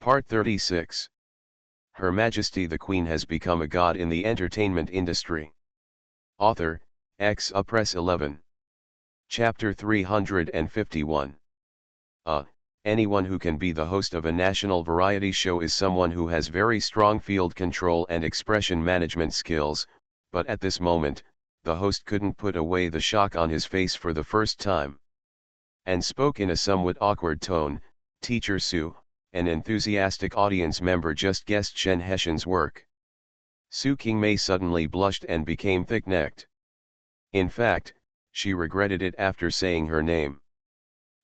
Part 36. Her Majesty the Queen has become a god in the entertainment industry. Author, Press 11. Chapter 351. Anyone who can be the host of a national variety show is someone who has very strong field control and expression management skills, but at this moment, the host couldn't put away the shock on his face for the first time. And spoke in a somewhat awkward tone. Teacher Sue, an enthusiastic audience member, just guessed Shen Heshen's work. Su Qingmei suddenly blushed and became thick-necked. In fact, she regretted it after saying her name.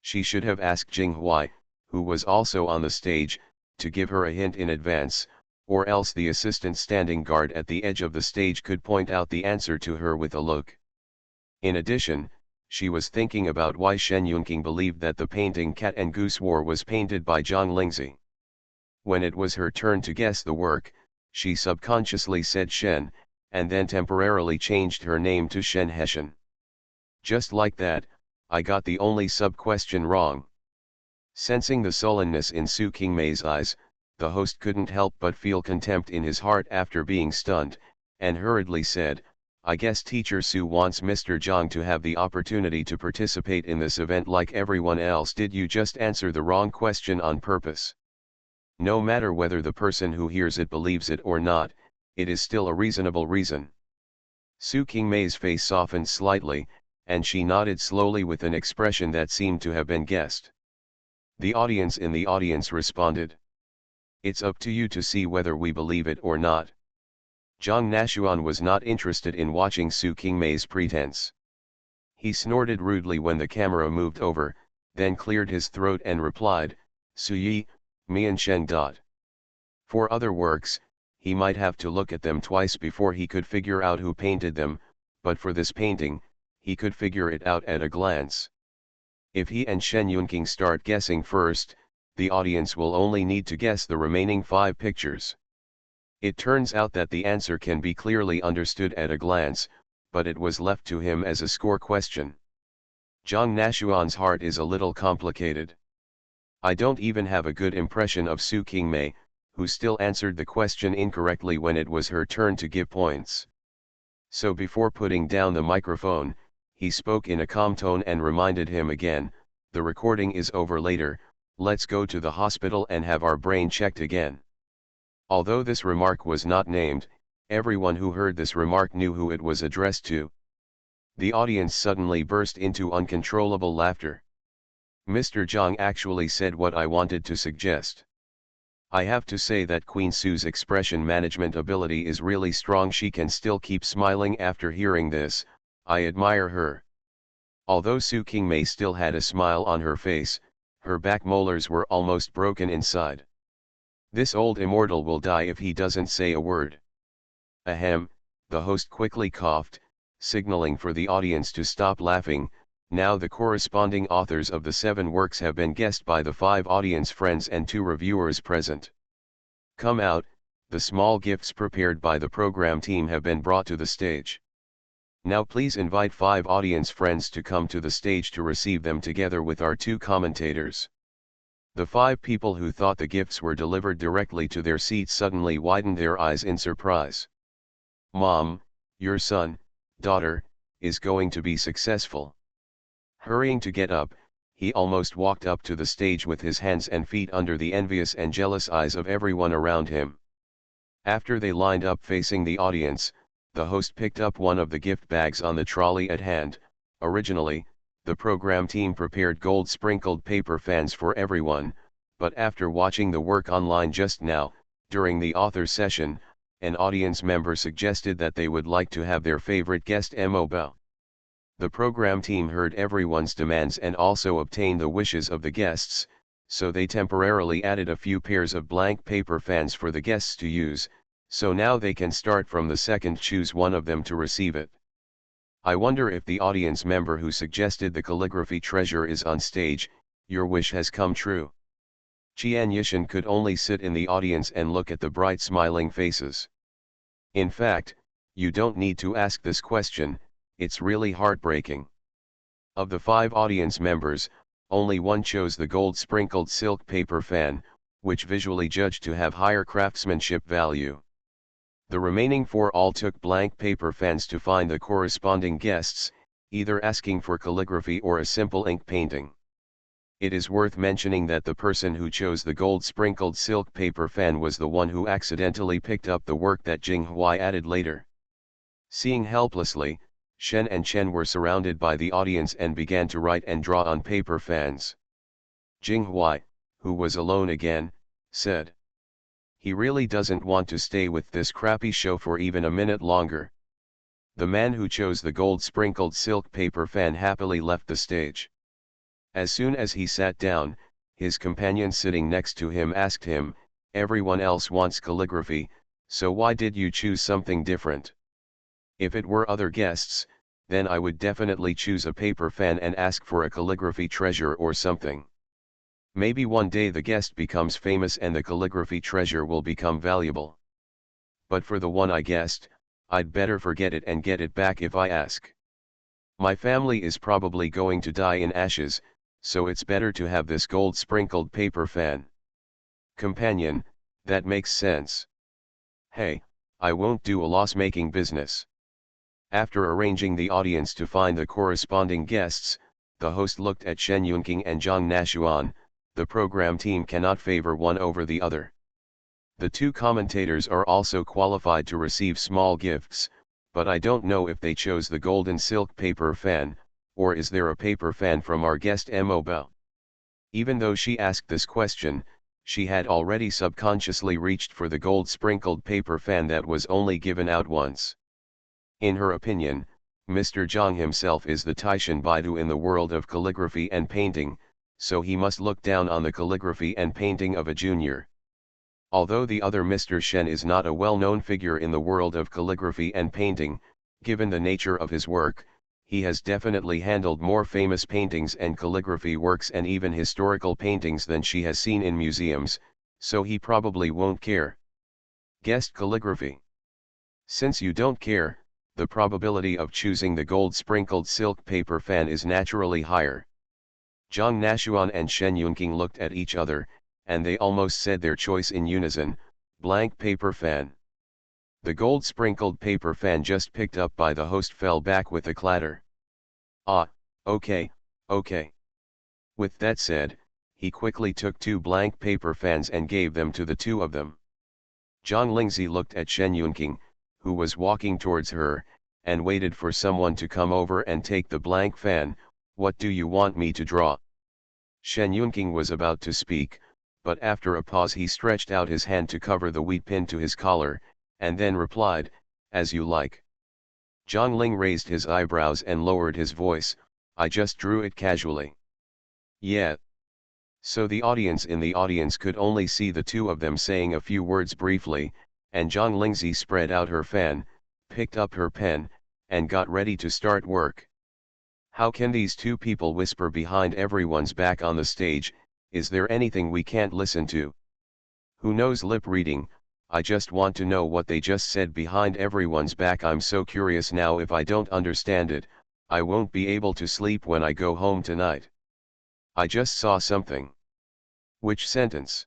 She should have asked Jing Huai, who was also on the stage, to give her a hint in advance, or else the assistant standing guard at the edge of the stage could point out the answer to her with a look. In addition, she was thinking about why Shen Yunqing believed that the painting Cat and Goose War was painted by Zhang Lingzi. When it was her turn to guess the work, she subconsciously said Shen, and then temporarily changed her name to Shen Heshen. Just like that, I got the only sub-question wrong. Sensing the sullenness in Su Qingmei's eyes, the host couldn't help but feel contempt in his heart after being stunned, and hurriedly said, I guess Teacher Su wants Mr. Zhang to have the opportunity to participate in this event like everyone else. Did you just answer the wrong question on purpose? No matter whether the person who hears it believes it or not, it is still a reasonable reason. Su Qingmei's face softened slightly, and she nodded slowly with an expression that seemed to have been guessed. The audience in the audience responded. It's up to you to see whether we believe it or not. Zhang Nashuan was not interested in watching Su Qingmei's pretense. He snorted rudely when the camera moved over, then cleared his throat and replied, Su Yi, Mian Shen. For other works, he might have to look at them twice before he could figure out who painted them, but for this painting, he could figure it out at a glance. If he and Shen Yunqing start guessing first, the audience will only need to guess the remaining 5 pictures. It turns out that the answer can be clearly understood at a glance, but it was left to him as a score question. Zhang Nashuan's heart is a little complicated. I don't even have a good impression of Su Qingmei, who still answered the question incorrectly when it was her turn to give points. So before putting down the microphone, he spoke in a calm tone and reminded him again, the recording is over later, let's go to the hospital and have our brain checked again. Although this remark was not named, everyone who heard this remark knew who it was addressed to. The audience suddenly burst into uncontrollable laughter. Mr. Zhang actually said what I wanted to suggest. I have to say that Queen Su's expression management ability is really strong. She can still keep smiling after hearing this. I admire her. Although Su Qingmei still had a smile on her face, her back molars were almost broken inside. This old immortal will die if he doesn't say a word. Ahem, the host quickly coughed, signaling for the audience to stop laughing. Now the corresponding authors of the 7 works have been guessed by the 5 audience friends and 2 reviewers present. Come out, the small gifts prepared by the program team have been brought to the stage. Now please invite 5 audience friends to come to the stage to receive them together with our 2 commentators. The 5 people who thought the gifts were delivered directly to their seats suddenly widened their eyes in surprise. Mom, your son, daughter, is going to be successful. Hurrying to get up, he almost walked up to the stage with his hands and feet under the envious and jealous eyes of everyone around him. After they lined up facing the audience, the host picked up one of the gift bags on the trolley at hand. Originally, the program team prepared gold-sprinkled paper fans for everyone, but after watching the work online just now, during the author session, an audience member suggested that they would like to have their favorite guest Mo Bao. The program team heard everyone's demands and also obtained the wishes of the guests, so they temporarily added a few pairs of blank paper fans for the guests to use, so now they can start from the second choose one of them to receive it. I wonder if the audience member who suggested the calligraphy treasure is on stage. Your wish has come true. Qian Yishan could only sit in the audience and look at the bright smiling faces. In fact, you don't need to ask this question, it's really heartbreaking. Of the 5 audience members, only one chose the gold-sprinkled silk paper fan, which visually judged to have higher craftsmanship value. The remaining 4 all took blank paper fans to find the corresponding guests, either asking for calligraphy or a simple ink painting. It is worth mentioning that the person who chose the gold-sprinkled silk paper fan was the one who accidentally picked up the work that Jinghui added later. Seeing helplessly, Shen and Chen were surrounded by the audience and began to write and draw on paper fans. Jinghui, who was alone again, said, "He really doesn't want to stay with this crappy show for even a minute longer." The man who chose the gold-sprinkled silk paper fan happily left the stage. As soon as he sat down, his companion sitting next to him asked him, "Everyone else wants calligraphy, so why did you choose something different?" "If it were other guests, then I would definitely choose a paper fan and ask for a calligraphy treasure or something. Maybe one day the guest becomes famous and the calligraphy treasure will become valuable. But for the one I guessed, I'd better forget it and get it back if I ask. My family is probably going to die in ashes, so it's better to have this gold-sprinkled paper fan." Companion, that makes sense. Hey, I won't do a loss-making business. After arranging the audience to find the corresponding guests, the host looked at Shen Yunqing and Zhang Nashuan. The program team cannot favor one over the other. The 2 commentators are also qualified to receive small gifts, but I don't know if they chose the golden silk paper fan, or is there a paper fan from our guest Mo Bao? Even though she asked this question, she had already subconsciously reached for the gold-sprinkled paper fan that was only given out once. In her opinion, Mr. Zhang himself is the Taishan Baidu in the world of calligraphy and painting, so he must look down on the calligraphy and painting of a junior. Although the other Mr. Shen is not a well-known figure in the world of calligraphy and painting, given the nature of his work, he has definitely handled more famous paintings and calligraphy works and even historical paintings than she has seen in museums, so he probably won't care. Guest calligraphy. Since you don't care, the probability of choosing the gold-sprinkled silk paper fan is naturally higher. Zhang Nashuan and Shen Yunqing looked at each other, and they almost said their choice in unison, blank paper fan. The gold-sprinkled paper fan just picked up by the host fell back with a clatter. "Ah, okay. With that said, he quickly took 2 blank paper fans and gave them to the 2 of them. Zhang Lingzi looked at Shen Yunqing, who was walking towards her, and waited for someone to come over and take the blank fan. "What do you want me to draw?" Shen Yunqing was about to speak, but after a pause he stretched out his hand to cover the wheat pin to his collar, and then replied, "As you like." Zhang Ling raised his eyebrows and lowered his voice, "I just drew it casually." "Yeah." So the audience in the audience could only see the 2 of them saying a few words briefly, and Zhang Lingzi spread out her fan, picked up her pen, and got ready to start work. How can these 2 people whisper behind everyone's back on the stage? Is there anything we can't listen to? Who knows lip reading? I just want to know what they just said behind everyone's back. I'm so curious now. If I don't understand it, I won't be able to sleep when I go home tonight. I just saw something. Which sentence?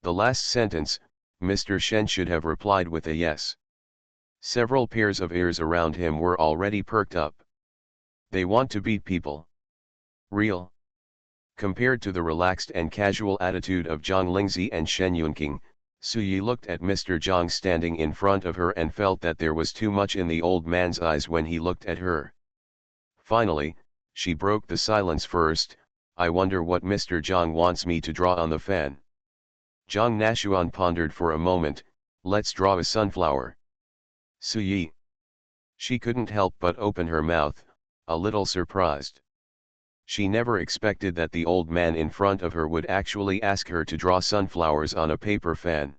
The last sentence, Mr. Shen should have replied with a yes. Several pairs of ears around him were already perked up. They want to beat people. Real. Compared to the relaxed and casual attitude of Zhang Lingzi and Shen Yunqing, Su Yi looked at Mr. Zhang standing in front of her and felt that there was too much in the old man's eyes when he looked at her. Finally, she broke the silence first. "I wonder what Mr. Zhang wants me to draw on the fan." Zhang Nashuan pondered for a moment. "Let's draw a sunflower." Su Yi. She couldn't help but open her mouth, a little surprised. She never expected that the old man in front of her would actually ask her to draw sunflowers on a paper fan.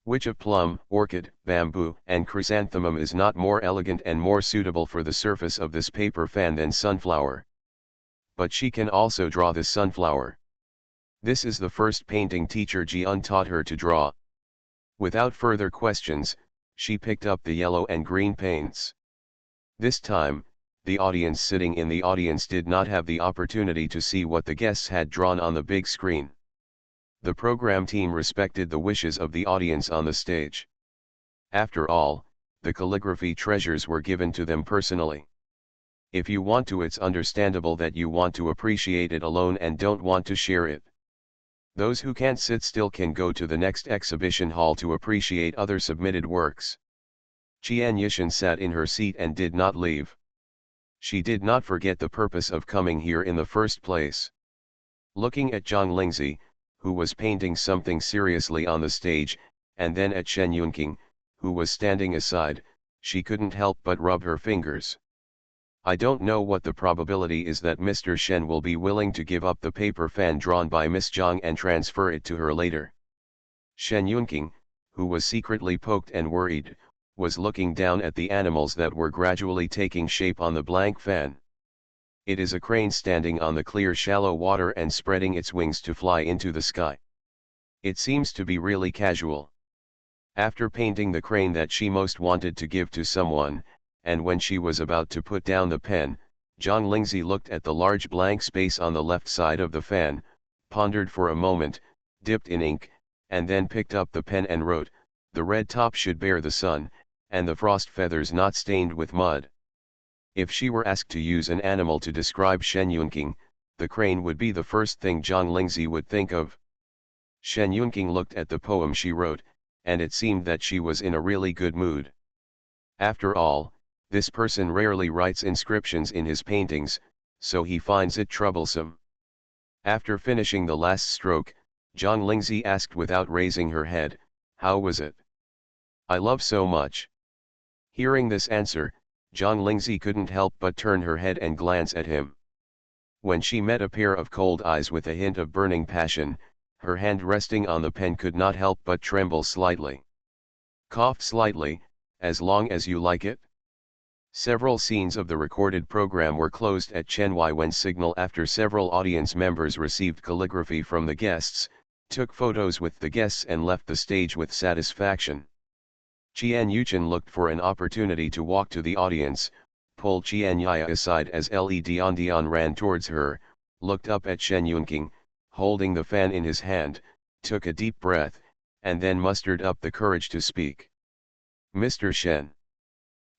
Which of plum, orchid, bamboo, and chrysanthemum is not more elegant and more suitable for the surface of this paper fan than sunflower? But she can also draw the sunflower. This is the first painting teacher Jian taught her to draw. Without further questions, she picked up the yellow and green paints. This time, the audience sitting in the audience did not have the opportunity to see what the guests had drawn on the big screen. The program team respected the wishes of the audience on the stage. After all, the calligraphy treasures were given to them personally. If you want to, it's understandable that you want to appreciate it alone and don't want to share it. Those who can't sit still can go to the next exhibition hall to appreciate other submitted works. Qian Yishan sat in her seat and did not leave. She did not forget the purpose of coming here in the first place. Looking at Zhang Lingzi, who was painting something seriously on the stage, and then at Shen Yunqing, who was standing aside, she couldn't help but rub her fingers. I don't know what the probability is that Mr. Shen will be willing to give up the paper fan drawn by Miss Zhang and transfer it to her later. Shen Yunqing, who was secretly poked and worried, was looking down at the animals that were gradually taking shape on the blank fan. It is a crane standing on the clear shallow water and spreading its wings to fly into the sky. It seems to be really casual. After painting the crane that she most wanted to give to someone, and when she was about to put down the pen, Zhang Lingzi looked at the large blank space on the left side of the fan, pondered for a moment, dipped in ink, and then picked up the pen and wrote, "The red top should bear the sun, and the frost feathers not stained with mud." If she were asked to use an animal to describe Shen Yunqing, the crane would be the first thing Zhang Lingzi would think of. Shen Yunqing looked at the poem she wrote, and it seemed that she was in a really good mood. After all, this person rarely writes inscriptions in his paintings, so he finds it troublesome. After finishing the last stroke, Zhang Lingzi asked without raising her head, "How was it?" "I love so much." Hearing this answer, Zhang Lingzi couldn't help but turn her head and glance at him. When she met a pair of cold eyes with a hint of burning passion, her hand resting on the pen could not help but tremble slightly. "Coughed slightly, as long as you like it." Several scenes of the recorded program were closed at Chenwai when signal after several audience members received calligraphy from the guests, took photos with the guests and left the stage with satisfaction. Qian Yuchen looked for an opportunity to walk to the audience, pulled Qian Yaya aside as Li Dian ran towards her, looked up at Shen Yunqing, holding the fan in his hand, took a deep breath, and then mustered up the courage to speak. "Mr. Shen."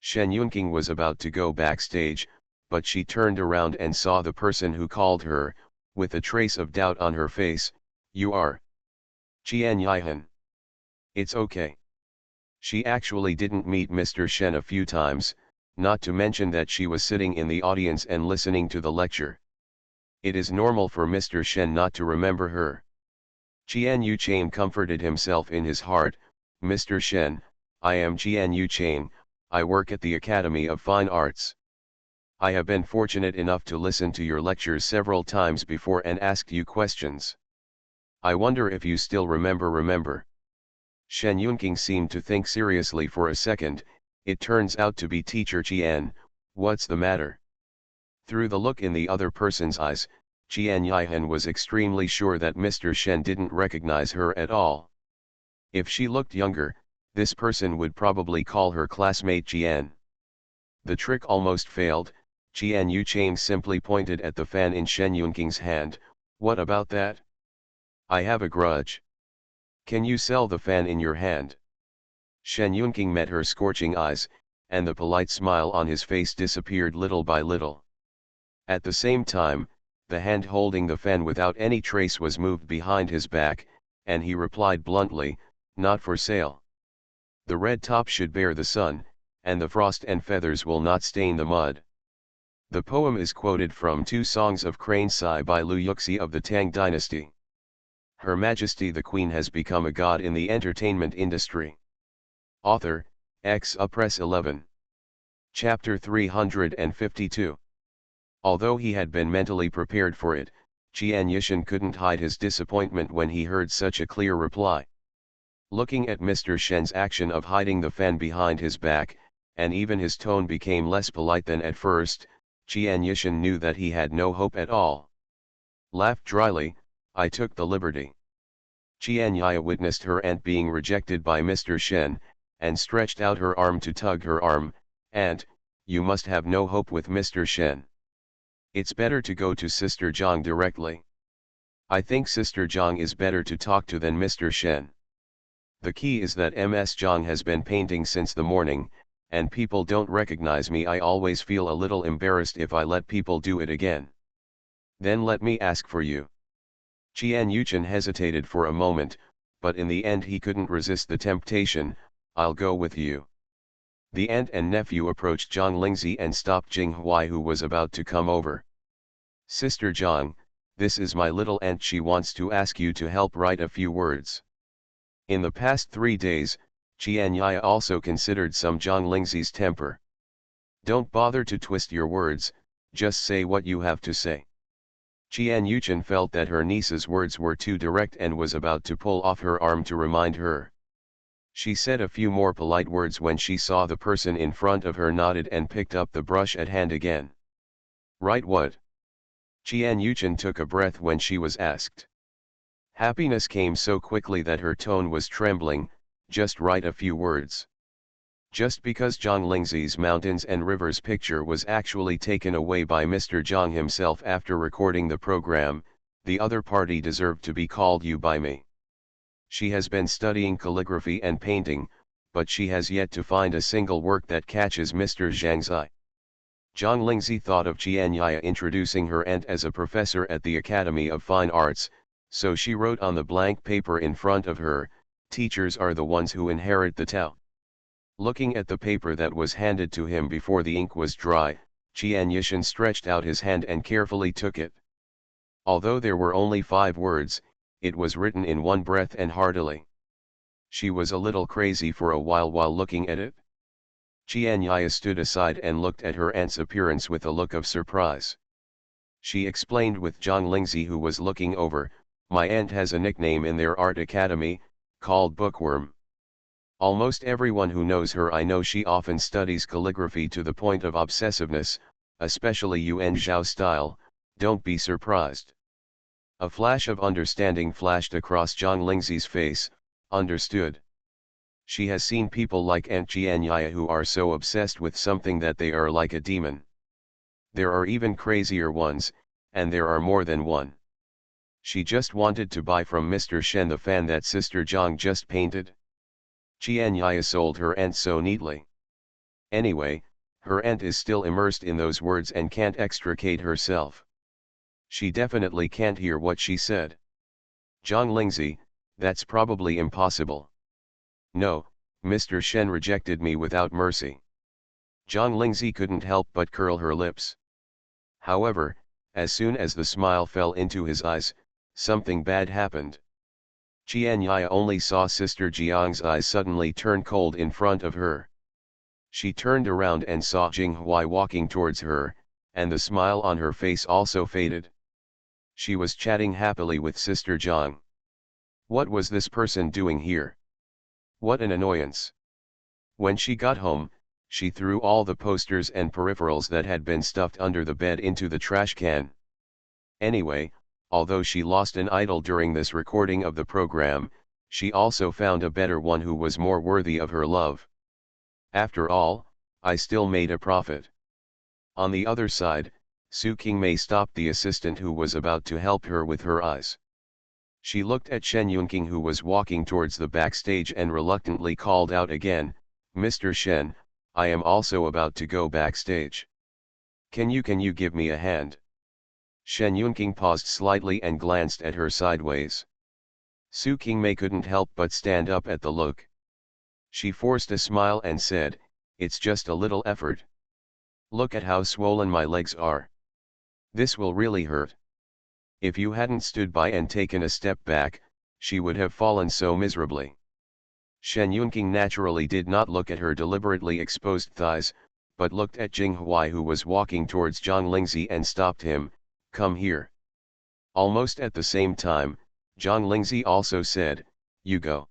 Shen Yunqing was about to go backstage, but she turned around and saw the person who called her, with a trace of doubt on her face. "You are Qian Yihan." "It's okay." She actually didn't meet Mr. Shen a few times, not to mention that she was sitting in the audience and listening to the lecture. It is normal for Mr. Shen not to remember her. Qian Yuchen comforted himself in his heart. "Mr. Shen, I am Qian Yuchen. I work at the Academy of Fine Arts. I have been fortunate enough to listen to your lectures several times before and asked you questions. I wonder if you still remember." Shen Yunqing seemed to think seriously for a second. "It turns out to be Teacher Qian. What's the matter?" Through the look in the other person's eyes, Qian Yihan was extremely sure that Mr. Shen didn't recognize her at all. If she looked younger, this person would probably call her classmate Qian. The trick almost failed. Qian Yuchen simply pointed at the fan in Shen Yunqing's hand. "What about that?" "I have a grudge." "Can you sell the fan in your hand?" Shen Yunqing met her scorching eyes, and the polite smile on his face disappeared little by little. At the same time, the hand holding the fan without any trace was moved behind his back, and he replied bluntly, "Not for sale. The red top should bear the sun, and the frost and feathers will not stain the mud." The poem is quoted from two songs of Crane Sai by Liu Yuxi of the Tang dynasty. Her Majesty the Queen has become a god in the entertainment industry. Author, Press 11. Chapter 352. Although he had been mentally prepared for it, Qian Yishan couldn't hide his disappointment when he heard such a clear reply. Looking at Mr. Shen's action of hiding the fan behind his back, and even his tone became less polite than at first, Qian Yishan knew that he had no hope at all. Laughed dryly, "I took the liberty." Qian Yaya witnessed her aunt being rejected by Mr. Shen, and stretched out her arm to tug her arm. "Aunt, you must have no hope with Mr. Shen. It's better to go to Sister Zhang directly." I think Sister Zhang is better to talk to than Mr. Shen. The key is that Ms. Zhang has been painting since the morning, and people don't recognize me. I always feel a little embarrassed if I let people do it again. Then let me ask for you. Qian Yuchen hesitated for a moment, but in the end he couldn't resist the temptation. I'll go with you. The aunt and nephew approached Zhang Lingzi and stopped Jing Huai, who was about to come over. Sister Zhang, this is my little aunt. She wants to ask you to help write a few words. In the past 3 days, Qian Yaya also considered some Zhang Lingzi's temper. Don't bother to twist your words, just say what you have to say. Qian Yuchen felt that her niece's words were too direct and was about to pull off her arm to remind her. She said a few more polite words when she saw the person in front of her nodded and picked up the brush at hand again. Write what? Qian Yuchen took a breath when she was asked. Happiness came so quickly that her tone was trembling. Just write a few words. Just because Zhang Lingzi's Mountains and Rivers picture was actually taken away by Mr. Zhang himself after recording the program, the other party deserved to be called you by me. She has been studying calligraphy and painting, but she has yet to find a single work that catches Mr. Zhang's eye. Zhang Lingzi thought of Qian Yaya introducing her aunt as a professor at the Academy of Fine Arts, so she wrote on the blank paper in front of her, teachers are the ones who inherit the Tao. Looking at the paper that was handed to him before the ink was dry, Qian Yishan stretched out his hand and carefully took it. Although there were only 5 words, it was written in one breath and heartily. She was a little crazy for a while looking at it. Qian Yaya stood aside and looked at her aunt's appearance with a look of surprise. She explained with Zhang Lingzi, who was looking over, my aunt has a nickname in their art academy, called Bookworm. Almost everyone who knows her, I know she often studies calligraphy to the point of obsessiveness, especially Yuan Zhao style. Don't be surprised. A flash of understanding flashed across Zhang Lingzi's face. Understood. She has seen people like Aunt Qian Yaya who are so obsessed with something that they are like a demon. There are even crazier ones, and there are more than one. She just wanted to buy from Mr. Shen the fan that Sister Zhang just painted. Qian Yaya sold her aunt so neatly. Anyway, her aunt is still immersed in those words and can't extricate herself. She definitely can't hear what she said. Zhang Lingzi, that's probably impossible. No, Mr. Shen rejected me without mercy. Zhang Lingzi couldn't help but curl her lips. However, as soon as the smile fell into his eyes, something bad happened. Qian Yaya only saw Sister Jiang's eyes suddenly turn cold in front of her. She turned around and saw Jing Huai walking towards her, and the smile on her face also faded. She was chatting happily with Sister Zhang. What was this person doing here? What an annoyance. When she got home, she threw all the posters and peripherals that had been stuffed under the bed into the trash can. Anyway, although she lost an idol during this recording of the program, she also found a better one who was more worthy of her love. After all, I still made a profit. On the other side, Su Qingmei stopped the assistant who was about to help her with her eyes. She looked at Shen Yunqing, who was walking towards the backstage, and reluctantly called out again, Mr. Shen, I am also about to go backstage. Can you give me a hand? Shen Yunqing paused slightly and glanced at her sideways. Su Qingmei couldn't help but stand up at the look. She forced a smile and said, it's just a little effort. Look at how swollen my legs are. This will really hurt. If you hadn't stood by and taken a step back, she would have fallen so miserably. Shen Yunqing naturally did not look at her deliberately exposed thighs, but looked at Jing Huai, who was walking towards Zhang Lingzi, and stopped him, come here. Almost at the same time, Zhang Lingzi also said, you go.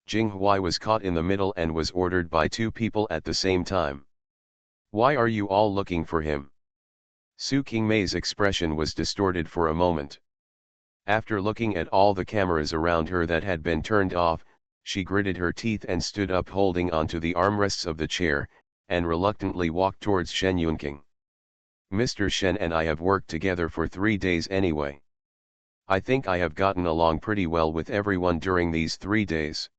Jing Huai was caught in the middle and was ordered by 2 people at the same time. Why are you all looking for him? Su Qingmei's expression was distorted for a moment. After looking at all the cameras around her that had been turned off, she gritted her teeth and stood up holding onto the armrests of the chair, and reluctantly walked towards Shen Yunqing. Mr. Shen and I have worked together for 3 days anyway. I think I have gotten along pretty well with everyone during these 3 days.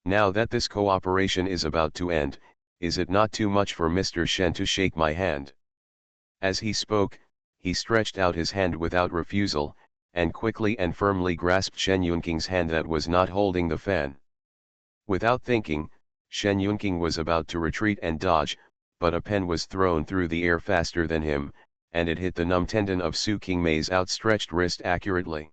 Now that this cooperation is about to end, is it not too much for Mr. Shen to shake my hand?" As he spoke, he stretched out his hand without refusal, and quickly and firmly grasped Shen Yunking's hand that was not holding the fan. Without thinking, Shen Yunking was about to retreat and dodge, but a pen was thrown through the air faster than him, and it hit the numb tendon of Su Qingmei's outstretched wrist accurately.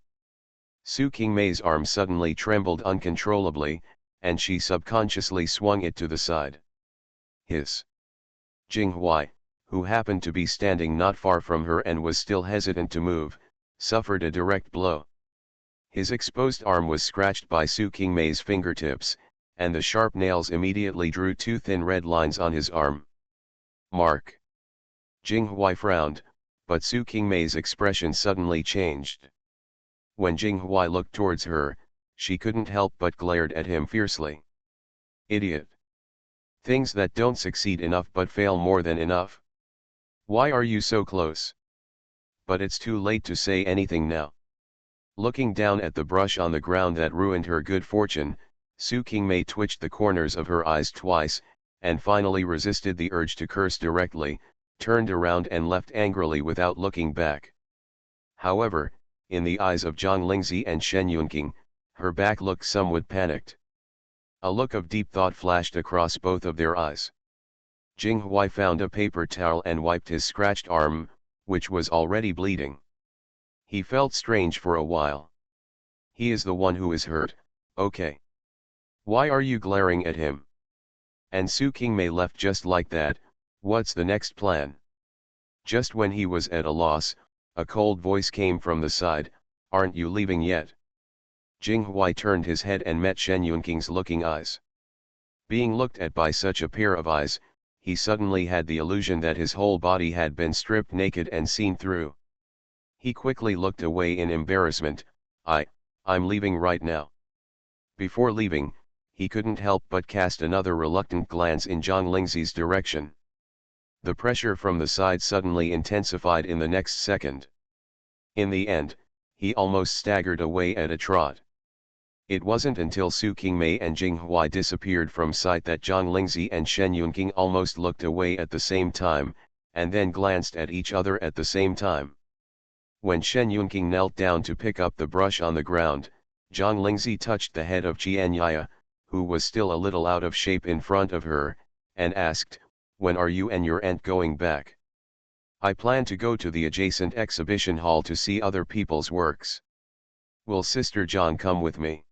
Su Qingmei's arm suddenly trembled uncontrollably, and she subconsciously swung it to the side. Hiss! Jing Huai, who happened to be standing not far from her and was still hesitant to move, suffered a direct blow. His exposed arm was scratched by Su Qingmei's fingertips, and the sharp nails immediately drew 2 thin red lines on his arm. Mark. Jing Huai frowned, but Su Qingmei's expression suddenly changed. When Jing Huai looked towards her, she couldn't help but glared at him fiercely. Idiot! Things that don't succeed enough but fail more than enough. Why are you so close? But it's too late to say anything now. Looking down at the brush on the ground that ruined her good fortune, Su Qingmei twitched the corners of her eyes twice, and finally resisted the urge to curse directly, turned around and left angrily without looking back. However, in the eyes of Zhang Lingzi and Shen Yunqing, her back looked somewhat panicked. A look of deep thought flashed across both of their eyes. Jing Huai found a paper towel and wiped his scratched arm, which was already bleeding. He felt strange for a while. He is the one who is hurt, okay. Why are you glaring at him? And Su Qingmei left just like that. What's the next plan? Just when he was at a loss, a cold voice came from the side, "Aren't you leaving yet?" Jing Huai turned his head and met Shen Yunking's looking eyes. Being looked at by such a pair of eyes, he suddenly had the illusion that his whole body had been stripped naked and seen through. He quickly looked away in embarrassment. I'm leaving right now." Before leaving, he couldn't help but cast another reluctant glance in Zhang Lingzi's direction. The pressure from the side suddenly intensified in the next second. In the end, he almost staggered away at a trot. It wasn't until Su Qingmei and Jing Huai disappeared from sight that Zhang Lingzi and Shen Yunqing almost looked away at the same time, and then glanced at each other at the same time. When Shen Yunqing knelt down to pick up the brush on the ground, Zhang Lingzi touched the head of Qianyaya, who was still a little out of shape in front of her, and asked, "When are you and your aunt going back?" "I plan to go to the adjacent exhibition hall to see other people's works." "Will Sister Zhang come with me?"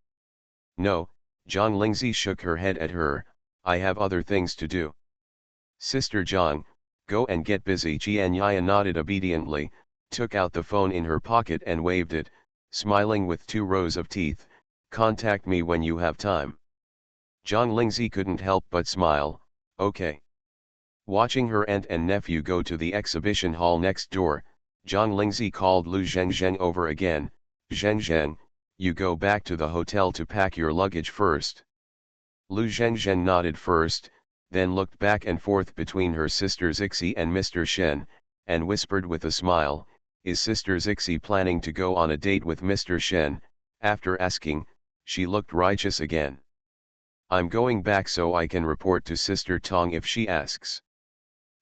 "No," Zhang Lingzi shook her head at her, "I have other things to do." "Sister Zhang, go and get busy." Qianyaya nodded obediently, took out the phone in her pocket and waved it, smiling with 2 rows of teeth. "Contact me when you have time." Zhang Lingzi couldn't help but smile. "Okay." Watching her aunt and nephew go to the exhibition hall next door, Zhang Lingzi called Lu Zhengzheng over again. "Zhengzheng, you go back to the hotel to pack your luggage first." Lu Zhengzheng nodded first, then looked back and forth between her sister Zixi and Mr. Shen, and whispered with a smile, "Is Sister Zixi planning to go on a date with Mr. Shen?" After asking, she looked righteous again. "I'm going back so I can report to Sister Tong if she asks."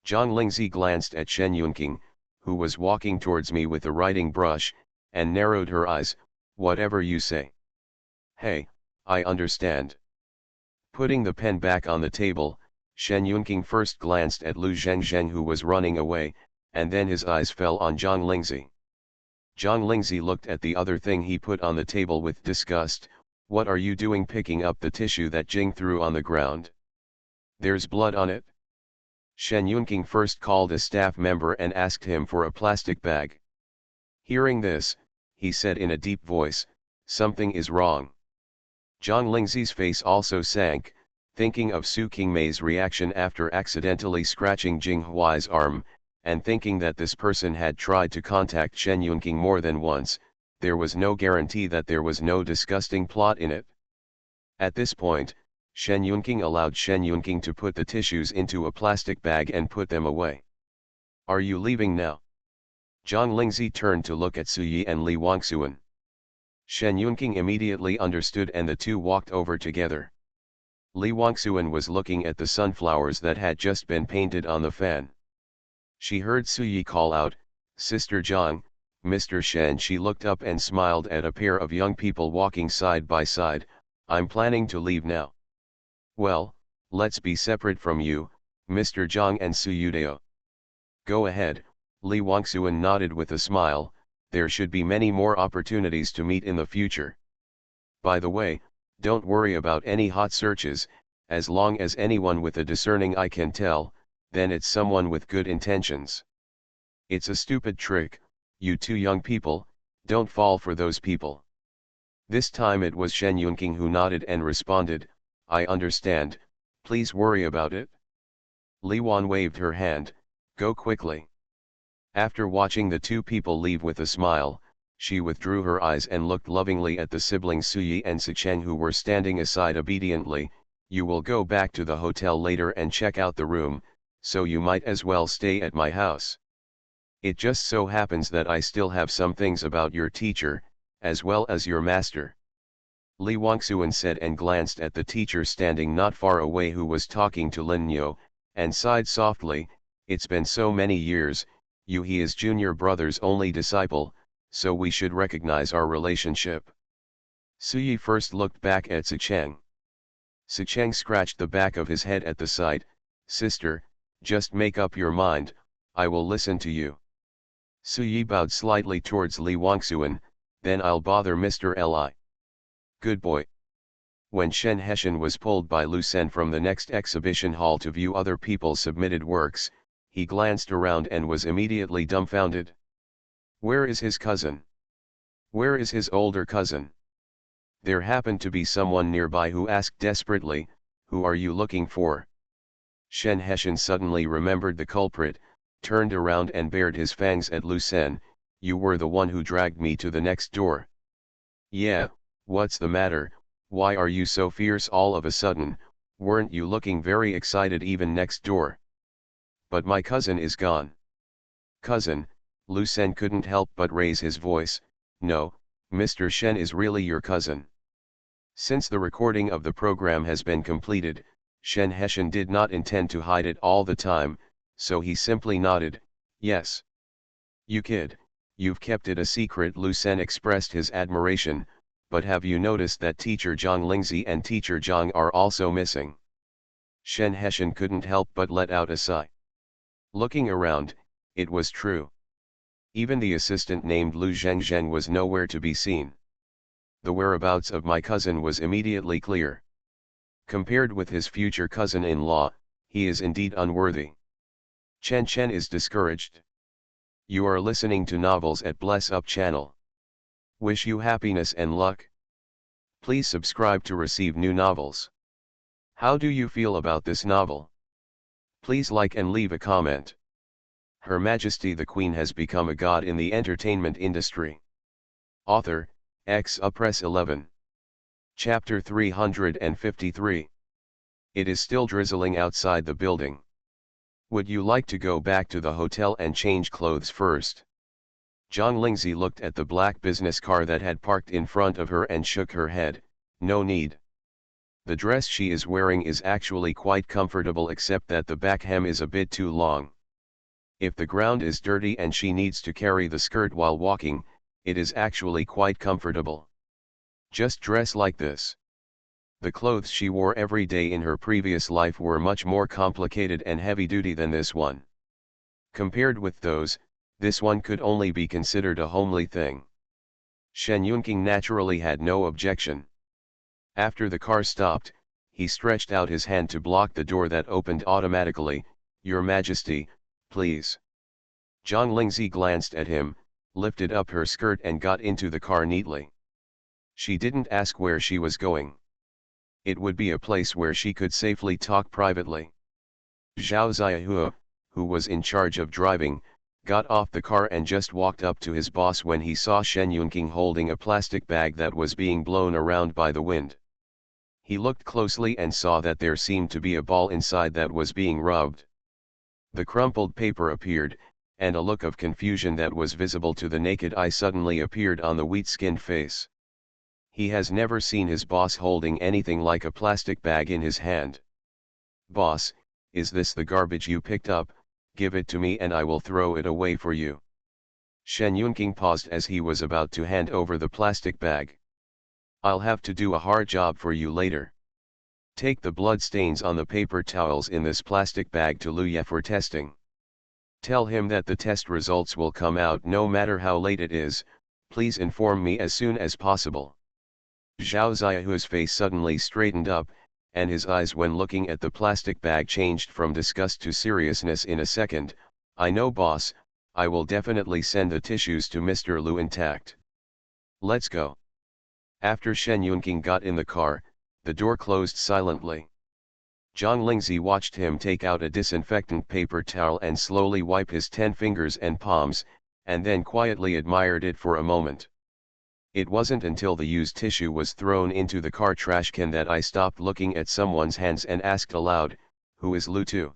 Zhang Lingzi glanced at Shen Yunqing, who was walking towards me with a writing brush, and narrowed her eyes. "Whatever you say." "Hey, I understand." Putting the pen back on the table, Shen Yunqing first glanced at Lu Zhengzheng who was running away, and then his eyes fell on Zhang Lingzi. Zhang Lingzi looked at the other thing he put on the table with disgust. "What are you doing picking up the tissue that Jing threw on the ground? There's blood on it." Shen Yunqing first called a staff member and asked him for a plastic bag. Hearing this, he said in a deep voice, "Something is wrong." Zhang Lingzi's face also sank, thinking of Su Qingmei's reaction after accidentally scratching Jing Huai's arm, and thinking that this person had tried to contact Shen Yunqing more than once. There was no guarantee that there was no disgusting plot in it. At this point, Shen Yunqing allowed Shen Yunqing to put the tissues into a plastic bag and put them away. "Are you leaving now?" Zhang Lingzi turned to look at Su Yi and Li Wangsuan. Shen Yunqing immediately understood and the two walked over together. Li Wangsuan was looking at the sunflowers that had just been painted on the fan. She heard Su Yi call out, "Sister Zhang, Mr. Shen." She looked up and smiled at a pair of young people walking side by side. "I'm planning to leave now." "Well, let's be separate from you, Mr. Zhang and Su Yudao." "Go ahead," Li Wangsuan nodded with a smile. "There should be many more opportunities to meet in the future. By the way, don't worry about any hot searches, as long as anyone with a discerning eye can tell, then it's someone with good intentions. It's a stupid trick, you two young people, don't fall for those people." This time it was Shen Yunqing who nodded and responded, "I understand, please worry about it." Li Wan waved her hand, "Go quickly." After watching the two people leave with a smile, she withdrew her eyes and looked lovingly at the siblings Su Yi and Sicheng, who were standing aside obediently. "You will go back to the hotel later and check out the room, so you might as well stay at my house. It just so happens that I still have some things about your teacher, as well as your master." Li Wangsuan said and glanced at the teacher standing not far away, who was talking to Lin Niu, and sighed softly. "It's been so many years, he is junior brother's only disciple, so we should recognize our relationship." Su Yi first looked back at Sicheng. Sicheng scratched the back of his head at the sight. "Sister, just make up your mind, I will listen to you." Su Yi bowed slightly towards Li Wangsuan, "Then I'll bother Mr. Li." "Good boy." When Shen Heshan was pulled by Lu Sen from the next exhibition hall to view other people's submitted works, he glanced around and was immediately dumbfounded. Where is his cousin? Where is his older cousin? There happened to be someone nearby who asked desperately, "Who are you looking for?" Shen Heshan suddenly remembered the culprit, turned around and bared his fangs at Lu Sen. "You were the one who dragged me to the next door." "Yeah, what's the matter? Why are you so fierce all of a sudden? Weren't you looking very excited even next door?" "But my cousin is gone." "Cousin?" Lu Sen couldn't help but raise his voice. "No, Mr. Shen is really your cousin." Since the recording of the program has been completed, Shen Heshan did not intend to hide it all the time, so he simply nodded, "Yes." "You kid, you've kept it a secret." Lu Sen expressed his admiration, "but have you noticed that teacher Zhang Lingzi and teacher Zhang are also missing?" Shen Heshan couldn't help but let out a sigh. Looking around, it was true. Even the assistant named Lu Zhengzhen was nowhere to be seen. The whereabouts of my cousin was immediately clear. Compared with his future cousin-in-law, he is indeed unworthy. Chen Chen is discouraged. You are listening to Novels at Bless Up channel. Wish you happiness and luck. Please subscribe to receive new novels. How do you feel about this novel? Please like and leave a comment. Her Majesty the Queen has become a god in the entertainment industry. Author, Press 11. Chapter 353. It is still drizzling outside the building. Would you like to go back to the hotel and change clothes first? Zhang Lingzi looked at the black business car that had parked in front of her and shook her head. No need. The dress she is wearing is actually quite comfortable, except that the back hem is a bit too long. If the ground is dirty and she needs to carry the skirt while walking, it is actually quite comfortable. Just dress like this. The clothes she wore every day in her previous life were much more complicated and heavy-duty than this one. Compared with those, this one could only be considered a homely thing. Shen Yunqing naturally had no objection. After the car stopped, he stretched out his hand to block the door that opened automatically. Your Majesty, please. Zhang Lingzi glanced at him, lifted up her skirt and got into the car neatly. She didn't ask where she was going. It would be a place where she could safely talk privately. Zhao Ziahua, who was in charge of driving, got off the car and just walked up to his boss when he saw Shen Yunqing holding a plastic bag that was being blown around by the wind. He looked closely and saw that there seemed to be a ball inside that was being rubbed. The crumpled paper appeared, and a look of confusion that was visible to the naked eye suddenly appeared on the wheat-skinned face. He has never seen his boss holding anything like a plastic bag in his hand. "Boss, is this the garbage you picked up? Give it to me and I will throw it away for you." Shen Yunqing paused as he was about to hand over the plastic bag. "I'll have to do a hard job for you later. Take the blood stains on the paper towels in this plastic bag to Lu Ye for testing. Tell him that the test results will come out no matter how late it is. Please inform me as soon as possible." Zhao Ziyahu's face suddenly straightened up, and his eyes when looking at the plastic bag changed from disgust to seriousness in a second. "I know, boss, I will definitely send the tissues to Mr. Lu intact. Let's go." After Shen Yunqing got in the car, the door closed silently. Zhang Lingzi watched him take out a disinfectant paper towel and slowly wipe his 10 fingers and palms, and then quietly admired it for a moment. "It wasn't until the used tissue was thrown into the car trash can that I stopped looking at someone's hands and asked aloud, 'Who is Lu Tu?'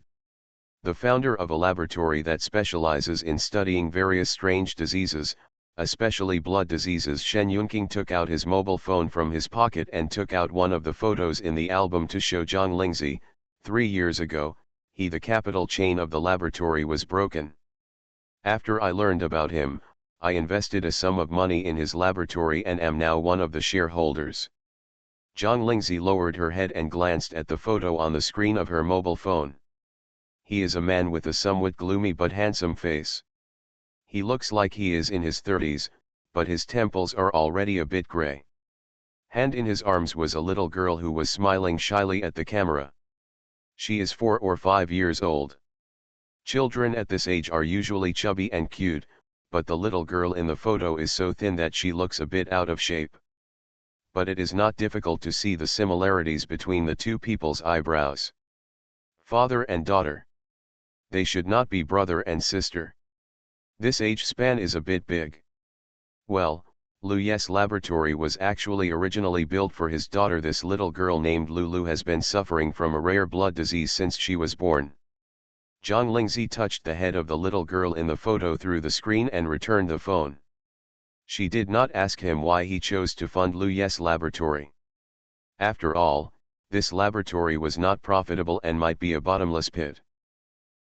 The founder of a laboratory that specializes in studying various strange diseases, especially blood diseases." Shen Yunqing took out his mobile phone from his pocket and took out one of the photos in the album to show Zhang Lingzi. 3 years ago, the capital chain of the laboratory was broken. After I learned about him, I invested a sum of money in his laboratory and am now one of the shareholders." Zhang Lingzi lowered her head and glanced at the photo on the screen of her mobile phone. He is a man with a somewhat gloomy but handsome face. He looks like he is in his 30s, but his temples are already a bit gray. Hand in his arms was a little girl who was smiling shyly at the camera. She is 4 or 5 years old. Children at this age are usually chubby and cute, but the little girl in the photo is so thin that she looks a bit out of shape. But it is not difficult to see the similarities between the two people's eyebrows. Father and daughter. They should not be brother and sister. This age span is a bit big. Well, Lu Ye's laboratory was actually originally built for his daughter. This little girl named Lulu has been suffering from a rare blood disease since she was born. Zhang Lingzi touched the head of the little girl in the photo through the screen and returned the phone. She did not ask him why he chose to fund Lu Ye's laboratory. After all, this laboratory was not profitable and might be a bottomless pit.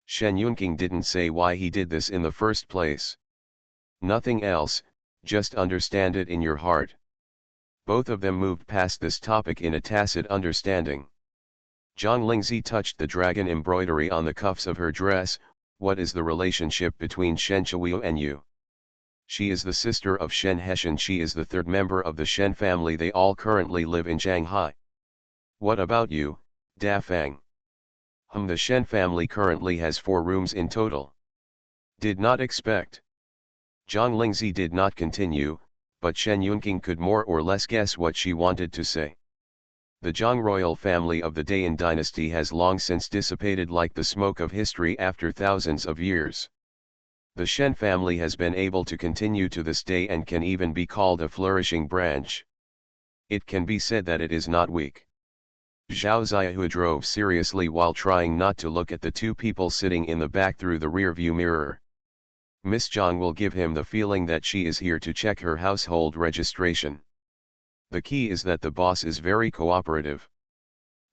Shen Yunqing didn't say why he did this in the first place. Nothing else, just understand it in your heart. Both of them moved past this topic in a tacit understanding. Zhang Lingzi touched the dragon embroidery on the cuffs of her dress. "What is the relationship between Shen Qiwu and you?" "She is the sister of Shen Heshan. She is the third member of the Shen family. They all currently live in Shanghai." "What about you, Da Fang?" The Shen family currently has 4 rooms in total." "Did not expect." Zhang Lingzi did not continue, but Shen Yunqing could more or less guess what she wanted to say. The Zhang royal family of the Dayan dynasty has long since dissipated like the smoke of history after thousands of years. The Shen family has been able to continue to this day and can even be called a flourishing branch. It can be said that it is not weak. Zhao Ziyahu drove seriously while trying not to look at the two people sitting in the back through the rearview mirror. Miss Zhang will give him the feeling that she is here to check her household registration. The key is that the boss is very cooperative.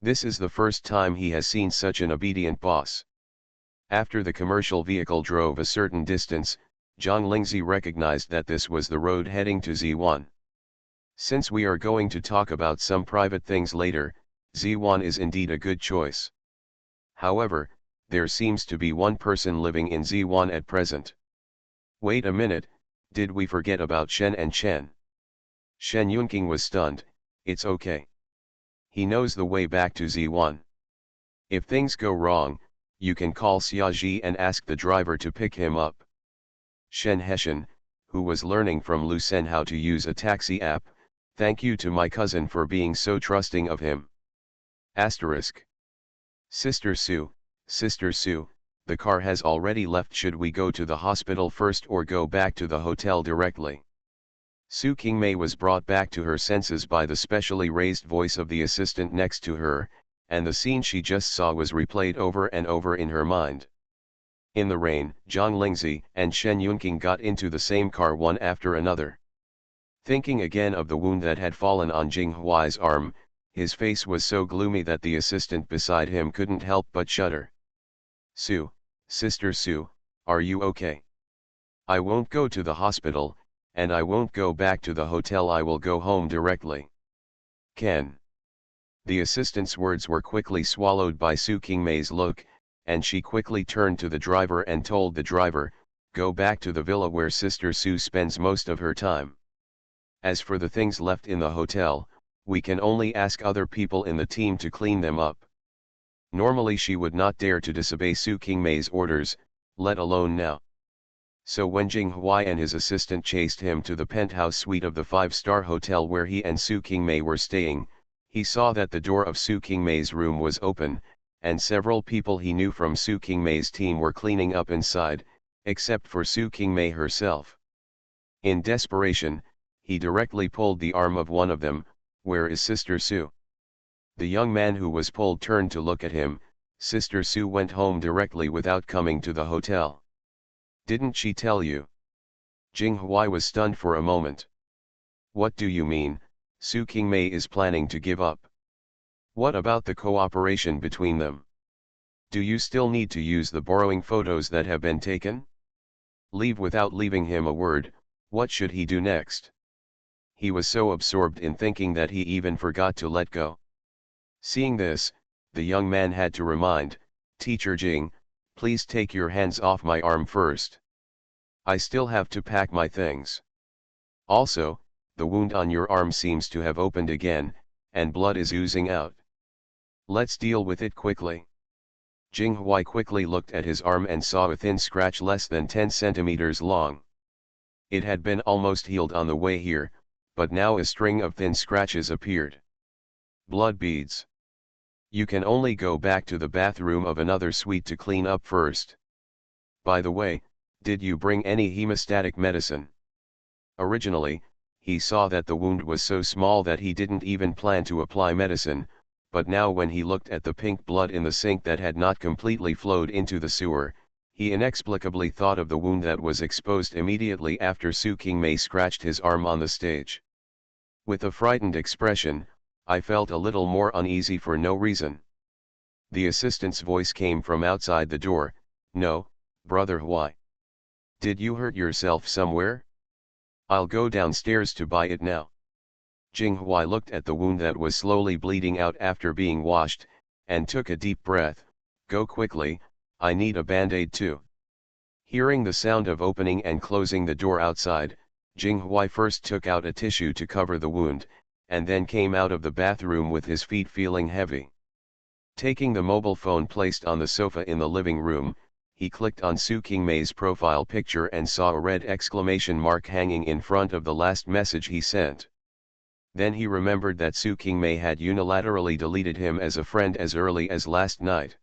This is the first time he has seen such an obedient boss. After the commercial vehicle drove a certain distance, Zhang Lingzi recognized that this was the road heading to Z1. Since we are going to talk about some private things later, Z1 is indeed a good choice. However, there seems to be one person living in Z1 at present. Wait a minute, did we forget about Shen and Chen? Shen Yunqing was stunned. It's okay. He knows the way back to Z1. If things go wrong, you can call Xiaji and ask the driver to pick him up. Shen Heshan, who was learning from Lu Sen how to use a taxi app, thank you to my cousin for being so trusting of him. Asterisk. Sister Su, the car has already left. Should we go to the hospital first or go back to the hotel directly? Su Qingmei was brought back to her senses by the specially raised voice of the assistant next to her, and the scene she just saw was replayed over and over in her mind. In the rain, Zhang Lingzi and Shen Yunqing got into the same car one after another. Thinking again of the wound that had fallen on Jing Huai's arm, his face was so gloomy that the assistant beside him couldn't help but shudder. Sue, Sister Sue, are you okay? I won't go to the hospital, and I won't go back to the hotel. I will go home directly. Ken. The assistant's words were quickly swallowed by Su Qingmei's look, and she quickly turned to the driver and told the driver, go back to the villa where Sister Sue spends most of her time. As for the things left in the hotel, we can only ask other people in the team to clean them up. Normally she would not dare to disobey Su Qingmei's orders, let alone now. So when Jing Huai and his assistant chased him to the penthouse suite of the 5-star hotel where he and Su Qingmei were staying, he saw that the door of Su Qingmei's room was open, and several people he knew from Su Qingmei's team were cleaning up inside, except for Su Qingmei herself. In desperation, he directly pulled the arm of one of them. Where is Sister Sue? The young man who was pulled turned to look at him. Sister Sue went home directly without coming to the hotel. Didn't she tell you? Jing Huai was stunned for a moment. What do you mean? Su Qingmei is planning to give up. What about the cooperation between them? Do you still need to use the borrowing photos that have been taken? Leave without leaving him a word. What should he do next? He was so absorbed in thinking that he even forgot to let go. Seeing this, the young man had to remind, Teacher Jing, please take your hands off my arm first. I still have to pack my things. Also, the wound on your arm seems to have opened again, and blood is oozing out. Let's deal with it quickly. Jing Huai quickly looked at his arm and saw a thin scratch less than 10 centimeters long. It had been almost healed on the way here, but now a string of thin scratches appeared. Blood beads. You can only go back to the bathroom of another suite to clean up first. By the way, did you bring any hemostatic medicine? Originally, he saw that the wound was so small that he didn't even plan to apply medicine, but now when he looked at the pink blood in the sink that had not completely flowed into the sewer, he inexplicably thought of the wound that was exposed immediately after Su Qingmei scratched his arm on the stage. With a frightened expression, I felt a little more uneasy for no reason. The assistant's voice came from outside the door, no, Brother Huai. Did you hurt yourself somewhere? I'll go downstairs to buy it now. Jing Huai looked at the wound that was slowly bleeding out after being washed, and took a deep breath. Go quickly, I need a band-aid too. Hearing the sound of opening and closing the door outside, Jing Huai first took out a tissue to cover the wound, and then came out of the bathroom with his feet feeling heavy. Taking the mobile phone placed on the sofa in the living room, he clicked on Su Qingmei's profile picture and saw a red exclamation mark hanging in front of the last message he sent. Then he remembered that Su Qingmei had unilaterally deleted him as a friend as early as last night.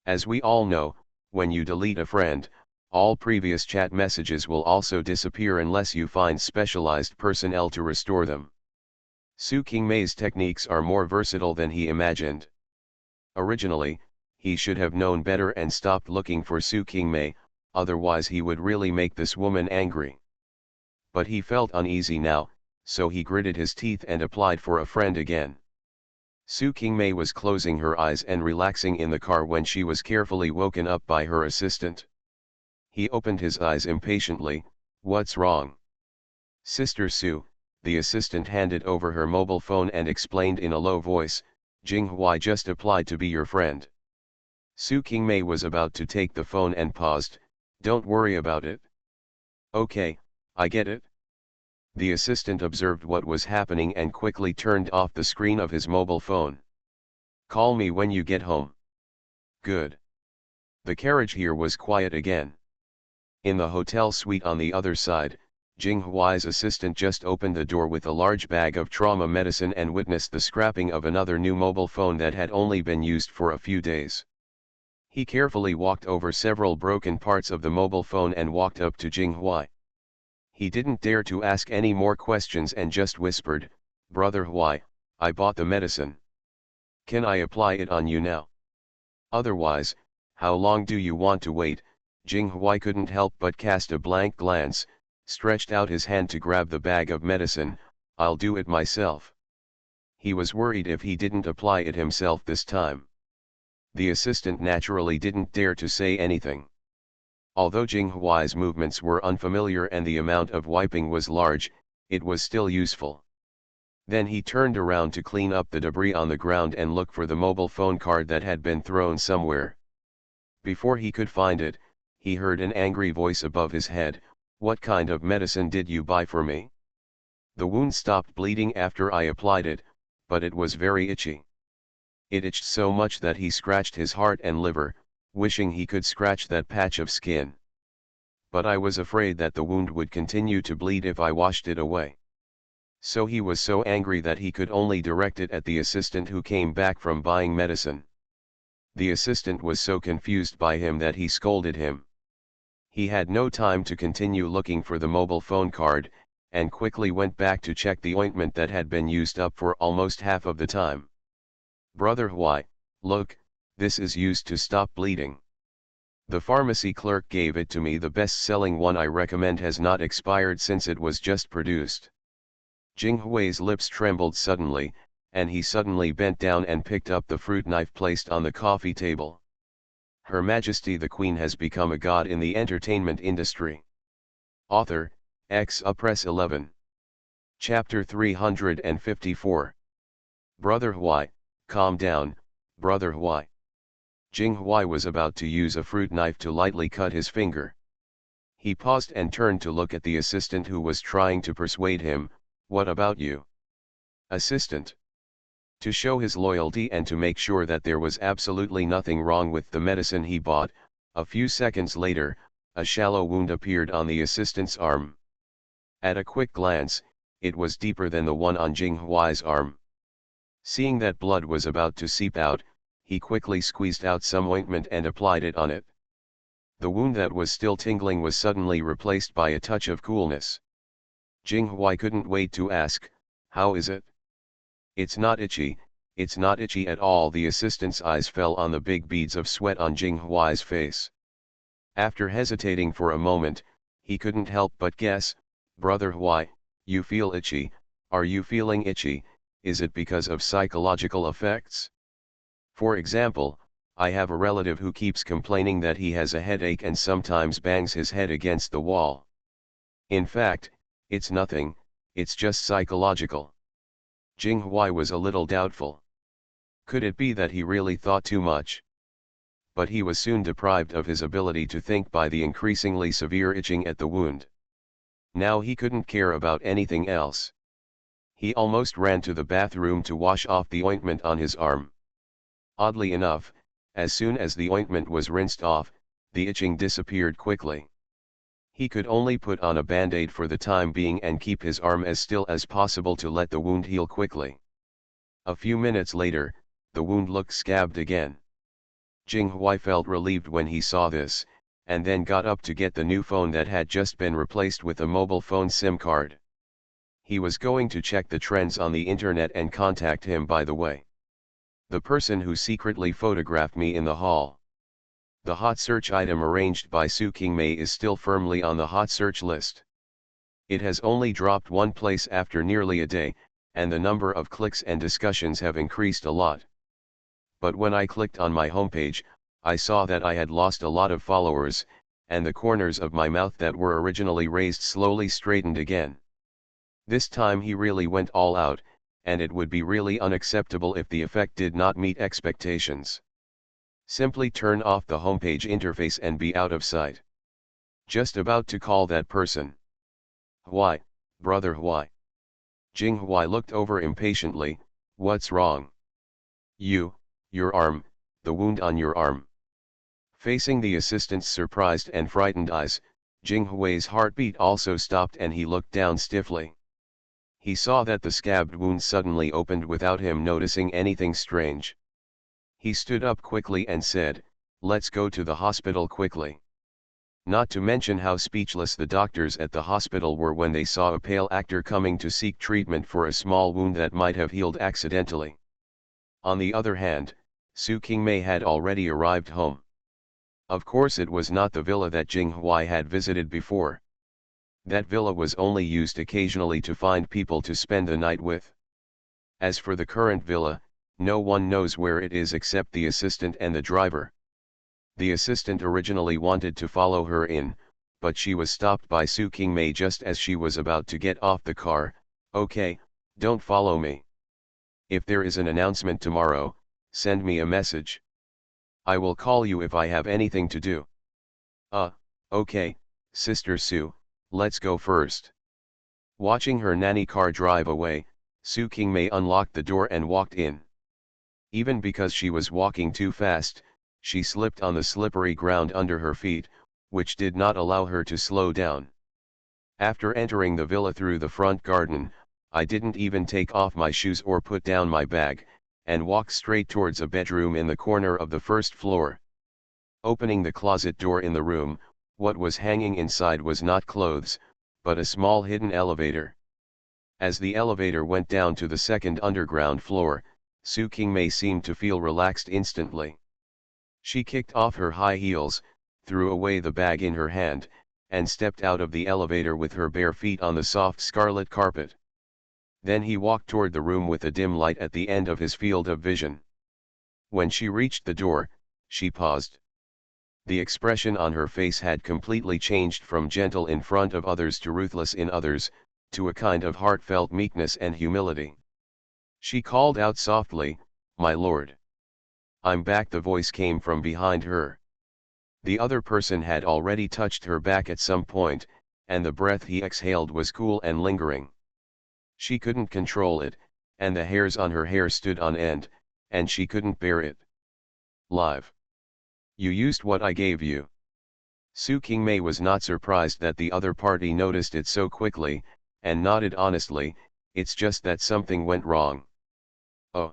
As we all know, when you delete a friend, all previous chat messages will also disappear unless you find specialized personnel to restore them. Su Qingmei's techniques are more versatile than he imagined. Originally, he should have known better and stopped looking for Su Qingmei, otherwise he would really make this woman angry. But he felt uneasy now, so he gritted his teeth and applied for a friend again. Su Qingmei was closing her eyes and relaxing in the car when she was carefully woken up by her assistant. He opened his eyes impatiently. What's wrong? Sister Sue, the assistant handed over her mobile phone and explained in a low voice, Jing Huai just applied to be your friend. Su Qingmei was about to take the phone and paused. Don't worry about it. Okay, I get it. The assistant observed what was happening and quickly turned off the screen of his mobile phone. Call me when you get home. Good. The carriage here was quiet again. In the hotel suite on the other side, Jing Huai's assistant just opened the door with a large bag of trauma medicine and witnessed the scrapping of another new mobile phone that had only been used for a few days. He carefully walked over several broken parts of the mobile phone and walked up to Jing Huai. He didn't dare to ask any more questions and just whispered, Brother Huai, I bought the medicine. Can I apply it on you now? Otherwise, how long do you want to wait? Jing Huai couldn't help but cast a blank glance. stretched out his hand to grab the bag of medicine. "I'll do it myself." He was worried if he didn't apply it himself this time. The assistant naturally didn't dare to say anything. Although Jing Huai's movements were unfamiliar and the amount of wiping was large, it was still useful. Then he turned around to clean up the debris on the ground and look for the mobile phone card that had been thrown somewhere. Before he could find it, he heard an angry voice above his head. "What kind of medicine did you buy for me?" "The wound stopped bleeding after I applied it, but it was very itchy." It itched so much that he scratched his heart and liver, wishing he could scratch that patch of skin. "But I was afraid that the wound would continue to bleed if I washed it away." So he was so angry that he could only direct it at the assistant who came back from buying medicine. The assistant was so confused by him that he scolded him. He had no time to continue looking for the mobile phone card, and quickly went back to check the ointment that had been used up for almost half of the time. "Brother Huai, look, this is used to stop bleeding. The pharmacy clerk gave it to me. The best-selling one I recommend has not expired since it was just produced." Jing Hui's lips trembled suddenly, and he suddenly bent down and picked up the fruit knife placed on the coffee table. Her Majesty the Queen has become a god in the entertainment industry. Author, Press 11. Chapter 354. "Brother Huai, calm down, Brother Huai." Jing Huai was about to use a fruit knife to lightly cut his finger. He paused and turned to look at the assistant who was trying to persuade him. "What about you, assistant?" To show his loyalty and to make sure that there was absolutely nothing wrong with the medicine he bought, a few seconds later, a shallow wound appeared on the assistant's arm. At a quick glance, it was deeper than the one on Jing Huai's arm. Seeing that blood was about to seep out, he quickly squeezed out some ointment and applied it on it. The wound that was still tingling was suddenly replaced by a touch of coolness. Jing Huai couldn't wait to ask, "How is it?" It's not itchy at all." The assistant's eyes fell on the big beads of sweat on Jing Huai's face. After hesitating for a moment, he couldn't help but guess. "Brother Huai, you feel itchy. Are you feeling itchy? Is it because of psychological effects? For example, I have a relative who keeps complaining that he has a headache and sometimes bangs his head against the wall. In fact, it's nothing, it's just psychological." Jing Huai was a little doubtful. Could it be that he really thought too much? But he was soon deprived of his ability to think by the increasingly severe itching at the wound. Now he couldn't care about anything else. He almost ran to the bathroom to wash off the ointment on his arm. Oddly enough, as soon as the ointment was rinsed off, the itching disappeared quickly. He could only put on a band-aid for the time being and keep his arm as still as possible to let the wound heal quickly. A few minutes later, the wound looked scabbed again. Jing Huai felt relieved when he saw this, and then got up to get the new phone that had just been replaced with a mobile phone SIM card. He was going to check the trends on the internet and contact him by the way. "The person who secretly photographed me in the hall." The hot search item arranged by Su Qingmei is still firmly on the hot search list. It has only dropped one place after nearly a day, and the number of clicks and discussions have increased a lot. But when I clicked on my homepage, I saw that I had lost a lot of followers, and the corners of my mouth that were originally raised slowly straightened again. This time he really went all out, and it would be really unacceptable if the effect did not meet expectations. Simply turn off the homepage interface and be out of sight. Just about to call that person. "Huai, Brother Huai." Jing Huai looked over impatiently. "What's wrong?" Your arm, the wound on your arm." Facing the assistant's surprised and frightened eyes, Jing Hui's heartbeat also stopped and he looked down stiffly. He saw that the scabbed wound suddenly opened without him noticing anything strange. He stood up quickly and said, "Let's go to the hospital quickly." Not to mention how speechless the doctors at the hospital were when they saw a pale actor coming to seek treatment for a small wound that might have healed accidentally. On the other hand, Su Qingmei had already arrived home. Of course it was not the villa that Jing Huai had visited before. That villa was only used occasionally to find people to spend the night with. As for the current villa, no one knows where it is except the assistant and the driver. The assistant originally wanted to follow her in, but she was stopped by Su Qingmei just as she was about to get off the car. "Okay, don't follow me. If there is an announcement tomorrow, send me a message. I will call you if I have anything to do." Okay, Sister Su, let's go first." Watching her nanny car drive away, Su Qingmei unlocked the door and walked in. Even because she was walking too fast, she slipped on the slippery ground under her feet, which did not allow her to slow down. After entering the villa through the front garden, I didn't even take off my shoes or put down my bag, and walked straight towards a bedroom in the corner of the first floor. Opening the closet door in the room, what was hanging inside was not clothes, but a small hidden elevator. As the elevator went down to the second underground floor, Su Qingmei seemed to feel relaxed instantly. She kicked off her high heels, threw away the bag in her hand, and stepped out of the elevator with her bare feet on the soft scarlet carpet. Then he walked toward the room with a dim light at the end of his field of vision. When she reached the door, she paused. The expression on her face had completely changed from gentle in front of others to ruthless in others, to a kind of heartfelt meekness and humility. She called out softly, "My lord." "I'm back," the voice came from behind her. The other person had already touched her back at some point, and the breath he exhaled was cool and lingering. She couldn't control it, and the hairs on her hair stood on end, and she couldn't bear it. "Live. You used what I gave you." Su Qingmei was not surprised that the other party noticed it so quickly, and nodded honestly, "It's just that something went wrong." "Oh.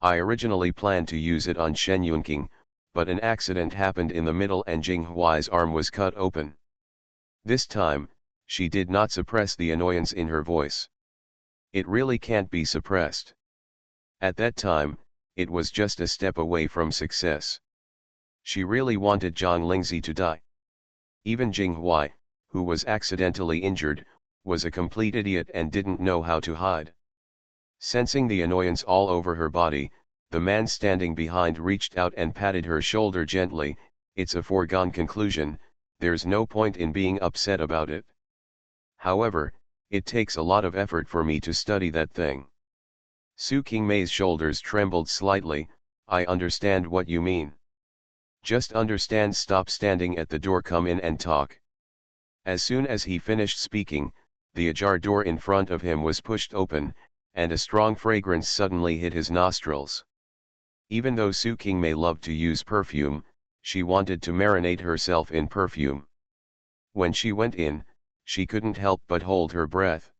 I originally planned to use it on Shen Yunqing, but an accident happened in the middle and Jing Huai's arm was cut open." This time, she did not suppress the annoyance in her voice. It really can't be suppressed. At that time, it was just a step away from success. She really wanted Zhang Lingzi to die. Even Jing Huai, who was accidentally injured, was a complete idiot and didn't know how to hide. Sensing the annoyance all over her body, the man standing behind reached out and patted her shoulder gently. "It's a foregone conclusion, there's no point in being upset about it. However, it takes a lot of effort for me to study that thing." Su Qingmei's shoulders trembled slightly. "I understand what you mean. Just understand, stop standing at the door, come in and talk." As soon as he finished speaking, the ajar door in front of him was pushed open, and a strong fragrance suddenly hit his nostrils. Even though Su Qingmei loved to use perfume, she wanted to marinate herself in perfume. When she went in, she couldn't help but hold her breath.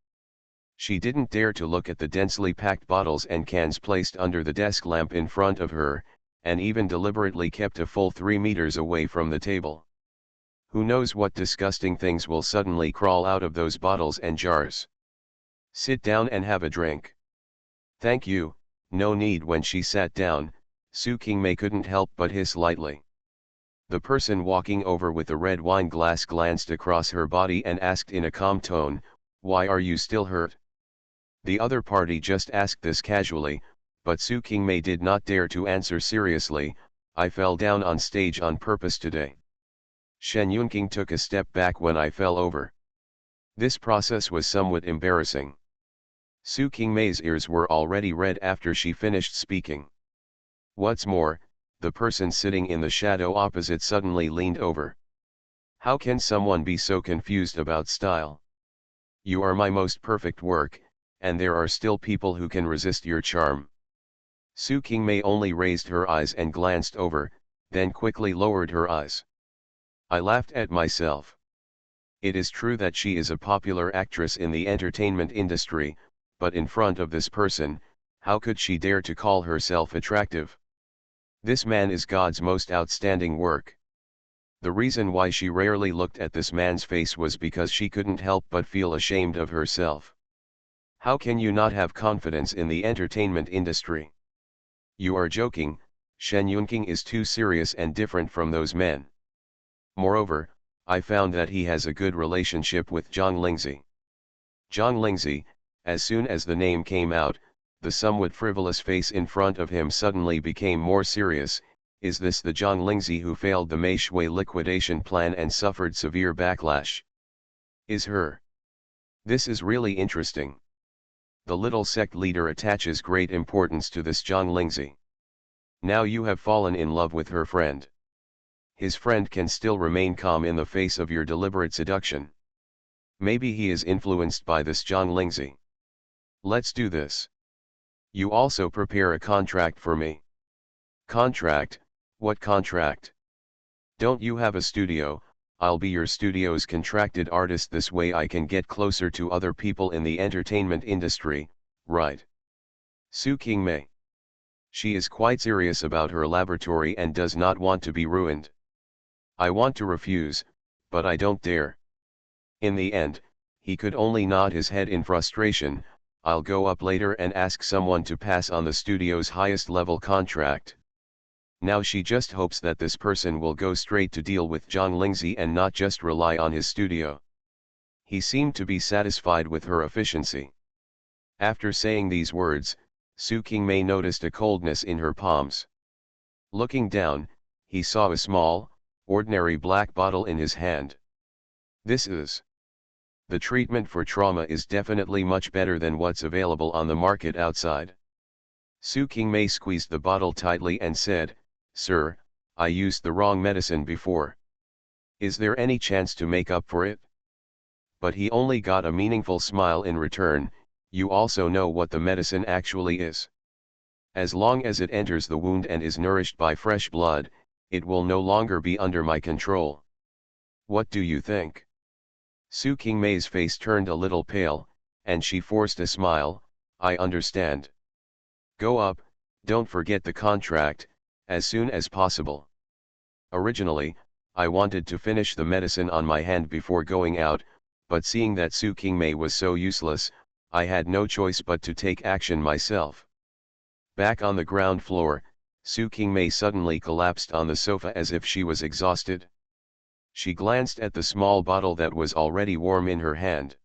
She didn't dare to look at the densely packed bottles and cans placed under the desk lamp in front of her, and even deliberately kept a full 3 meters away from the table. Who knows what disgusting things will suddenly crawl out of those bottles and jars. "Sit down and have a drink." "Thank you, no need." When she sat down, Su Qingmei couldn't help but hiss lightly. The person walking over with the red wine glass glanced across her body and asked in a calm tone, "Why are you still hurt?" The other party just asked this casually, but Su Qingmei did not dare to answer seriously. "I fell down on stage on purpose today. Shen Yunqing took a step back when I fell over." This process was somewhat embarrassing. Su Qingmei's ears were already red after she finished speaking. What's more, the person sitting in the shadow opposite suddenly leaned over. "How can someone be so confused about style? You are my most perfect work, and there are still people who can resist your charm." Su Qingmei only raised her eyes and glanced over, then quickly lowered her eyes. I laughed at myself. It is true that she is a popular actress in the entertainment industry, but in front of this person, how could she dare to call herself attractive? This man is God's most outstanding work. The reason why she rarely looked at this man's face was because she couldn't help but feel ashamed of herself. How can you not have confidence in the entertainment industry? You are joking. Shen Yunqing is too serious and different from those men. Moreover, I found that he has a good relationship with Zhang Lingzi. Zhang Lingzi, as soon as the name came out, the somewhat frivolous face in front of him suddenly became more serious. Is this the Zhang Lingzi who failed the Meishui liquidation plan and suffered severe backlash? Is her? This is really interesting. The little sect leader attaches great importance to this Zhang Lingzi. Now you have fallen in love with her friend. His friend can still remain calm in the face of your deliberate seduction. Maybe he is influenced by this Zhang Lingzi. Let's do this. You also prepare a contract for me. Contract? What contract? Don't you have a studio? I'll be your studio's contracted artist. This way I can get closer to other people in the entertainment industry, right? Su Qingmei. She is quite serious about her laboratory and does not want to be ruined. I want to refuse, but I don't dare. In the end, he could only nod his head in frustration. I'll go up later and ask someone to pass on the studio's highest level contract. Now she just hopes that this person will go straight to deal with Zhang Lingzi and not just rely on his studio. He seemed to be satisfied with her efficiency. After saying these words, Su Qingmei noticed a coldness in her palms. Looking down, he saw a small, ordinary black bottle in his hand. This is. The treatment for trauma is definitely much better than what's available on the market outside. Su Qingmei squeezed the bottle tightly and said, "Sir, I used the wrong medicine before. Is there any chance to make up for it?" But he only got a meaningful smile in return. You also know what the medicine actually is. As long as it enters the wound and is nourished by fresh blood, it will no longer be under my control. What do you think? Su Qingmei's face turned a little pale, and she forced a smile. I understand. Go up, don't forget the contract, as soon as possible. Originally, I wanted to finish the medicine on my hand before going out, but seeing that Su Qingmei was so useless, I had no choice but to take action myself. Back on the ground floor, Su Qingmei suddenly collapsed on the sofa as if she was exhausted. She glanced at the small bottle that was already warm in her hand.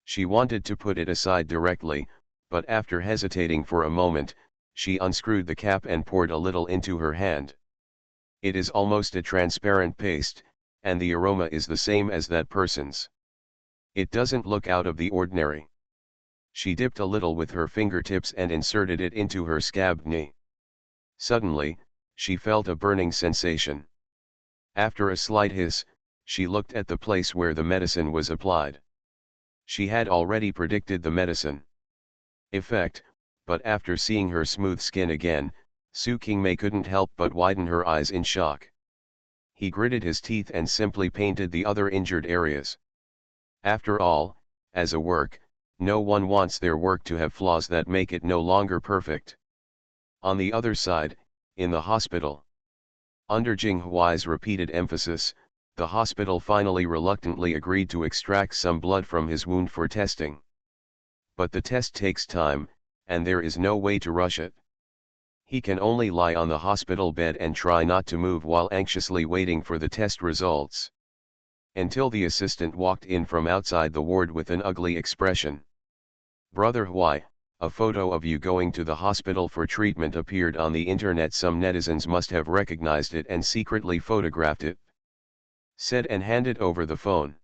She wanted to put it aside directly, but after hesitating for a moment, she unscrewed the cap and poured a little into her hand. It is almost a transparent paste, and the aroma is the same as that person's. It doesn't look out of the ordinary. She dipped a little with her fingertips and inserted it into her scabbed knee. Suddenly, she felt a burning sensation. After a slight hiss, she looked at the place where the medicine was applied. She had already predicted the medicine effect, but after seeing her smooth skin again, Su Qingmei couldn't help but widen her eyes in shock. He gritted his teeth and simply painted the other injured areas. After all, as a work, no one wants their work to have flaws that make it no longer perfect. On the other side, in the hospital. Under Jing Huai's repeated emphasis, the hospital finally reluctantly agreed to extract some blood from his wound for testing. But the test takes time, and there is no way to rush it. He can only lie on the hospital bed and try not to move while anxiously waiting for the test results. Until the assistant walked in from outside the ward with an ugly expression. "Brother Huai, a photo of you going to the hospital for treatment appeared on the internet. Some netizens must have recognized it and secretly photographed it," said and handed over the phone.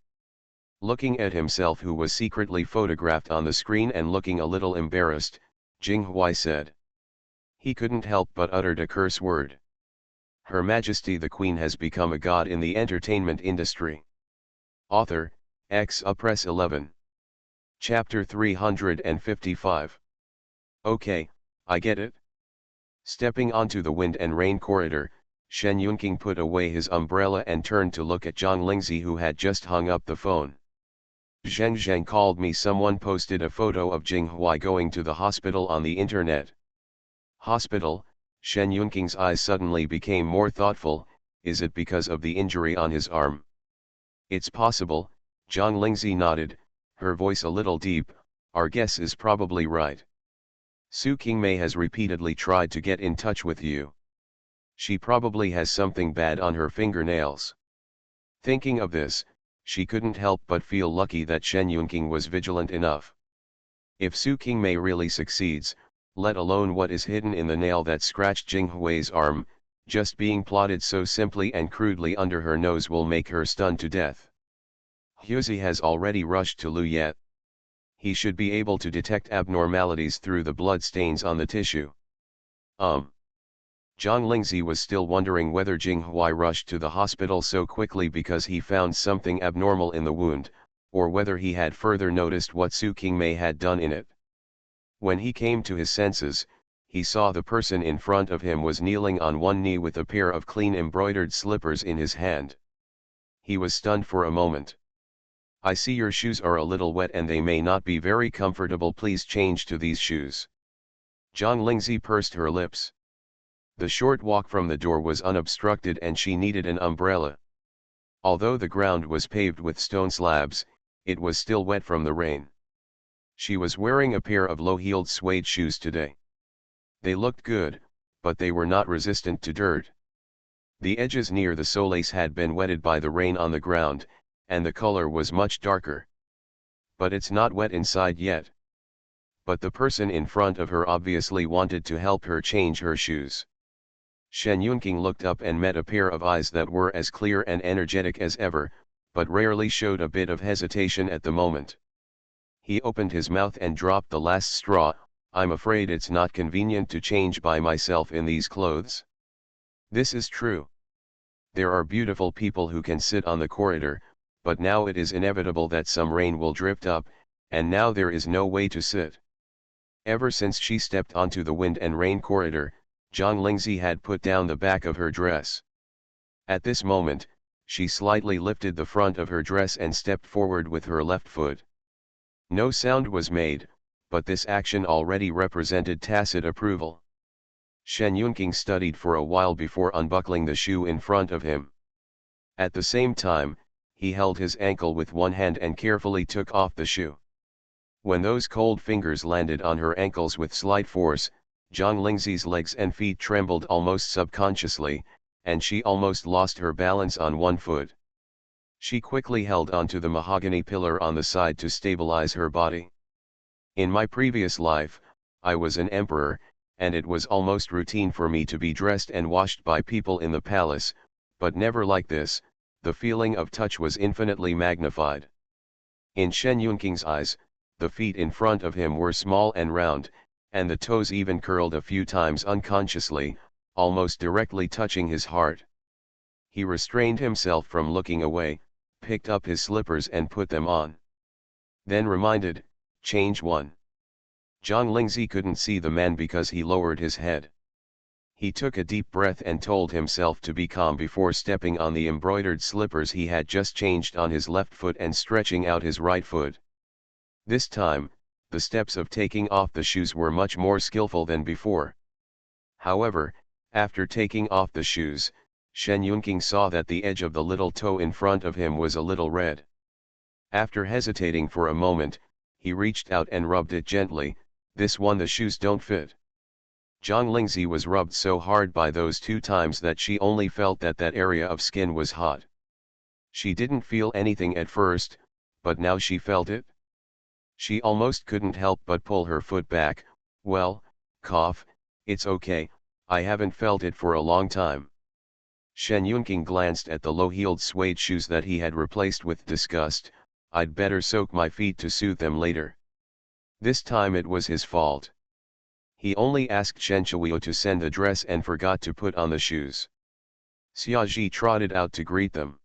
Looking at himself who was secretly photographed on the screen and looking a little embarrassed, Jing Huai said. He couldn't help but uttered a curse word. Her Majesty the Queen has become a god in the entertainment industry. Author, Press 11. Chapter 355. Okay, I get it. Stepping onto the wind and rain corridor, Shen Yunqing put away his umbrella and turned to look at Zhang Lingzi, who had just hung up the phone. "Zheng Zheng called me. Someone posted a photo of Jing Huai going to the hospital on the internet." Hospital? Shen Yunqing's eyes suddenly became more thoughtful. Is it because of the injury on his arm? It's possible, Zhang Lingzi nodded, her voice a little deep. Our guess is probably right. Su Qingmei has repeatedly tried to get in touch with you. She probably has something bad on her fingernails. Thinking of this, she couldn't help but feel lucky that Shen Yunqing was vigilant enough. If Su Qingmei really succeeds, let alone what is hidden in the nail that scratched Jing Hui's arm, just being plotted so simply and crudely under her nose will make her stunned to death. Huzi has already rushed to Lu Yet. He should be able to detect abnormalities through the blood stains on the tissue. Zhang Lingzi was still wondering whether Jing Hui rushed to the hospital so quickly because he found something abnormal in the wound, or whether he had further noticed what Su Qingmei had done in it. When he came to his senses, he saw the person in front of him was kneeling on one knee with a pair of clean embroidered slippers in his hand. He was stunned for a moment. "I see your shoes are a little wet and they may not be very comfortable, please change to these shoes." Zhang Lingzi pursed her lips. The short walk from the door was unobstructed and she needed an umbrella. Although the ground was paved with stone slabs, it was still wet from the rain. She was wearing a pair of low-heeled suede shoes today. They looked good, but they were not resistant to dirt. The edges near the soles had been wetted by the rain on the ground, and the color was much darker. But it's not wet inside yet. But the person in front of her obviously wanted to help her change her shoes. Shen Yunqing looked up and met a pair of eyes that were as clear and energetic as ever, but rarely showed a bit of hesitation at the moment. He opened his mouth and dropped the last straw. "I'm afraid it's not convenient to change by myself in these clothes." This is true. There are beautiful people who can sit on the corridor, but now it is inevitable that some rain will drift up, and now there is no way to sit. Ever since she stepped onto the wind and rain corridor, Zhang Lingzi had put down the back of her dress. At this moment, she slightly lifted the front of her dress and stepped forward with her left foot. No sound was made, but this action already represented tacit approval. Shen Yunqing studied for a while before unbuckling the shoe in front of him. At the same time, he held his ankle with one hand and carefully took off the shoe. When those cold fingers landed on her ankles with slight force, Zhang Lingzi's legs and feet trembled almost subconsciously, and she almost lost her balance on one foot. She quickly held onto the mahogany pillar on the side to stabilize her body. "In my previous life, I was an emperor, and it was almost routine for me to be dressed and washed by people in the palace, but never like this." The feeling of touch was infinitely magnified. In Shen Yunqing's eyes, the feet in front of him were small and round, and the toes even curled a few times unconsciously, almost directly touching his heart. He restrained himself from looking away, picked up his slippers and put them on. Then reminded, "Change one." Zhang Lingzi couldn't see the man because he lowered his head. He took a deep breath and told himself to be calm before stepping on the embroidered slippers he had just changed on his left foot and stretching out his right foot. This time, the steps of taking off the shoes were much more skillful than before. However, after taking off the shoes, Shen Yunqing saw that the edge of the little toe in front of him was a little red. After hesitating for a moment, he reached out and rubbed it gently. "This one, the shoes don't fit." Zhang Lingzi was rubbed so hard by those 2 times that she only felt that that area of skin was hot. She didn't feel anything at first, but now she felt it. She almost couldn't help but pull her foot back. "Well, cough, it's okay, I haven't felt it for a long time." Shen Yunqing glanced at the low-heeled suede shoes that he had replaced with disgust. "I'd better soak my feet to soothe them later." This time it was his fault. He only asked Shen Shuiyu to send the dress and forgot to put on the shoes. Xiaoji trotted out to greet them.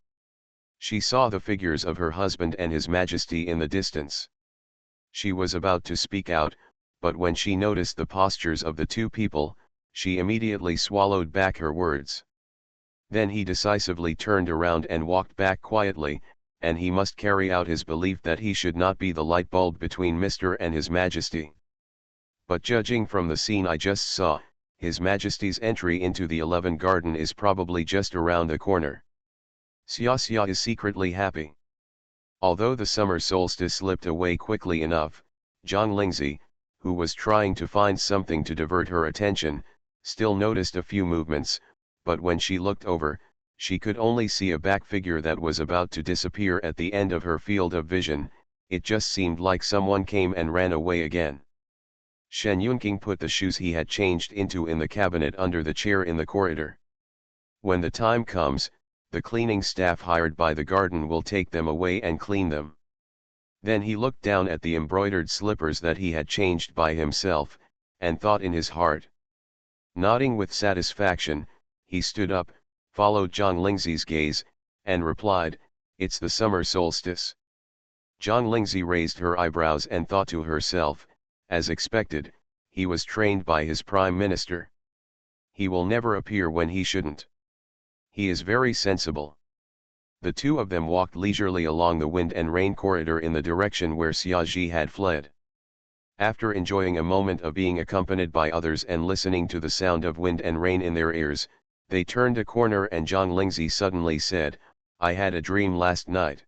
She saw the figures of her husband and his Majesty in the distance. She was about to speak out, but when she noticed the postures of the 2 people, she immediately swallowed back her words. Then he decisively turned around and walked back quietly, and he must carry out his belief that he should not be the light bulb between Mr. and his Majesty. But judging from the scene I just saw, His Majesty's entry into the 11 Garden is probably just around the corner. Xia is secretly happy. Although the summer solstice slipped away quickly enough, Zhang Lingzi, who was trying to find something to divert her attention, still noticed a few movements, but when she looked over, She could only see a back figure that was about to disappear at the end of her field of vision. It just seemed like someone came and ran away again. Shen Yunqing put the shoes he had changed into in the cabinet under the chair in the corridor. When the time comes, the cleaning staff hired by the garden will take them away and clean them. Then he looked down at the embroidered slippers that he had changed by himself, and thought in his heart. Nodding with satisfaction, he stood up, followed Zhang Lingzi's gaze, and replied, "It's the summer solstice." Zhang Lingzi raised her eyebrows and thought to herself, as expected, he was trained by his prime minister. He will never appear when he shouldn't. He is very sensible. The two of them walked leisurely along the wind and rain corridor in the direction where Xiaozhi had fled. After enjoying a moment of being accompanied by others and listening to the sound of wind and rain in their ears, they turned a corner and Zhang Lingzi suddenly said, "I had a dream last night."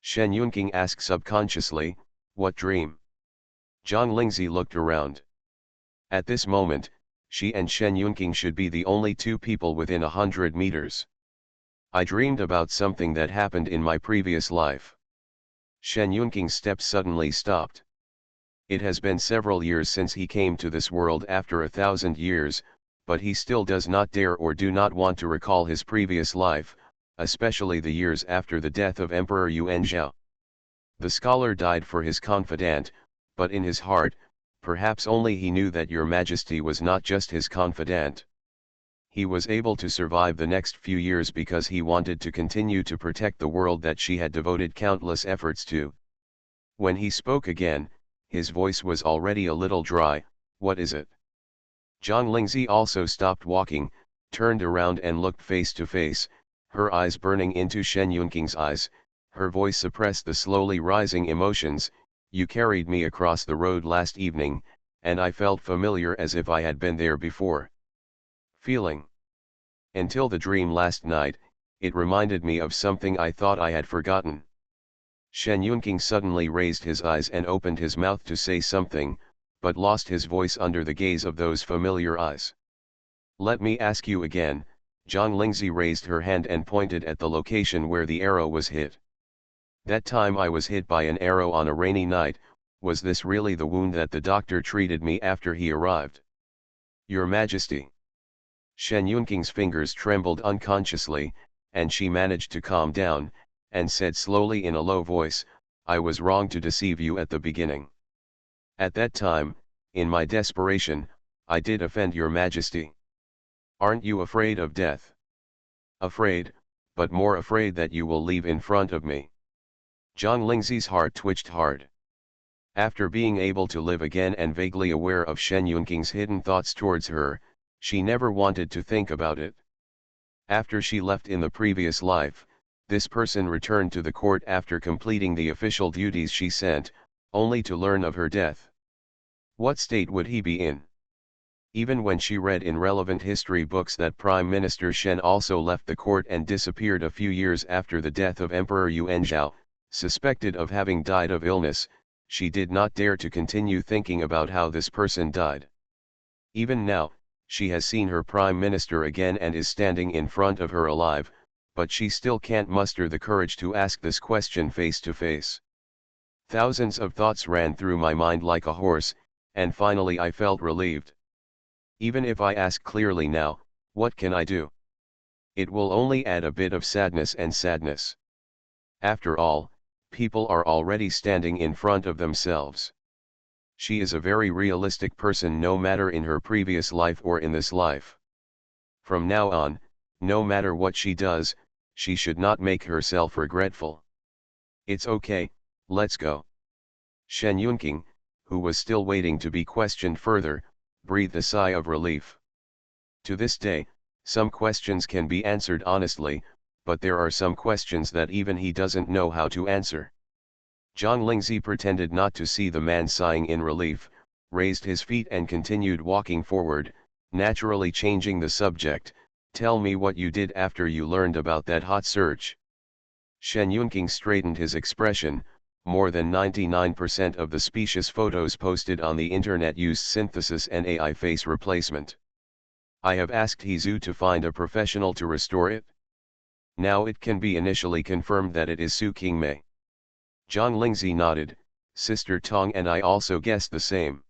Shen Yunqing asked subconsciously, "What dream?" Zhang Lingzi looked around. At this moment, she and Shen Yunqing should be the only two people within 100 meters. "I dreamed about something that happened in my previous life." Shen Yunqing's steps suddenly stopped. It has been several years since he came to this world after 1,000 years, but he still does not dare or do not want to recall his previous life, especially the years after the death of Emperor Yuanzhao. The scholar died for his confidant, but in his heart, perhaps only he knew that Your Majesty was not just his confidant. He was able to survive the next few years because he wanted to continue to protect the world that she had devoted countless efforts to. When he spoke again, his voice was already a little dry. "What is it?" Zhang Lingzi also stopped walking, turned around and looked face to face, her eyes burning into Shen Yunqing's eyes. Her voice suppressed the slowly rising emotions. "You carried me across the road last evening, and I felt familiar as if I had been there before." Feeling. Until the dream last night, it reminded me of something I thought I had forgotten. Shen Yunqing suddenly raised his eyes and opened his mouth to say something, but lost his voice under the gaze of those familiar eyes. "Let me ask you again." Zhang Lingzi raised her hand and pointed at the location where the arrow was hit. "That time I was hit by an arrow on a rainy night. Was this really the wound that the doctor treated me after he arrived?" "Your Majesty." Shen Yunqing's fingers trembled unconsciously, and she managed to calm down, and said slowly in a low voice, "I was wrong to deceive you at the beginning. At that time, in my desperation, I did offend Your Majesty. Aren't you afraid of death?" "Afraid, but more afraid that you will leave in front of me." Zhang Lingzi's heart twitched hard. After being able to live again and vaguely aware of Shen Yunqing's hidden thoughts towards her, she never wanted to think about it. After she left in the previous life, this person returned to the court after completing the official duties she sent, only to learn of her death. What state would he be in? Even when she read in relevant history books that Prime Minister Shen also left the court and disappeared a few years after the death of Emperor Yuanzhao, suspected of having died of illness, she did not dare to continue thinking about how this person died. Even now, she has seen her Prime Minister again and is standing in front of her alive, but she still can't muster the courage to ask this question face to face. Thousands of thoughts ran through my mind like a horse, and finally I felt relieved. Even if I ask clearly now, what can I do? It will only add a bit of sadness and sadness. After all, people are already standing in front of themselves. She is a very realistic person no matter in her previous life or in this life. From now on, no matter what she does, she should not make herself regretful. It's okay, let's go. Shen Yunqing, who was still waiting to be questioned further, breathed a sigh of relief. To this day, some questions can be answered honestly, but there are some questions that even he doesn't know how to answer. Zhang Lingzi pretended not to see the man sighing in relief, raised his feet and continued walking forward, naturally changing the subject. "Tell me what you did after you learned about that hot search." Shen Yunqing straightened his expression. More than 99% of the specious photos posted on the internet used synthesis and AI face replacement. I have asked He Zhu to find a professional to restore it. Now it can be initially confirmed that it is Su Qingmei. Zhang Lingzi nodded. Sister Tong and I also guessed the same.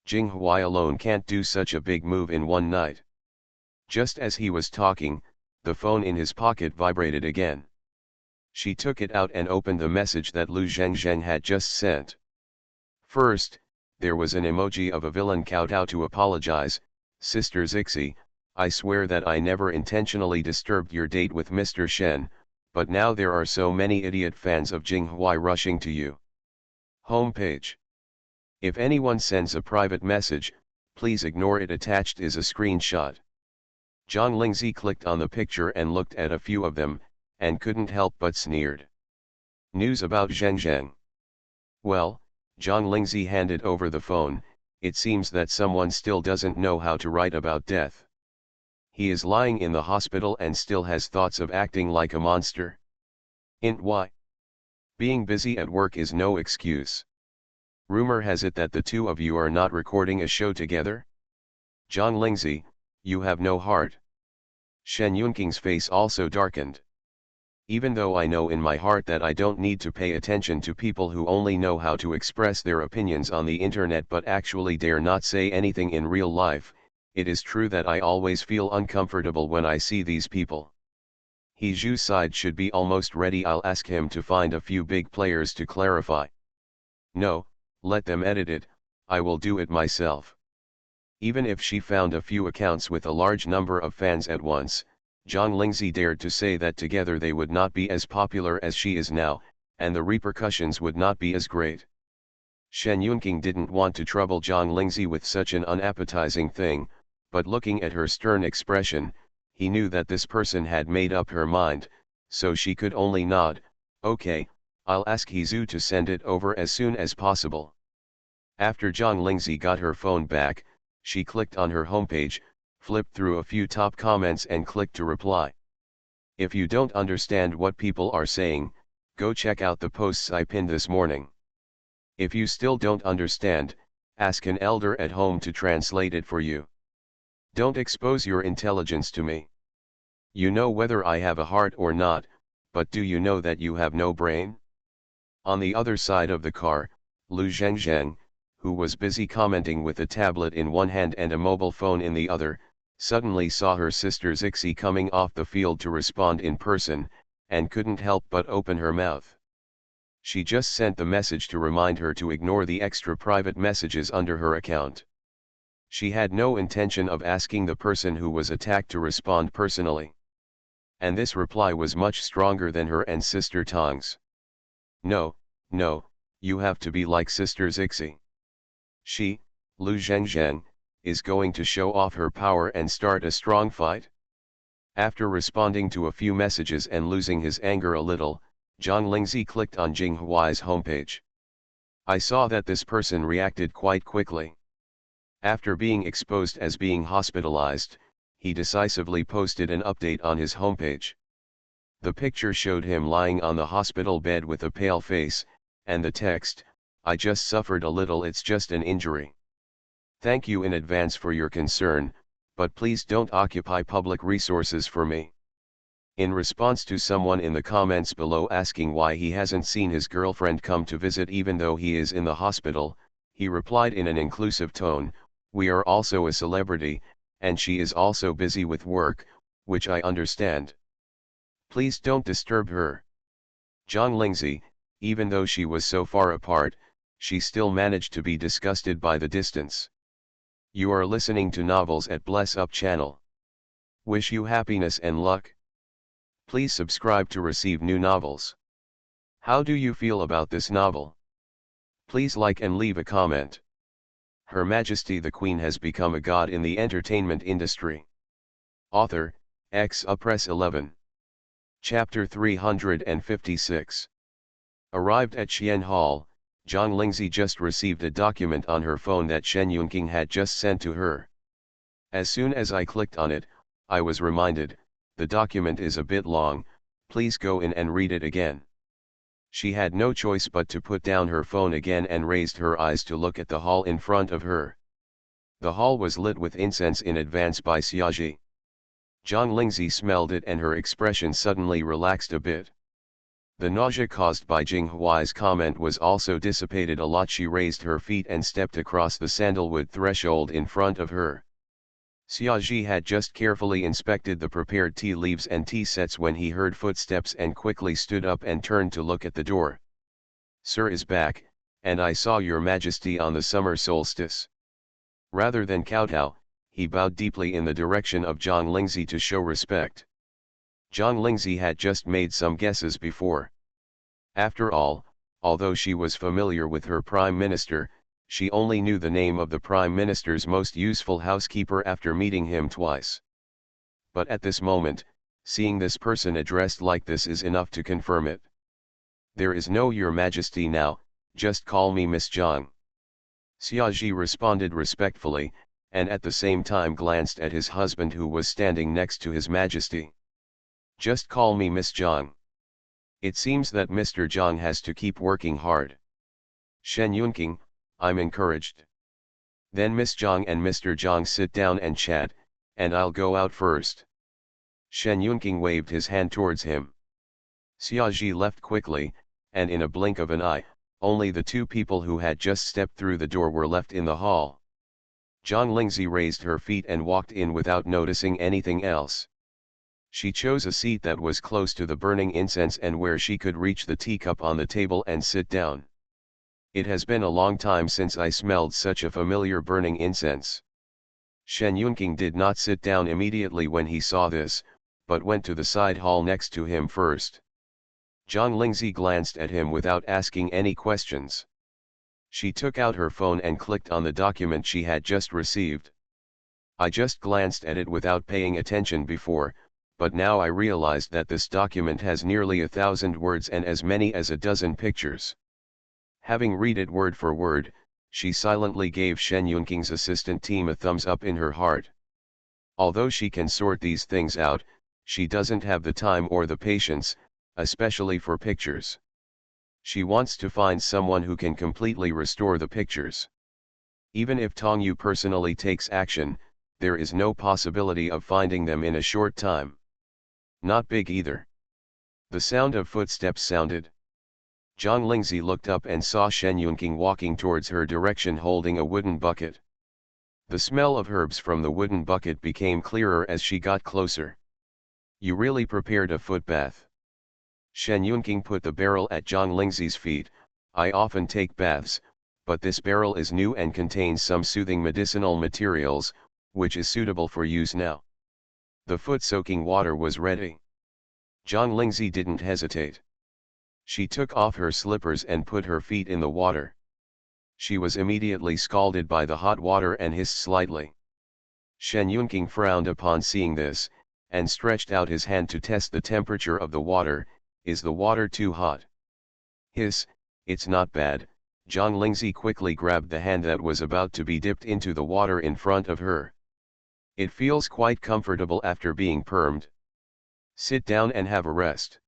Jing Huai alone can't do such a big move in one night. Just as he was talking, the phone in his pocket vibrated again. She took it out and opened the message that Lu Zhengzheng had just sent. First, there was an emoji of a villain kowtow to apologize. Sister Zixi, I swear that I never intentionally disturbed your date with Mr. Shen, but now there are so many idiot fans of Jing Huai rushing to you. Homepage. If anyone sends a private message, please ignore it. Attached is a screenshot. Zhang Lingzi clicked on the picture and looked at a few of them, and couldn't help but sneered. News about Zhengzheng. Well, Zhang Lingzi handed over the phone. It seems that someone still doesn't know how to write about death. He is lying in the hospital and still has thoughts of acting like a monster. Int Y. Being busy at work is no excuse. Rumor has it that the two of you are not recording a show together? Zhang Lingzi, you have no heart. Shen Yunqing's face also darkened. Even though I know in my heart that I don't need to pay attention to people who only know how to express their opinions on the internet but actually dare not say anything in real life, it is true that I always feel uncomfortable when I see these people. He Zhu's side should be almost ready. I'll ask him to find a few big players to clarify. No, let them edit it, I will do it myself. Even if she found a few accounts with a large number of fans at once, Zhang Lingzi dared to say that together they would not be as popular as she is now, and the repercussions would not be as great. Shen Yunqing didn't want to trouble Zhang Lingzi with such an unappetizing thing, but looking at her stern expression, he knew that this person had made up her mind, so she could only nod. Okay, I'll ask Zhu to send it over as soon as possible. After Zhang Lingzi got her phone back, she clicked on her homepage, flipped through a few top comments and clicked to reply. If you don't understand what people are saying, go check out the posts I pinned this morning. If you still don't understand, ask an elder at home to translate it for you. Don't expose your intelligence to me. You know whether I have a heart or not, but do you know that you have no brain? On the other side of the car, Lu Zhengzheng, who was busy commenting with a tablet in one hand and a mobile phone in the other, suddenly saw her sister Zixi coming off the field to respond in person, and couldn't help but open her mouth. She just sent the message to remind her to ignore the extra private messages under her account. She had no intention of asking the person who was attacked to respond personally. And this reply was much stronger than her and Sister Tong's. No, no, you have to be like Sister Zixi. She, Lu Zhengzheng, is going to show off her power and start a strong fight? After responding to a few messages and losing his anger a little, Zhang Lingzi clicked on Jing Huai's homepage. I saw that this person reacted quite quickly. After being exposed as being hospitalized, he decisively posted an update on his homepage. The picture showed him lying on the hospital bed with a pale face, and the text, I just suffered a little, it's just an injury. Thank you in advance for your concern, but please don't occupy public resources for me. In response to someone in the comments below asking why he hasn't seen his girlfriend come to visit even though he is in the hospital, he replied in an inclusive tone, we are also a celebrity, and she is also busy with work, which I understand. Please don't disturb her. Zhang Lingzi, even though she was so far apart, she still managed to be disgusted by the distance. You are listening to Novels at Bless Up channel. Wish you happiness and luck. Please subscribe to receive new novels. How do you feel about this novel? Please like and leave a comment. Her Majesty the Queen has become a god in the entertainment industry. Author, Press 11. Chapter 356. Arrived at Xian Hall, Zhang Lingzi just received a document on her phone that Shen Yunqing had just sent to her. As soon as I clicked on it, I was reminded, the document is a bit long, please go in and read it again. She had no choice but to put down her phone again and raised her eyes to look at the hall in front of her. The hall was lit with incense in advance by Xiaji. Zhang Lingzi smelled it and her expression suddenly relaxed a bit. The nausea caused by Jing Huai's comment was also dissipated a lot. She raised her feet and stepped across the sandalwood threshold in front of her. Xiaozhi had just carefully inspected the prepared tea leaves and tea sets when he heard footsteps and quickly stood up and turned to look at the door. "Sir is back, and I saw your Majesty on the summer solstice." Rather than kowtow, he bowed deeply in the direction of Zhang Lingzi to show respect. Zhang Lingzi had just made some guesses before. After all, although she was familiar with her prime minister, she only knew the name of the prime minister's most useful housekeeper after meeting him twice. But at this moment, seeing this person addressed like this is enough to confirm it. "There is no Your Majesty now, just call me Miss Zhang." Xiaozhi responded respectfully, and at the same time glanced at his husband who was standing next to His Majesty. "Just call me Miss Zhang. It seems that Mr. Zhang has to keep working hard." "Shen Yunqing, I'm encouraged. Then Miss Zhang and Mr. Zhang sit down and chat, and I'll go out first." Shen Yunqing waved his hand towards him. Xiaozhi left quickly, and in a blink of an eye, only the two people who had just stepped through the door were left in the hall. Zhang Lingzi raised her feet and walked in without noticing anything else. She chose a seat that was close to the burning incense and where she could reach the teacup on the table and sit down. "It has been a long time since I smelled such a familiar burning incense." Shen Yunqing did not sit down immediately when he saw this, but went to the side hall next to him first. Zhang Lingzi glanced at him without asking any questions. She took out her phone and clicked on the document she had just received. "I just glanced at it without paying attention before, but now I realized that this document has nearly 1,000 words and as many as a dozen pictures." Having read it word for word, she silently gave Shen Yunqing's assistant team a thumbs up in her heart. Although she can sort these things out, she doesn't have the time or the patience, especially for pictures. She wants to find someone who can completely restore the pictures. Even if Tong Yu personally takes action, there is no possibility of finding them in a short time. Not big either. The sound of footsteps sounded. Zhang Lingzi looked up and saw Shen Yunqing walking towards her direction holding a wooden bucket. The smell of herbs from the wooden bucket became clearer as she got closer. "You really prepared a foot bath." Shen Yunqing put the barrel at Zhang Lingzi's feet. "I often take baths, but this barrel is new and contains some soothing medicinal materials, which is suitable for use now." The foot-soaking water was ready. Zhang Lingzi didn't hesitate. She took off her slippers and put her feet in the water. She was immediately scalded by the hot water and hissed slightly. Shen Yunqing frowned upon seeing this, and stretched out his hand to test the temperature of the water. "Is the water too hot?" "Hiss, it's not bad." Zhang Lingzi quickly grabbed the hand that was about to be dipped into the water in front of her. "It feels quite comfortable after being permed. Sit down and have a rest."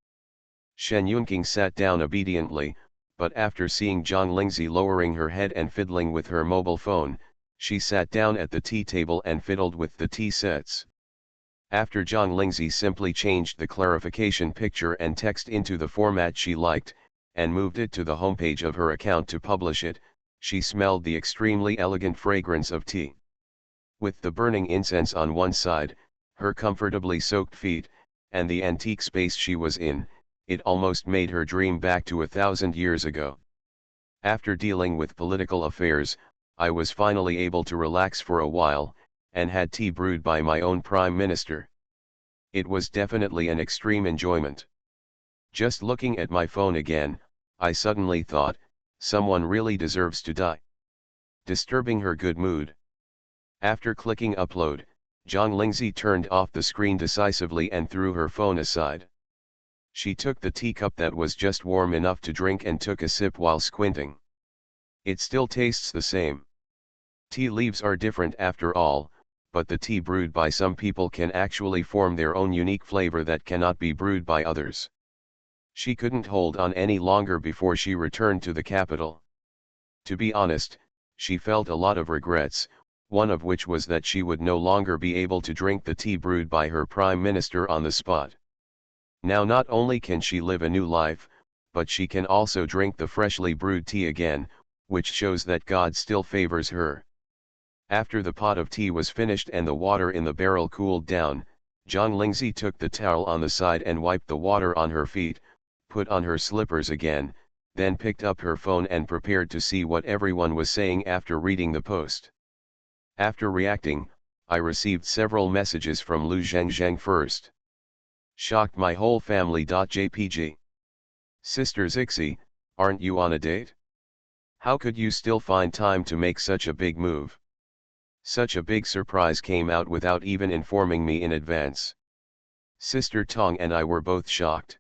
Shen Yunqing sat down obediently, but after seeing Zhang Lingzi lowering her head and fiddling with her mobile phone, she sat down at the tea table and fiddled with the tea sets. After Zhang Lingzi simply changed the clarification picture and text into the format she liked, and moved it to the homepage of her account to publish it, she smelled the extremely elegant fragrance of tea. With the burning incense on one side, her comfortably soaked feet, and the antique space she was in, it almost made her dream back to 1,000 years ago. "After dealing with political affairs, I was finally able to relax for a while, and had tea brewed by my own prime minister. It was definitely an extreme enjoyment. Just looking at my phone again, I suddenly thought, someone really deserves to die." Disturbing her good mood. After clicking upload, Zhang Lingzi turned off the screen decisively and threw her phone aside. She took the teacup that was just warm enough to drink and took a sip while squinting. It still tastes the same. Tea leaves are different after all, but the tea brewed by some people can actually form their own unique flavor that cannot be brewed by others. She couldn't hold on any longer before she returned to the capital. To be honest, she felt a lot of regrets. one of which was that she would no longer be able to drink the tea brewed by her prime minister on the spot. Now not only can she live a new life, but she can also drink the freshly brewed tea again, which shows that God still favors her. After the pot of tea was finished and the water in the barrel cooled down, Zhang Lingzi took the towel on the side and wiped the water on her feet, put on her slippers again, then picked up her phone and prepared to see what everyone was saying after reading the post. After reacting, I received several messages from Lu Zhengzheng first. Shocked my whole family. JPG. Sister Zixi, aren't you on a date? How could you still find time to make such a big move? Such a big surprise came out without even informing me in advance. Sister Tong and I were both shocked.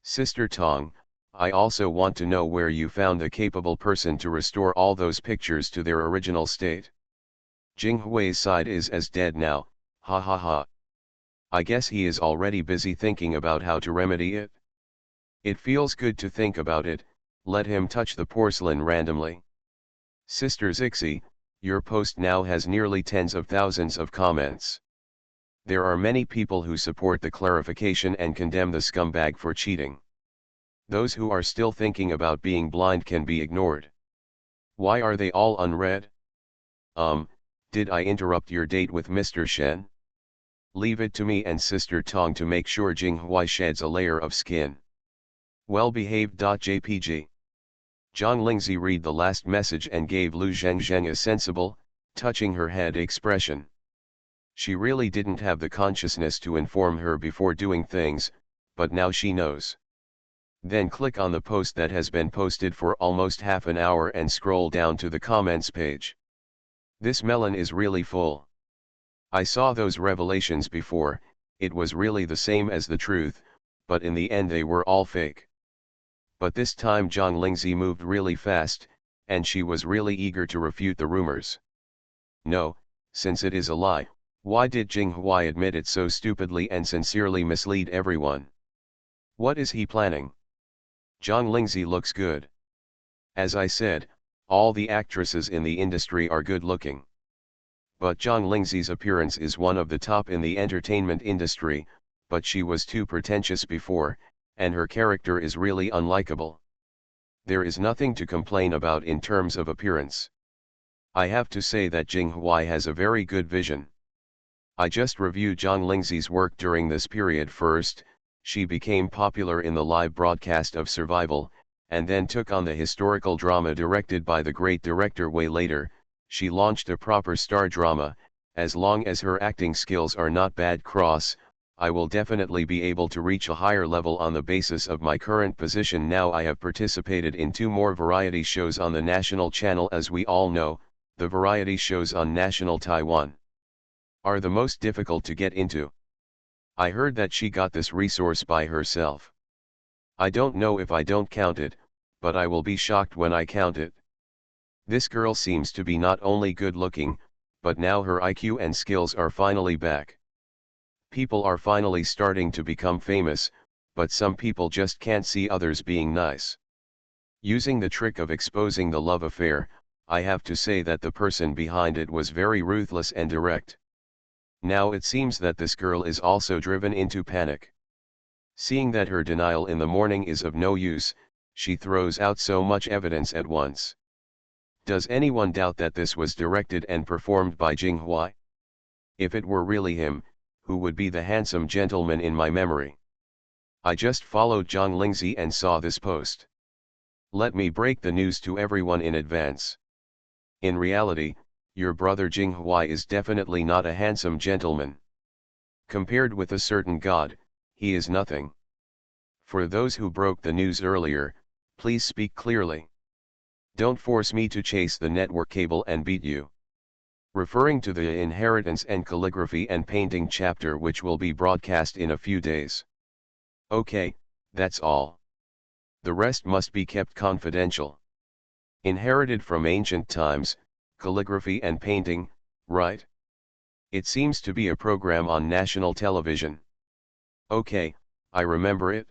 Sister Tong, I also want to know where you found a capable person to restore all those pictures to their original state. Jing Hui's side is as dead now, ha ha ha. I guess he is already busy thinking about how to remedy it. It feels good to think about it, let him touch the porcelain randomly. Sister Zixi, your post now has nearly tens of thousands of comments. There are many people who support the clarification and condemn the scumbag for cheating. Those who are still thinking about being blind can be ignored. Why are they all unread? Did I interrupt your date with Mr. Shen? Leave it to me and Sister Tong to make sure Jing Hui sheds a layer of skin. Well behaved. JPG. Zhang Lingzi read the last message and gave Lu Zhengzheng a sensible, touching her head expression. She really didn't have the consciousness to inform her before doing things, but now she knows. Then click on the post that has been posted for almost half an hour and scroll down to the comments page. This melon is really full. I saw those revelations before, it was really the same as the truth, but in the end they were all fake. But this time Zhang Lingzi moved really fast, and she was really eager to refute the rumors. No, since it is a lie, why did Jing Hui admit it so stupidly and sincerely mislead everyone? What is he planning? Zhang Lingzi looks good. As I said, all the actresses in the industry are good looking. But Zhang Lingzi's appearance is one of the top in the entertainment industry, but she was too pretentious before, and her character is really unlikable. There is nothing to complain about in terms of appearance. I have to say that Jing Hui has a very good vision. I just reviewed Zhang Lingzi's work during this period first. She became popular in the live broadcast of Survival, and then took on the historical drama directed by the great director Wei later. She launched a proper star drama. As long as her acting skills are not bad cross, I will definitely be able to reach a higher level on the basis of my current position now. I have participated in 2 more variety shows on the national channel. As we all know, the variety shows on national Taiwan are the most difficult to get into. I heard that she got this resource by herself. I don't know if I don't count it, but I will be shocked when I count it. This girl seems to be not only good looking, but now her IQ and skills are finally back. People are finally starting to become famous, but some people just can't see others being nice. Using the trick of exposing the love affair, I have to say that the person behind it was very ruthless and direct. Now it seems that this girl is also driven into panic. Seeing that her denial in the morning is of no use, she throws out so much evidence at once. Does anyone doubt that this was directed and performed by Jing Hui? If it were really him, who would be the handsome gentleman in my memory? I just followed Zhang Lingzi and saw this post. Let me break the news to everyone in advance. In reality, your brother Jing Hui is definitely not a handsome gentleman. Compared with a certain god, he is nothing. For those who broke the news earlier, please speak clearly. Don't force me to chase the network cable and beat you. Referring to the inheritance and calligraphy and painting chapter which will be broadcast in a few days. Okay, that's all. The rest must be kept confidential. Inherited from ancient times, calligraphy and painting, right? It seems to be a program on national television. Okay, I remember it.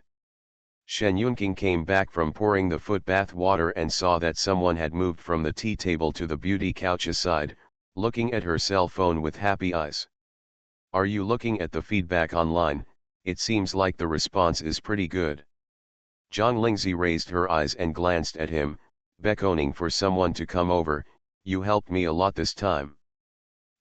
Shen Yunqing came back from pouring the foot bath water and saw that someone had moved from the tea table to the beauty couch's side, looking at her cell phone with happy eyes. Are you looking at the feedback online? It seems like the response is pretty good. Zhang Lingzi raised her eyes and glanced at him, beckoning for someone to come over. You helped me a lot this time.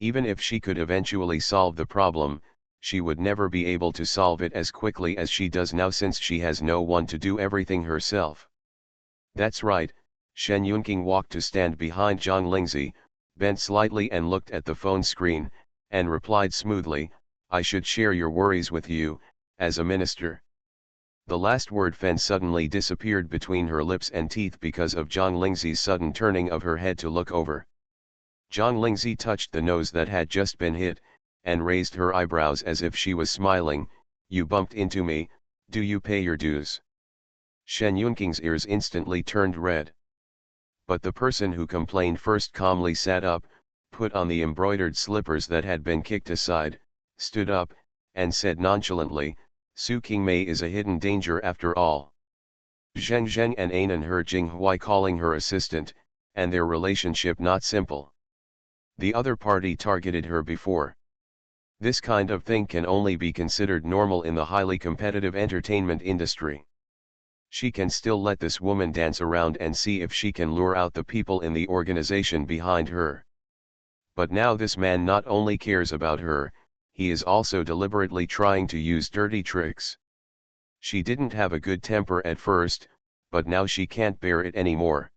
Even if she could eventually solve the problem, she would never be able to solve it as quickly as she does now since she has no one to do everything herself. That's right. Shen Yunqing walked to stand behind Zhang Lingzi, bent slightly and looked at the phone screen, and replied smoothly, I should share your worries with you, as a minister. The last word Fen suddenly disappeared between her lips and teeth because of Zhang Lingzi's sudden turning of her head to look over. Zhang Lingzi touched the nose that had just been hit, and raised her eyebrows as if she was smiling. You bumped into me, do you pay your dues? Shen Yunqing's ears instantly turned red. But the person who complained first calmly sat up, put on the embroidered slippers that had been kicked aside, stood up, and said nonchalantly, Su Qingmei is a hidden danger after all. Zheng Zheng and Anan heard Jinghui calling her assistant, and their relationship not simple. The other party targeted her before. This kind of thing can only be considered normal in the highly competitive entertainment industry. She can still let this woman dance around and see if she can lure out the people in the organization behind her. But now this man not only cares about her, he is also deliberately trying to use dirty tricks. She didn't have a good temper at first, but now she can't bear it anymore.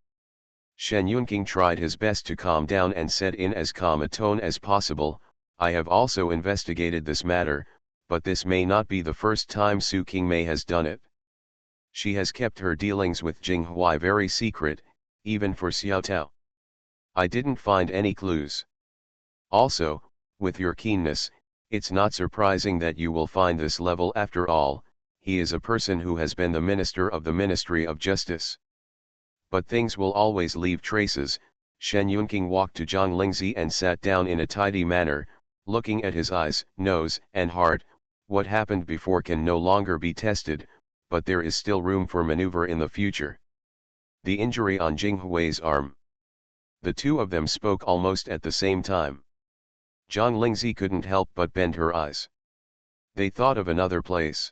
Shen Yunqing tried his best to calm down and said in as calm a tone as possible, I have also investigated this matter, but this may not be the first time Su Qingmei has done it. She has kept her dealings with Jinghui very secret, even for Xiao Tao. I didn't find any clues. Also, with your keenness, it's not surprising that you will find this level after all. He is a person who has been the minister of the Ministry of Justice. But things will always leave traces. Shen Yunqing walked to Zhang Lingzi and sat down in a tidy manner, looking at his eyes, nose, and heart. What happened before can no longer be tested, but there is still room for maneuver in the future. The injury on Jinghui's arm. The two of them spoke almost at the same time. Zhang Lingzi couldn't help but bend her eyes. They thought of another place.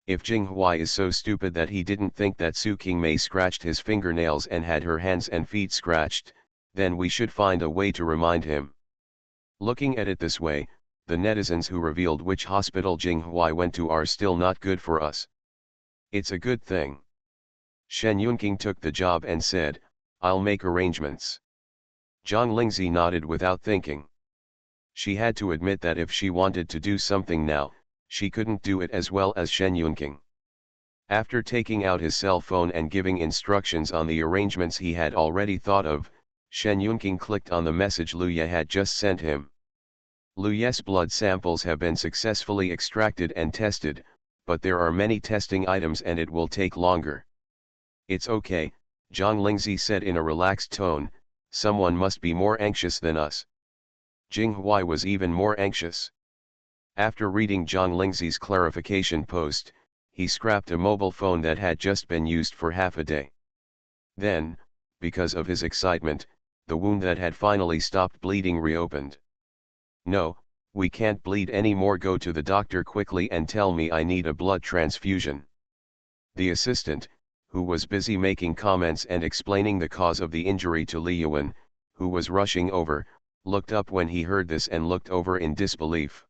If Jinghui is so stupid that he didn't think that Su Qingmei scratched his fingernails and had her hands and feet scratched, then we should find a way to remind him. Looking at it this way, the netizens who revealed which hospital Jinghui went to are still not good for us. It's a good thing. Shen Yunqing took the job and said, I'll make arrangements. Zhang Lingzi nodded without thinking. She had to admit that if she wanted to do something now, she couldn't do it as well as Shen Yunqing. After taking out his cell phone and giving instructions on the arrangements he had already thought of, Shen Yunqing clicked on the message Lu Ye had just sent him. Lu Ye's blood samples have been successfully extracted and tested, but there are many testing items and it will take longer. It's okay, Zhang Lingzi said in a relaxed tone, someone must be more anxious than us. Jinghui was even more anxious. After reading Zhang Lingzi's clarification post, he scrapped a mobile phone that had just been used for half a day. Then, because of his excitement, the wound that had finally stopped bleeding reopened. No, we can't bleed anymore. Go to the doctor quickly and tell me I need a blood transfusion. The assistant, who was busy making comments and explaining the cause of the injury to Li Yuan, who was rushing over, looked up when he heard this and looked over in disbelief.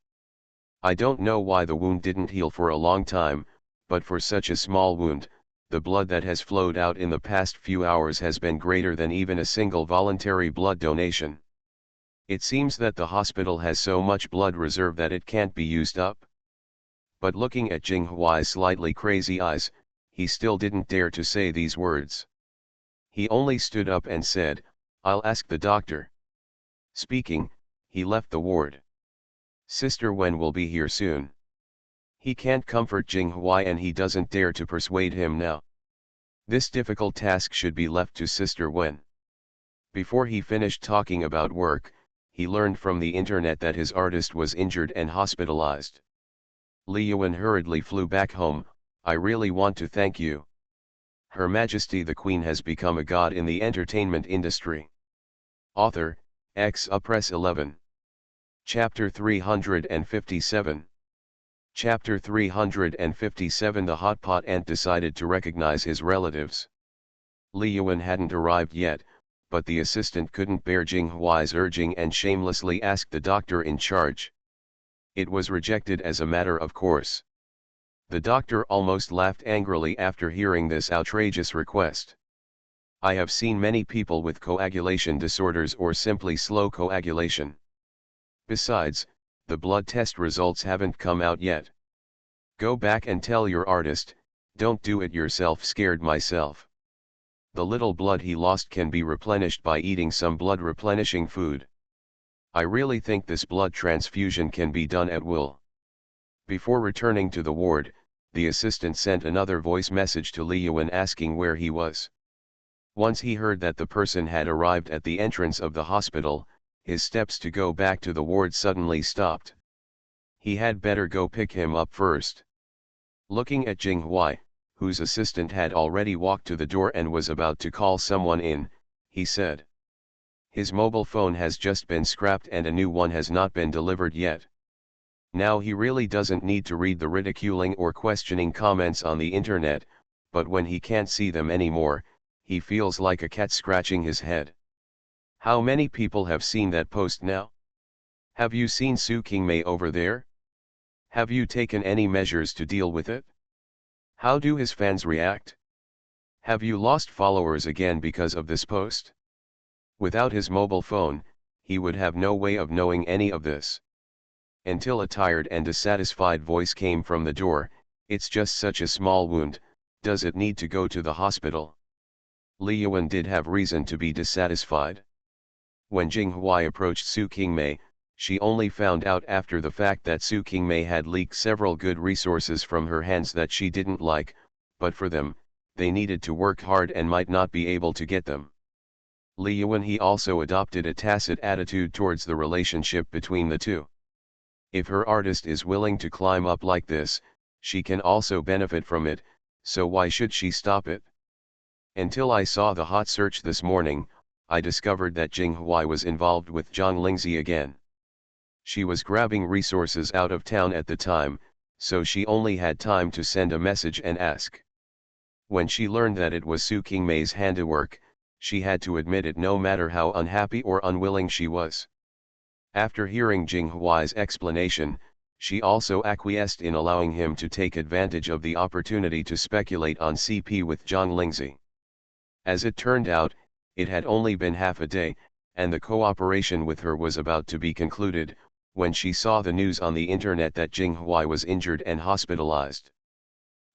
I don't know why the wound didn't heal for a long time, but for such a small wound, the blood that has flowed out in the past few hours has been greater than even a single voluntary blood donation. It seems that the hospital has so much blood reserve that it can't be used up. But looking at Jinghui's slightly crazy eyes, he still didn't dare to say these words. He only stood up and said, I'll ask the doctor. Speaking, he left the ward. Sister Wen will be here soon. He can't comfort Jinghui and he doesn't dare to persuade him now. This difficult task should be left to Sister Wen. Before he finished talking about work, he learned from the internet that his artist was injured and hospitalized. Li Yuan hurriedly flew back home. I really want to thank you. Her Majesty the Queen has become a god in the entertainment industry. Author, X Press 11. Chapter 357. Chapter 357. The hot pot ant decided to recognize his relatives. Li Yuan hadn't arrived yet, but the assistant couldn't bear Jing Huai's urging and shamelessly asked the doctor in charge. It was rejected as a matter of course. The doctor almost laughed angrily after hearing this outrageous request. I have seen many people with coagulation disorders or simply slow coagulation. Besides, the blood test results haven't come out yet. Go back and tell your artist, don't do it yourself. Scared myself. The little blood he lost can be replenished by eating some blood replenishing food. I really think this blood transfusion can be done at will. Before returning to the ward, the assistant sent another voice message to Li Yuan asking where he was. Once he heard that the person had arrived at the entrance of the hospital, his steps to go back to the ward suddenly stopped. He had better go pick him up first. Looking at Jing Huai, whose assistant had already walked to the door and was about to call someone in, he said. His mobile phone has just been scrapped and a new one has not been delivered yet. Now he really doesn't need to read the ridiculing or questioning comments on the internet, but when he can't see them anymore, he feels like a cat scratching his head. How many people have seen that post now? Have you seen Su Qingmei over there? Have you taken any measures to deal with it? How do his fans react? Have you lost followers again because of this post? Without his mobile phone, he would have no way of knowing any of this. Until a tired and dissatisfied voice came from the door, it's just such a small wound, does it need to go to the hospital? Li Yuan did have reason to be dissatisfied. When Jing Huai approached Su Qingmei, she only found out after the fact that Su Qingmei had leaked several good resources from her hands that she didn't like, but for them, they needed to work hard and might not be able to get them. Li Yuan he also adopted a tacit attitude towards the relationship between the two. If her artist is willing to climb up like this, she can also benefit from it, so why should she stop it? Until I saw the hot search this morning, I discovered that Jing Huai was involved with Zhang Lingzi again. She was grabbing resources out of town at the time, so she only had time to send a message and ask. When she learned that it was Su Qingmei's handiwork, she had to admit it no matter how unhappy or unwilling she was. After hearing Jing Huai's explanation, she also acquiesced in allowing him to take advantage of the opportunity to speculate on CP with Zhang Lingzi. As it turned out, it had only been half a day, and the cooperation with her was about to be concluded, when she saw the news on the internet that Jing Huai was injured and hospitalized.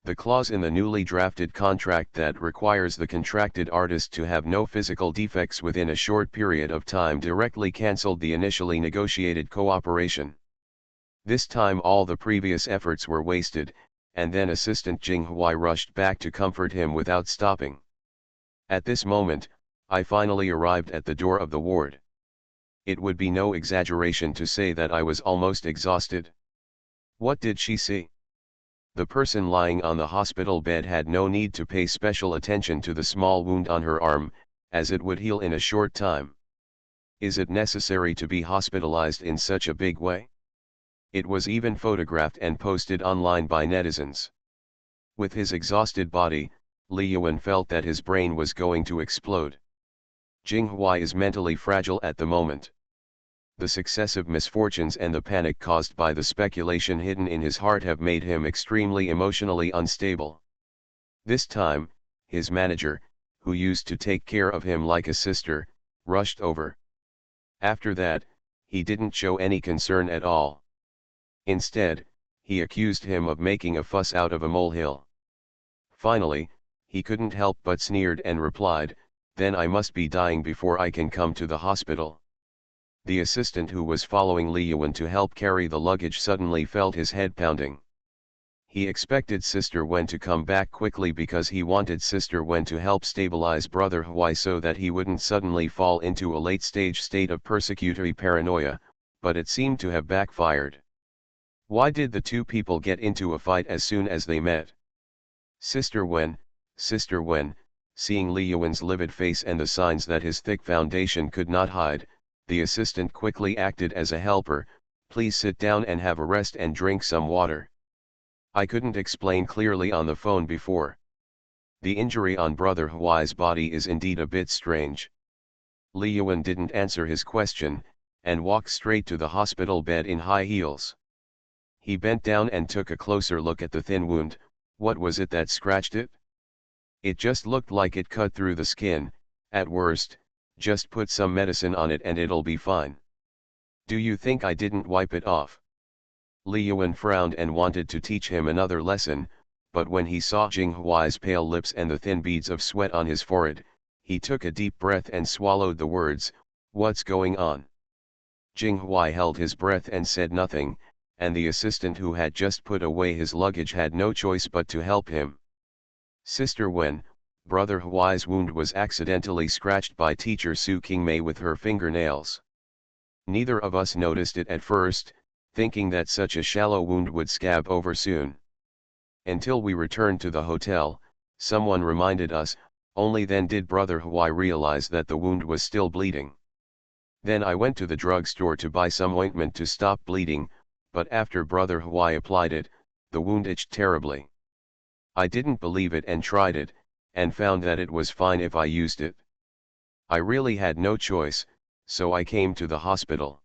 The clause in the newly drafted contract that requires the contracted artist to have no physical defects within a short period of time directly cancelled the initially negotiated cooperation. This time all the previous efforts were wasted, and then assistant Jing Huai rushed back to comfort him without stopping. At this moment, I finally arrived at the door of the ward. It would be no exaggeration to say that I was almost exhausted. What did she see? The person lying on the hospital bed had no need to pay special attention to the small wound on her arm, as it would heal in a short time. Is it necessary to be hospitalized in such a big way? It was even photographed and posted online by netizens. With his exhausted body, Li Yuan felt that his brain was going to explode. Jing Huai is mentally fragile at the moment. The successive misfortunes and the panic caused by the speculation hidden in his heart have made him extremely emotionally unstable. This time, his manager, who used to take care of him like a sister, rushed over. After that, he didn't show any concern at all. Instead, he accused him of making a fuss out of a molehill. Finally, he couldn't help but sneered and replied, "Then I must be dying before I can come to the hospital." The assistant who was following Li Yuan to help carry the luggage suddenly felt his head pounding. He expected Sister Wen to come back quickly because he wanted Sister Wen to help stabilize Brother Huai so that he wouldn't suddenly fall into a late-stage state of persecutory paranoia, but it seemed to have backfired. Why did the two people get into a fight as soon as they met? Sister Wen, seeing Li Yuan's livid face and the signs that his thick foundation could not hide, The assistant quickly acted as a helper. Please sit down and have a rest and drink some water. I couldn't explain clearly on the phone before. The injury on Brother Hwai's body is indeed a bit strange. Lee Yuan didn't answer his question, and walked straight to the hospital bed in high heels. He bent down and took a closer look at the thin wound. What was it that scratched it? It just looked like it cut through the skin. At worst, just put some medicine on it and it'll be fine. Do you think I didn't wipe it off? Lee Yuan frowned and wanted to teach him another lesson, but when he saw Jing Hwai's pale lips and the thin beads of sweat on his forehead, he took a deep breath and swallowed the words, "What's going on?" Jing Hwai held his breath and said nothing, and the assistant who had just put away his luggage had no choice but to help him. Sister Wen, Brother Hwai's wound was accidentally scratched by teacher Su Qingmei with her fingernails. Neither of us noticed it at first, thinking that such a shallow wound would scab over soon. Until we returned to the hotel, someone reminded us. Only then did Brother Hwai realize that the wound was still bleeding. Then I went to the drugstore to buy some ointment to stop bleeding, but after Brother Hwai applied it, the wound itched terribly. I didn't believe it and tried it, and found that it was fine if I used it. I really had no choice, so I came to the hospital.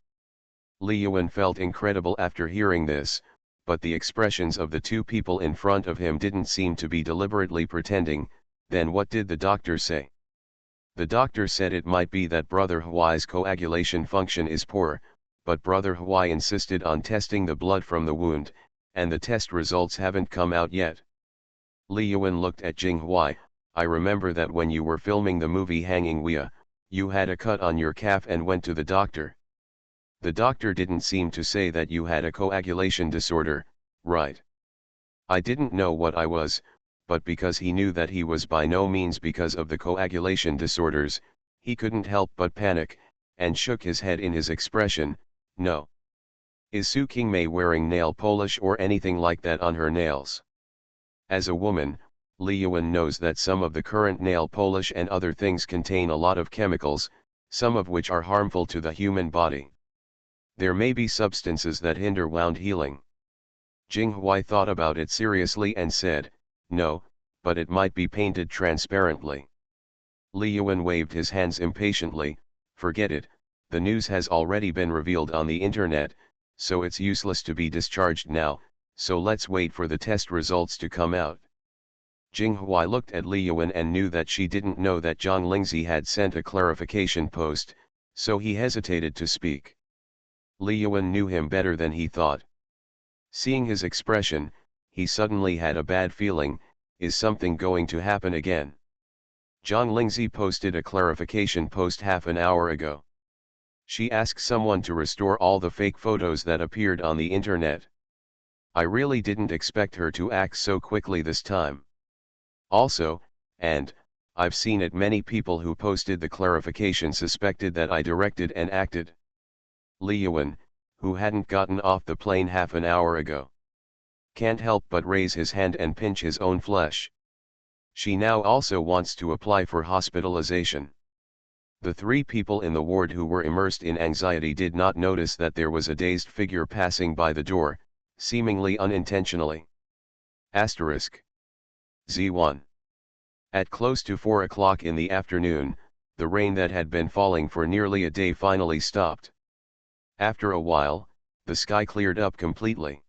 Lee Yuan felt incredible after hearing this, but the expressions of the two people in front of him didn't seem to be deliberately pretending. Then what did the doctor say? The doctor said it might be that Brother Hwai's coagulation function is poor, but Brother Hwai insisted on testing the blood from the wound, and the test results haven't come out yet. Lee Yuan looked at Jing Hwai. I remember that when you were filming the movie Hanging Wea, you had a cut on your calf and went to the doctor. The doctor didn't seem to say that you had a coagulation disorder, right? I didn't know what I was, but because he knew that he was by no means because of the coagulation disorders, he couldn't help but panic, and shook his head in his expression. No. Is Su Qingmei wearing nail polish or anything like that on her nails? As a woman, Lee Yuan knows that some of the current nail polish and other things contain a lot of chemicals, some of which are harmful to the human body. There may be substances that hinder wound healing. Jing Hwai thought about it seriously and said, "No, but it might be painted transparently." Lee Yuan waved his hands impatiently. "Forget it, the news has already been revealed on the internet, so it's useless to be discharged now, so let's wait for the test results to come out." Jing Hwai looked at Li Yuan and knew that she didn't know that Zhang Lingzi had sent a clarification post, so he hesitated to speak. Li Yuan knew him better than he thought. Seeing his expression, he suddenly had a bad feeling. Is something going to happen again? Zhang Lingzi posted a clarification post half an hour ago. She asked someone to restore all the fake photos that appeared on the internet. I really didn't expect her to act so quickly this time. Also, and I've seen it, many people who posted the clarification suspected that I directed and acted. Li Yuan, who hadn't gotten off the plane half an hour ago, can't help but raise his hand and pinch his own flesh. She now also wants to apply for hospitalization. The three people in the ward who were immersed in anxiety did not notice that there was a dazed figure passing by the door, seemingly unintentionally. Z1. At close to 4 o'clock in the afternoon, the rain that had been falling for nearly a day finally stopped. After a while, the sky cleared up completely.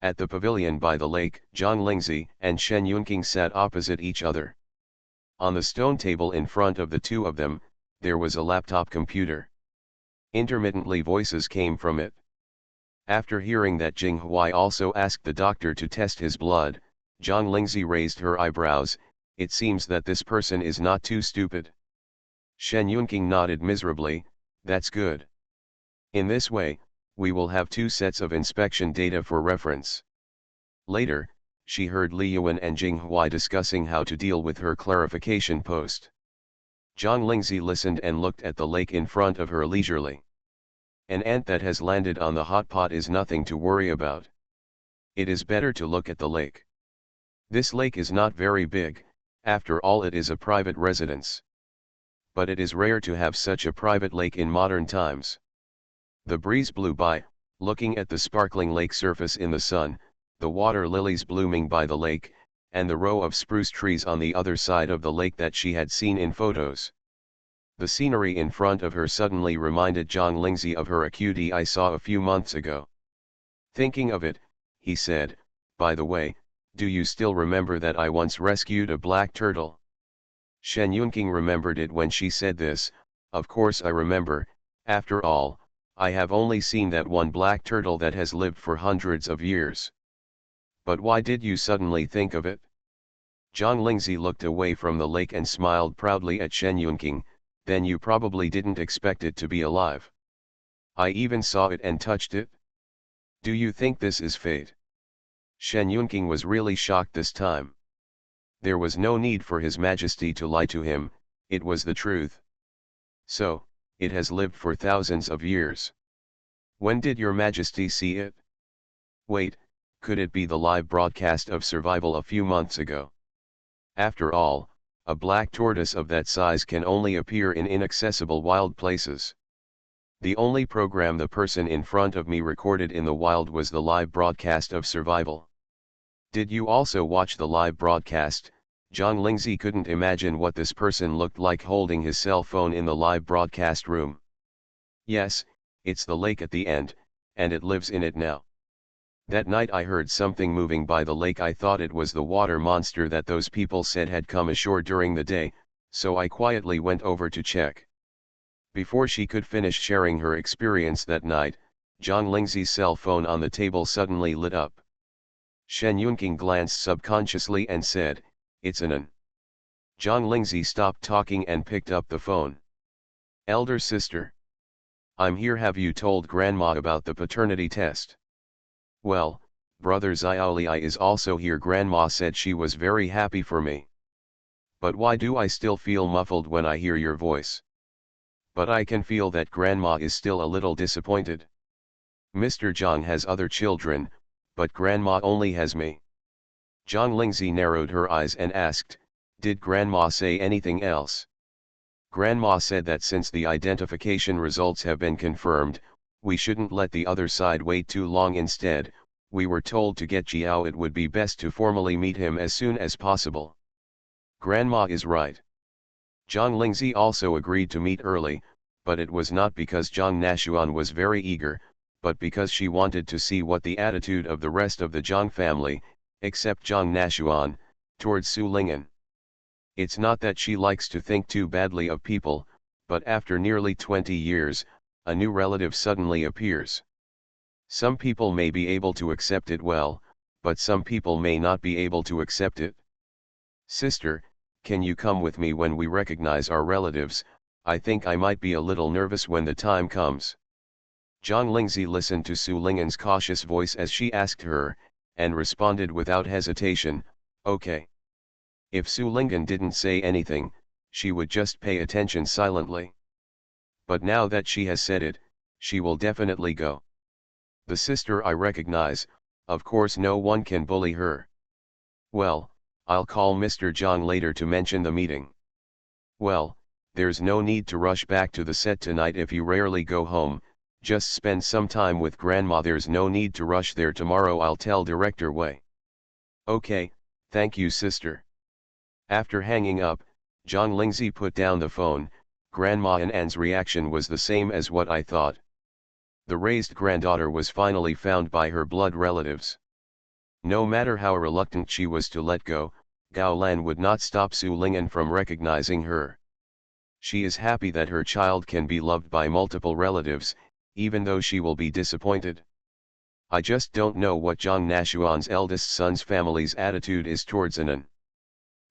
At the pavilion by the lake, Zhang Lingzi and Shen Yunqing sat opposite each other. On the stone table in front of the two of them, there was a laptop computer. Intermittently voices came from it. After hearing that Jing Hwai also asked the doctor to test his blood, Zhang Lingzi raised her eyebrows. It seems that this person is not too stupid. Shen Yunqing nodded miserably. That's good. In this way, we will have two sets of inspection data for reference. Later, she heard Li Yuan and Jing Hwai discussing how to deal with her clarification post. Zhang Lingzi listened and looked at the lake in front of her leisurely. An ant that has landed on the hot pot is nothing to worry about. It is better to look at the lake. This lake is not very big, after all it is a private residence. but it is rare to have such a private lake in modern times. The breeze blew by, looking at the sparkling lake surface in the sun, the water lilies blooming by the lake, and the row of spruce trees on the other side of the lake that she had seen in photos. The scenery in front of her suddenly reminded John Lindsay of her a cutie I saw a few months ago. Thinking of it, he said, "By the way, do you still remember that I once rescued a black turtle?" Shen Yunqing remembered it when she said this. Of course I remember, after all, I have only seen that one black turtle that has lived for hundreds of years. But why did you suddenly think of it? Zhang Lingzi looked away from the lake and smiled proudly at Shen Yunqing. Then you probably didn't expect it to be alive. I even saw it and touched it. Do you think this is fate? Shen Yunqing was really shocked this time. There was no need for His Majesty to lie to him, it was the truth. So, it has lived for thousands of years. When did Your Majesty see it? Wait, could it be the live broadcast of Survival a few months ago? After all, a black tortoise of that size can only appear in inaccessible wild places. The only program the person in front of me recorded in the wild was the live broadcast of Survival. Did you also watch the live broadcast? Zhang Lingzi couldn't imagine what this person looked like holding his cell phone in the live broadcast room. Yes, it's the lake at the end, and it lives in it now. That night I heard something moving by the lake. I thought it was the water monster that those people said had come ashore during the day, so I quietly went over to check. Before she could finish sharing her experience that night, Zhang Lingzi's cell phone on the table suddenly lit up. Shen Yunqing glanced subconsciously and said, "It's Anan." Zhang Lingzi stopped talking and picked up the phone. "Elder sister. I'm here. Have you told Grandma about the paternity test?" "Well, brother Xiaoli is also here. Grandma said she was very happy for me. But why do I still feel muffled when I hear your voice? But I can feel that Grandma is still a little disappointed. Mr. Zhang has other children, but Grandma only has me." Zhang Lingzi narrowed her eyes and asked, "Did Grandma say anything else?" "Grandma said that since the identification results have been confirmed, we shouldn't let the other side wait too long. Instead, we were told to get Jiao. It would be best to formally meet him as soon as possible." "Grandma is right." Zhang Lingzi also agreed to meet early, but it was not because Zhang Nashuan was very eager, but because she wanted to see what the attitude of the rest of the Zhang family, except Zhang Nashuan, towards Su Ling'an. It's not that she likes to think too badly of people, but after nearly 20 years, a new relative suddenly appears. Some people may be able to accept it well, but some people may not be able to accept it. "Sister, can you come with me when we recognize our relatives? I think I might be a little nervous when the time comes." Zhang Lingzi listened to Su Ling'an's cautious voice as she asked her, and responded without hesitation, "Okay." If Su Ling'an didn't say anything, she would just pay attention silently. But now that she has said it, she will definitely go. The sister I recognize, of course no one can bully her. "Well, I'll call Mr. Zhang later to mention the meeting." "Well, there's no need to rush back to the set tonight if you rarely go home, just spend some time with Grandma. There's no need to rush there tomorrow. I'll tell Director Wei." "Okay, thank you sister." After hanging up, Zhang Lingzi put down the phone. Grandma An's reaction was the same as what I thought. The raised granddaughter was finally found by her blood relatives. No matter how reluctant she was to let go, Gao Lan would not stop Su Ling'an from recognizing her. She is happy that her child can be loved by multiple relatives, even though she will be disappointed. I just don't know what Zhang Nashuan's eldest son's family's attitude is towards Anan.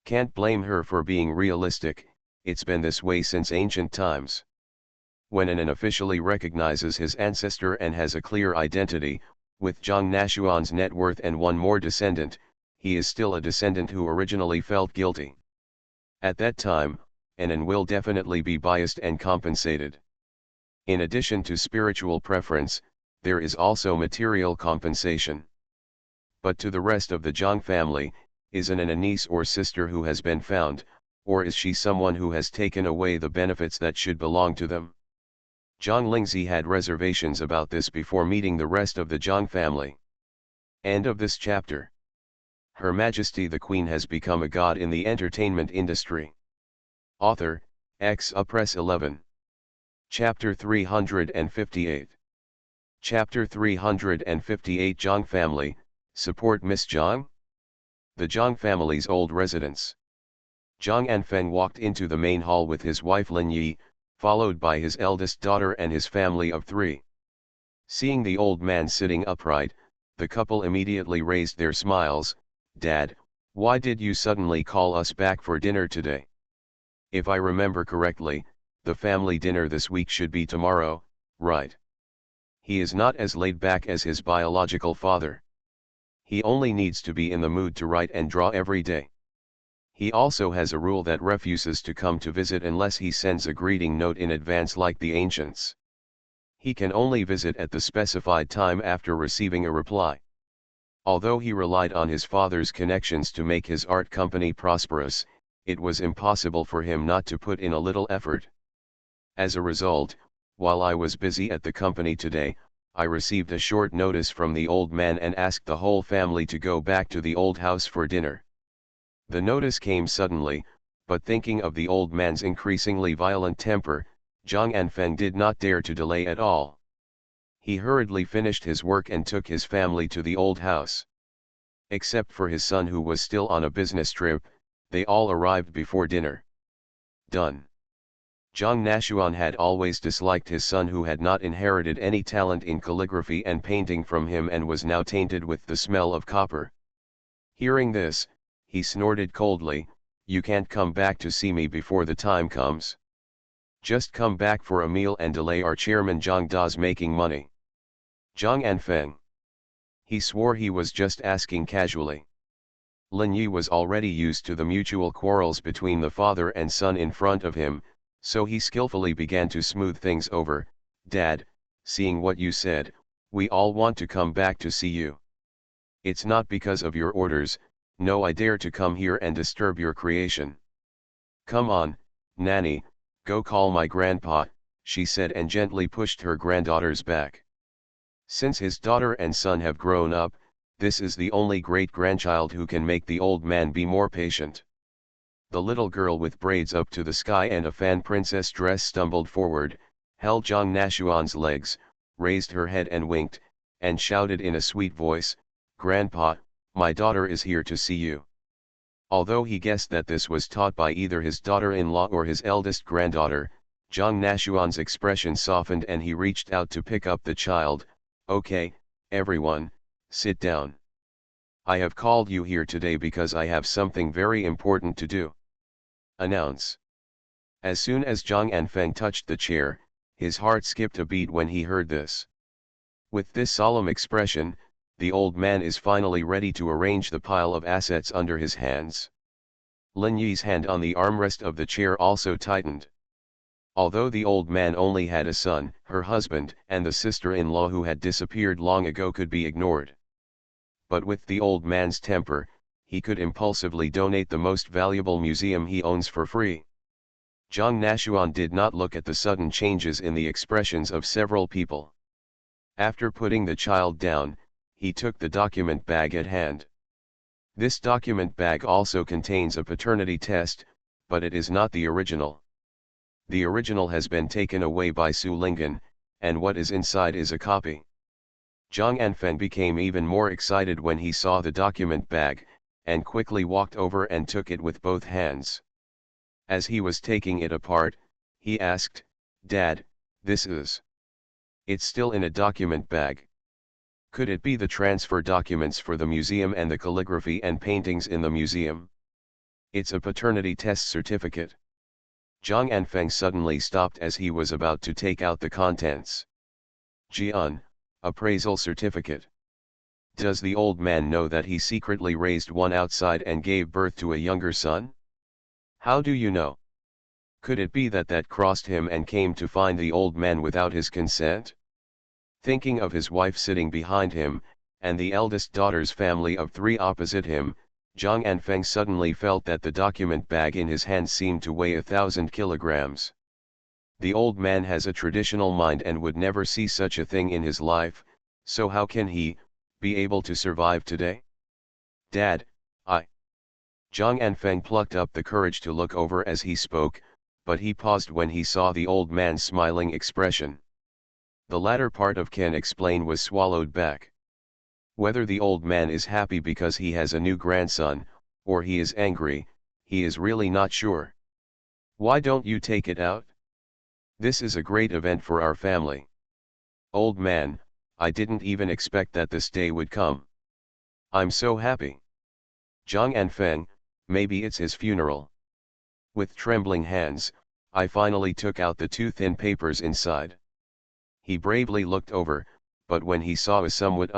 Can't blame her for being realistic, it's been this way since ancient times. When Anan officially recognizes his ancestor and has a clear identity, with Zhang Nashuan's net worth and one more descendant, he is still a descendant who originally felt guilty. At that time, Anan will definitely be biased and compensated. In addition to spiritual preference, there is also material compensation. But to the rest of the Zhang family, is an niece or sister who has been found, or is she someone who has taken away the benefits that should belong to them? Zhang Lingzi had reservations about this before meeting the rest of the Zhang family. End of this chapter. Her Majesty the Queen has become a god in the entertainment industry. Author, Press 11. Chapter 358. Chapter 358 Zhang Family, Support Miss Zhang? The Zhang family's old residence. Zhang Anfeng walked into the main hall with his wife Lin Yi, followed by his eldest daughter and his family of 3. Seeing the old man sitting upright, the couple immediately raised their smiles. "Dad, why did you suddenly call us back for dinner today? If I remember correctly, the family dinner this week should be tomorrow, right?" He is not as laid back as his biological father. He only needs to be in the mood to write and draw every day. He also has a rule that refuses to come to visit unless he sends a greeting note in advance like the ancients. He can only visit at the specified time after receiving a reply. Although he relied on his father's connections to make his art company prosperous, it was impossible for him not to put in a little effort. As a result, while I was busy at the company today, I received a short notice from the old man and asked the whole family to go back to the old house for dinner. The notice came suddenly, but thinking of the old man's increasingly violent temper, Zhang Anfeng did not dare to delay at all. He hurriedly finished his work and took his family to the old house. Except for his son who was still on a business trip, they all arrived before dinner. Done. Zhang Nashuan had always disliked his son who had not inherited any talent in calligraphy and painting from him and was now tainted with the smell of copper. Hearing this, he snorted coldly, "You can't come back to see me before the time comes. Just come back for a meal and delay our chairman Zhang Da's making money." Zhang Anfeng. He swore he was just asking casually. Lin Yi was already used to the mutual quarrels between the father and son in front of him, so he skillfully began to smooth things over. "Dad, seeing what you said, we all want to come back to see you. It's not because of your orders, no, I dare to come here and disturb your creation. Come on, Nanny, go call my grandpa," she said and gently pushed her granddaughter's back. Since his daughter and son have grown up, this is the only great-grandchild who can make the old man be more patient. The little girl with braids up to the sky and a fan princess dress stumbled forward, held Zhang Nashuan's legs, raised her head and winked, and shouted in a sweet voice, "Grandpa, my daughter is here to see you." Although he guessed that this was taught by either his daughter-in-law or his eldest granddaughter, Zhang Nashuan's expression softened and he reached out to pick up the child. "Okay, everyone, sit down. I have called you here today because I have something very important to do. Announce." As soon as Zhang Anfeng touched the chair, his heart skipped a beat when he heard this. With this solemn expression, the old man is finally ready to arrange the pile of assets under his hands. Lin Yi's hand on the armrest of the chair also tightened. Although the old man only had a son, her husband and the sister-in-law who had disappeared long ago could be ignored. But with the old man's temper, he could impulsively donate the most valuable museum he owns for free. Zhang Nashuan did not look at the sudden changes in the expressions of several people. After putting the child down, he took the document bag at hand. This document bag also contains a paternity test, but it is not the original. The original has been taken away by Su Linggan, and what is inside is a copy. Zhang Anfeng became even more excited when he saw the document bag, and quickly walked over and took it with both hands. As he was taking it apart, he asked, "Dad, this is... It's still in a document bag. Could it be the transfer documents for the museum and the calligraphy and paintings in the museum? It's a paternity test certificate." Zhang Anfeng suddenly stopped as he was about to take out the contents. "Jian, appraisal certificate. Does the old man know that he secretly raised one outside and gave birth to a younger son? How do you know? Could it be that crossed him and came to find the old man without his consent?" Thinking of his wife sitting behind him, and the eldest daughter's family of 3 opposite him, Zhang Anfeng suddenly felt that the document bag in his hand seemed to weigh 1,000 kilograms. The old man has a traditional mind and would never see such a thing in his life, so how can he be able to survive today? Dad, Zhang Anfeng plucked up the courage to look over as he spoke, but he paused when he saw the old man's smiling expression. The latter part of "can explain" was swallowed back. Whether the old man is happy because he has a new grandson, or he is angry, he is really not sure. Why don't you take it out? This is a great event for our family. Old man, I didn't even expect that this day would come. I'm so happy. Zhang Anfeng, maybe it's his funeral. With trembling hands, I finally took out the two thin papers inside. He bravely looked over, but when he saw a somewhat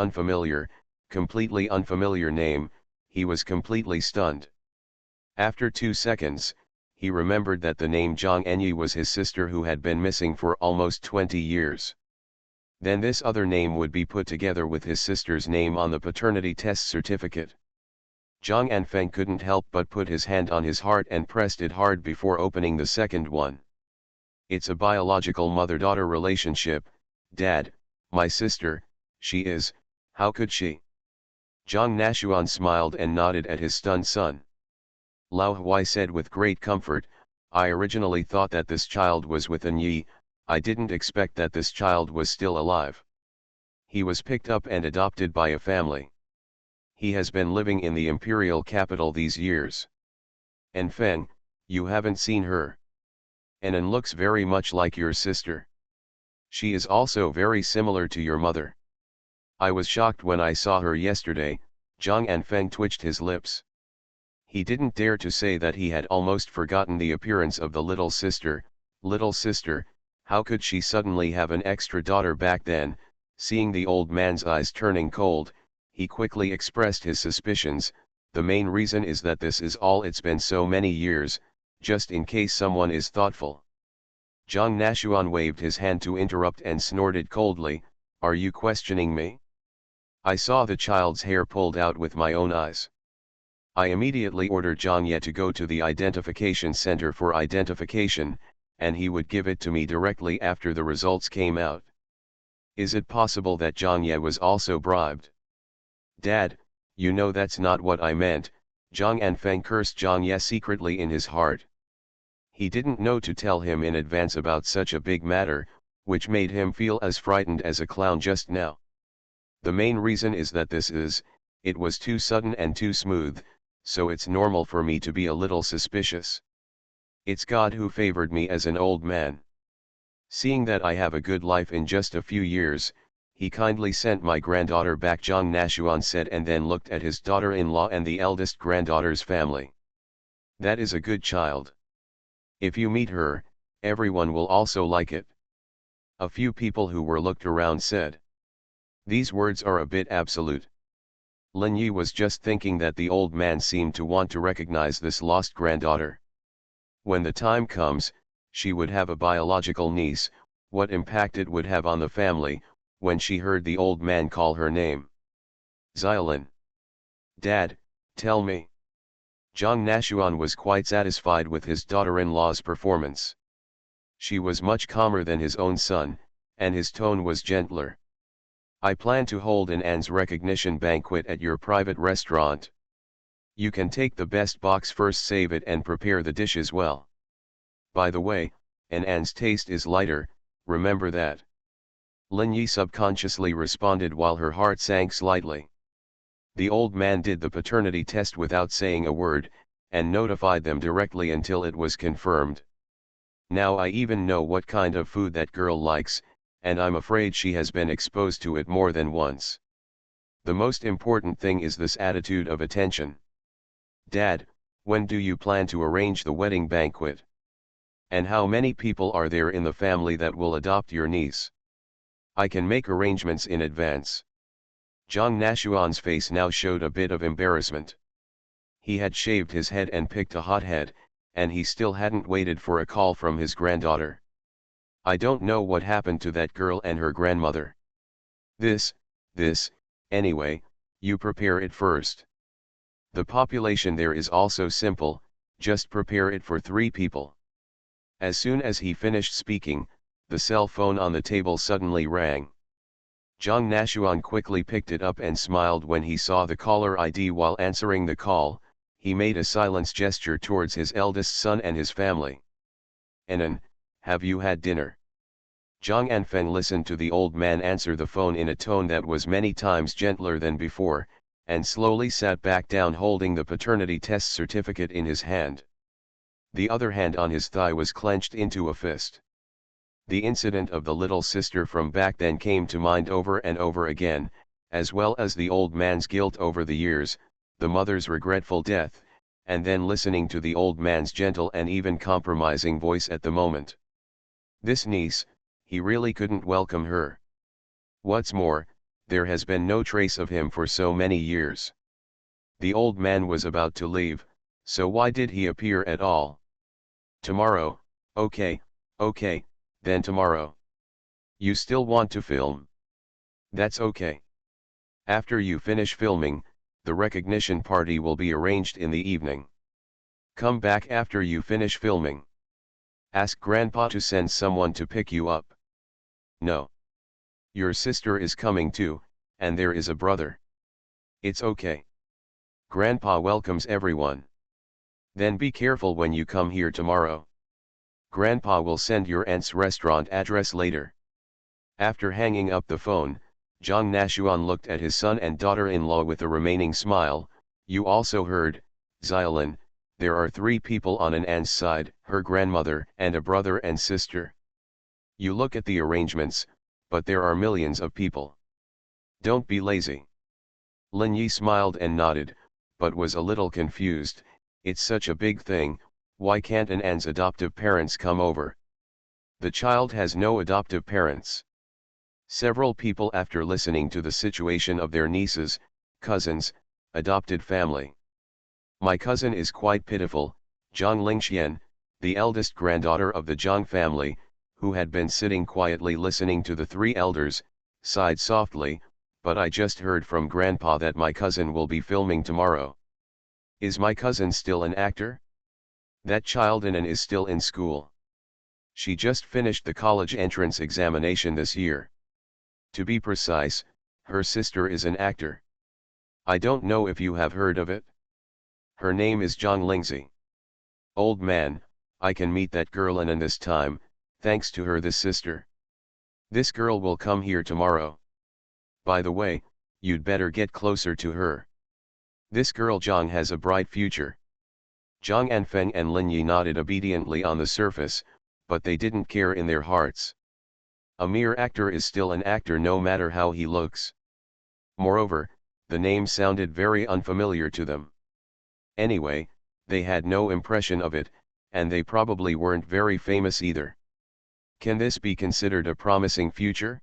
completely unfamiliar name, he was completely stunned. After 2 seconds, he remembered that the name Zhang Enyi was his sister who had been missing for almost 20 years. Then this other name would be put together with his sister's name on the paternity test certificate. Zhang Anfeng couldn't help but put his hand on his heart and pressed it hard before opening the second one. It's a biological mother-daughter relationship, Dad, my sister, she is, how could she? Zhang Nashuan smiled and nodded at his stunned son. Lao Huai said with great comfort, I originally thought that this child was with Anyi, I didn't expect that this child was still alive. He was picked up and adopted by a family. He has been living in the imperial capital these years. And Feng, you haven't seen her. Anan looks very much like your sister. She is also very similar to your mother. I was shocked when I saw her yesterday. Zhang Anfeng twitched his lips. He didn't dare to say that he had almost forgotten the appearance of the little sister. Little sister, how could she suddenly have an extra daughter back then? Seeing the old man's eyes turning cold, he quickly expressed his suspicions. The main reason is that this is all it's been so many years, just in case someone is thoughtful. Zhang Nashuan waved his hand to interrupt and snorted coldly, are you questioning me? I saw the child's hair pulled out with my own eyes. I immediately ordered Zhang Ye to go to the identification center for identification, and he would give it to me directly after the results came out. Is it possible that Zhang Ye was also bribed? Dad, you know that's not what I meant. Zhang Anfeng cursed Zhang Ye secretly in his heart. He didn't know to tell him in advance about such a big matter, which made him feel as frightened as a clown just now. The main reason is that it was too sudden and too smooth, so it's normal for me to be a little suspicious. It's God who favored me as an old man. Seeing that I have a good life in just a few years, he kindly sent my granddaughter back, Zhang Nashuan said, and then looked at his daughter-in-law and the eldest granddaughter's family. That is a good child. If you meet her, everyone will also like it. A few people who were looked around said. These words are a bit absolute. Lin Yi was just thinking that the old man seemed to want to recognize this lost granddaughter. When the time comes, she would have a biological niece. What impact it would have on the family, when she heard the old man call her name. Xiaolin. Dad, tell me. Zhang Nashuan was quite satisfied with his daughter-in-law's performance. She was much calmer than his own son, and his tone was gentler. I plan to hold an An's recognition banquet at your private restaurant. You can take the best box first, save it and prepare the dishes well. By the way, an An's taste is lighter, remember that. Lin Yi subconsciously responded while her heart sank slightly. The old man did the paternity test without saying a word, and notified them directly until it was confirmed. Now I even know what kind of food that girl likes, and I'm afraid she has been exposed to it more than once. The most important thing is this attitude of attention. Dad, when do you plan to arrange the wedding banquet? And how many people are there in the family that will adopt your niece? I can make arrangements in advance. Zhang Nashuan's face now showed a bit of embarrassment. He had shaved his head and picked a hot head, and he still hadn't waited for a call from his granddaughter. I don't know what happened to that girl and her grandmother. Anyway, you prepare it first. The population there is also simple, just prepare it for 3 people. As soon as he finished speaking, the cell phone on the table suddenly rang. Zhang Nashuan quickly picked it up and smiled when he saw the caller ID. While answering the call, he made a silence gesture towards his eldest son and his family. "Anan, have you had dinner?" Zhang Anfeng listened to the old man answer the phone in a tone that was many times gentler than before, and slowly sat back down holding the paternity test certificate in his hand. The other hand on his thigh was clenched into a fist. The incident of the little sister from back then came to mind over and over again, as well as the old man's guilt over the years, the mother's regretful death, and then listening to the old man's gentle and even compromising voice at the moment. This niece, he really couldn't welcome her. What's more, there has been no trace of him for so many years. The old man was about to leave, so why did he appear at all? Tomorrow, okay, then tomorrow. You still want to film? That's okay. After you finish filming, the recognition party will be arranged in the evening. Come back after you finish filming. Ask Grandpa to send someone to pick you up. No. Your sister is coming too, and there is a brother. It's okay. Grandpa welcomes everyone. Then be careful when you come here tomorrow. Grandpa will send your aunt's restaurant address later. After hanging up the phone, Zhang Nashuan looked at his son and daughter-in-law with a remaining smile. You also heard, Xiaolin, there are 3 people on an aunt's side, her grandmother and a brother and sister. You look at the arrangements, but there are millions of people. Don't be lazy. Lin Yi smiled and nodded, but was a little confused. It's such a big thing, why can't an aunt's adoptive parents come over? The child has no adoptive parents. Several people after listening to the situation of their nieces, cousins, adopted family. My cousin is quite pitiful, Zhang Lingxian, the eldest granddaughter of the Zhang family, who had been sitting quietly listening to the 3 elders, sighed softly, but I just heard from Grandpa that my cousin will be filming tomorrow. Is my cousin still an actor? That child Anan is still in school. She just finished the college entrance examination this year. To be precise, her sister is an actor. I don't know if you have heard of it. Her name is Zhang Lingzi. Old man, I can meet that girl Anan this time, thanks to her this sister. This girl will come here tomorrow. By the way, you'd better get closer to her. This girl Zhang has a bright future. Zhang Anfeng and Lin Yi nodded obediently on the surface, but they didn't care in their hearts. A mere actor is still an actor no matter how he looks. Moreover, the name sounded very unfamiliar to them. Anyway, they had no impression of it, and they probably weren't very famous either. Can this be considered a promising future?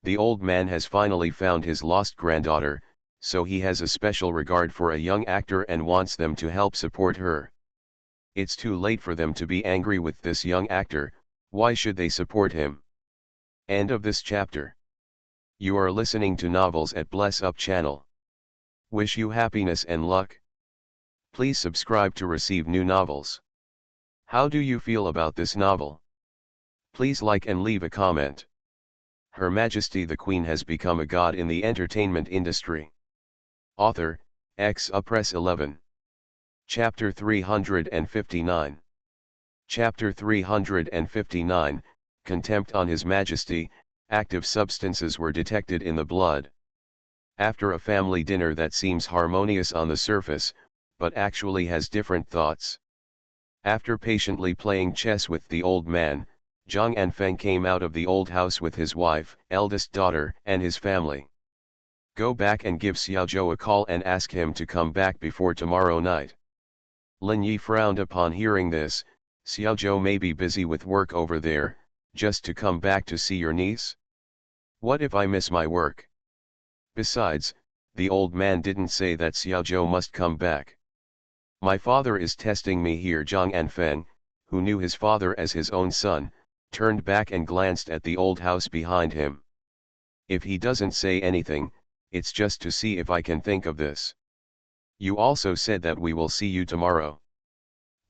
The old man has finally found his lost granddaughter, so he has a special regard for a young actor and wants them to help support her. It's too late for them to be angry with this young actor, why should they support him? End of this chapter. You are listening to Novels at Bless Up channel. Wish you happiness and luck. Please subscribe to receive new novels. How do you feel about this novel? Please like and leave a comment. Her Majesty the Queen has become a god in the entertainment industry. Author, Press 11. Chapter 359. Chapter 359, Contempt on His Majesty. Active substances were detected in the blood. After a family dinner that seems harmonious on the surface, but actually has different thoughts. After patiently playing chess with the old man, Zhang Anfeng came out of the old house with his wife, eldest daughter, and his family. Go back and give Xiaozhou a call and ask him to come back before tomorrow night. Lin Yi frowned upon hearing this. Xiaozhou may be busy with work over there, just to come back to see your niece? What if I miss my work? Besides, the old man didn't say that Xiaozhou must come back. My father is testing me here. Zhang Anfeng, who knew his father as his own son, turned back and glanced at the old house behind him. If he doesn't say anything, it's just to see if I can think of this. You also said that we will see you tomorrow.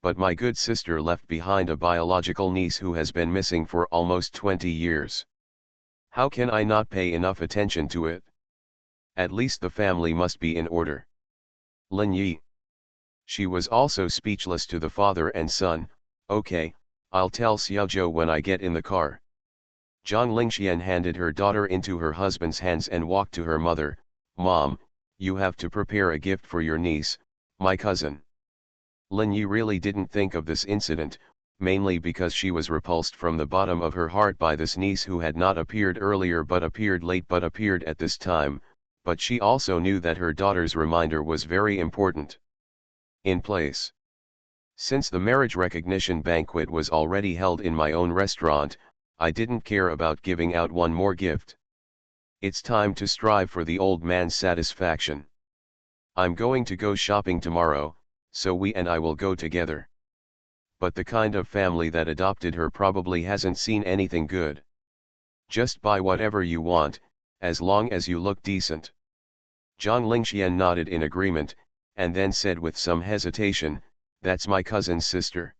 But my good sister left behind a biological niece who has been missing for almost 20 years. How can I not pay enough attention to it? At least the family must be in order. Lin Yi. She was also speechless to the father and son. Okay, I'll tell Xiaozhou when I get in the car. Zhang Lingxian handed her daughter into her husband's hands and walked to her mother. Mom, you have to prepare a gift for your niece, my cousin. Lin Yi really didn't think of this incident, mainly because she was repulsed from the bottom of her heart by this niece who had not appeared earlier but appeared late but appeared at this time, but she also knew that her daughter's reminder was very important. In place. Since the marriage recognition banquet was already held in my own restaurant, I didn't care about giving out one more gift. It's time to strive for the old man's satisfaction. I'm going to go shopping tomorrow, so we and I will go together. But the kind of family that adopted her probably hasn't seen anything good. Just buy whatever you want, as long as you look decent. Zhang Lingxian nodded in agreement, and then said with some hesitation, that's my cousin's sister.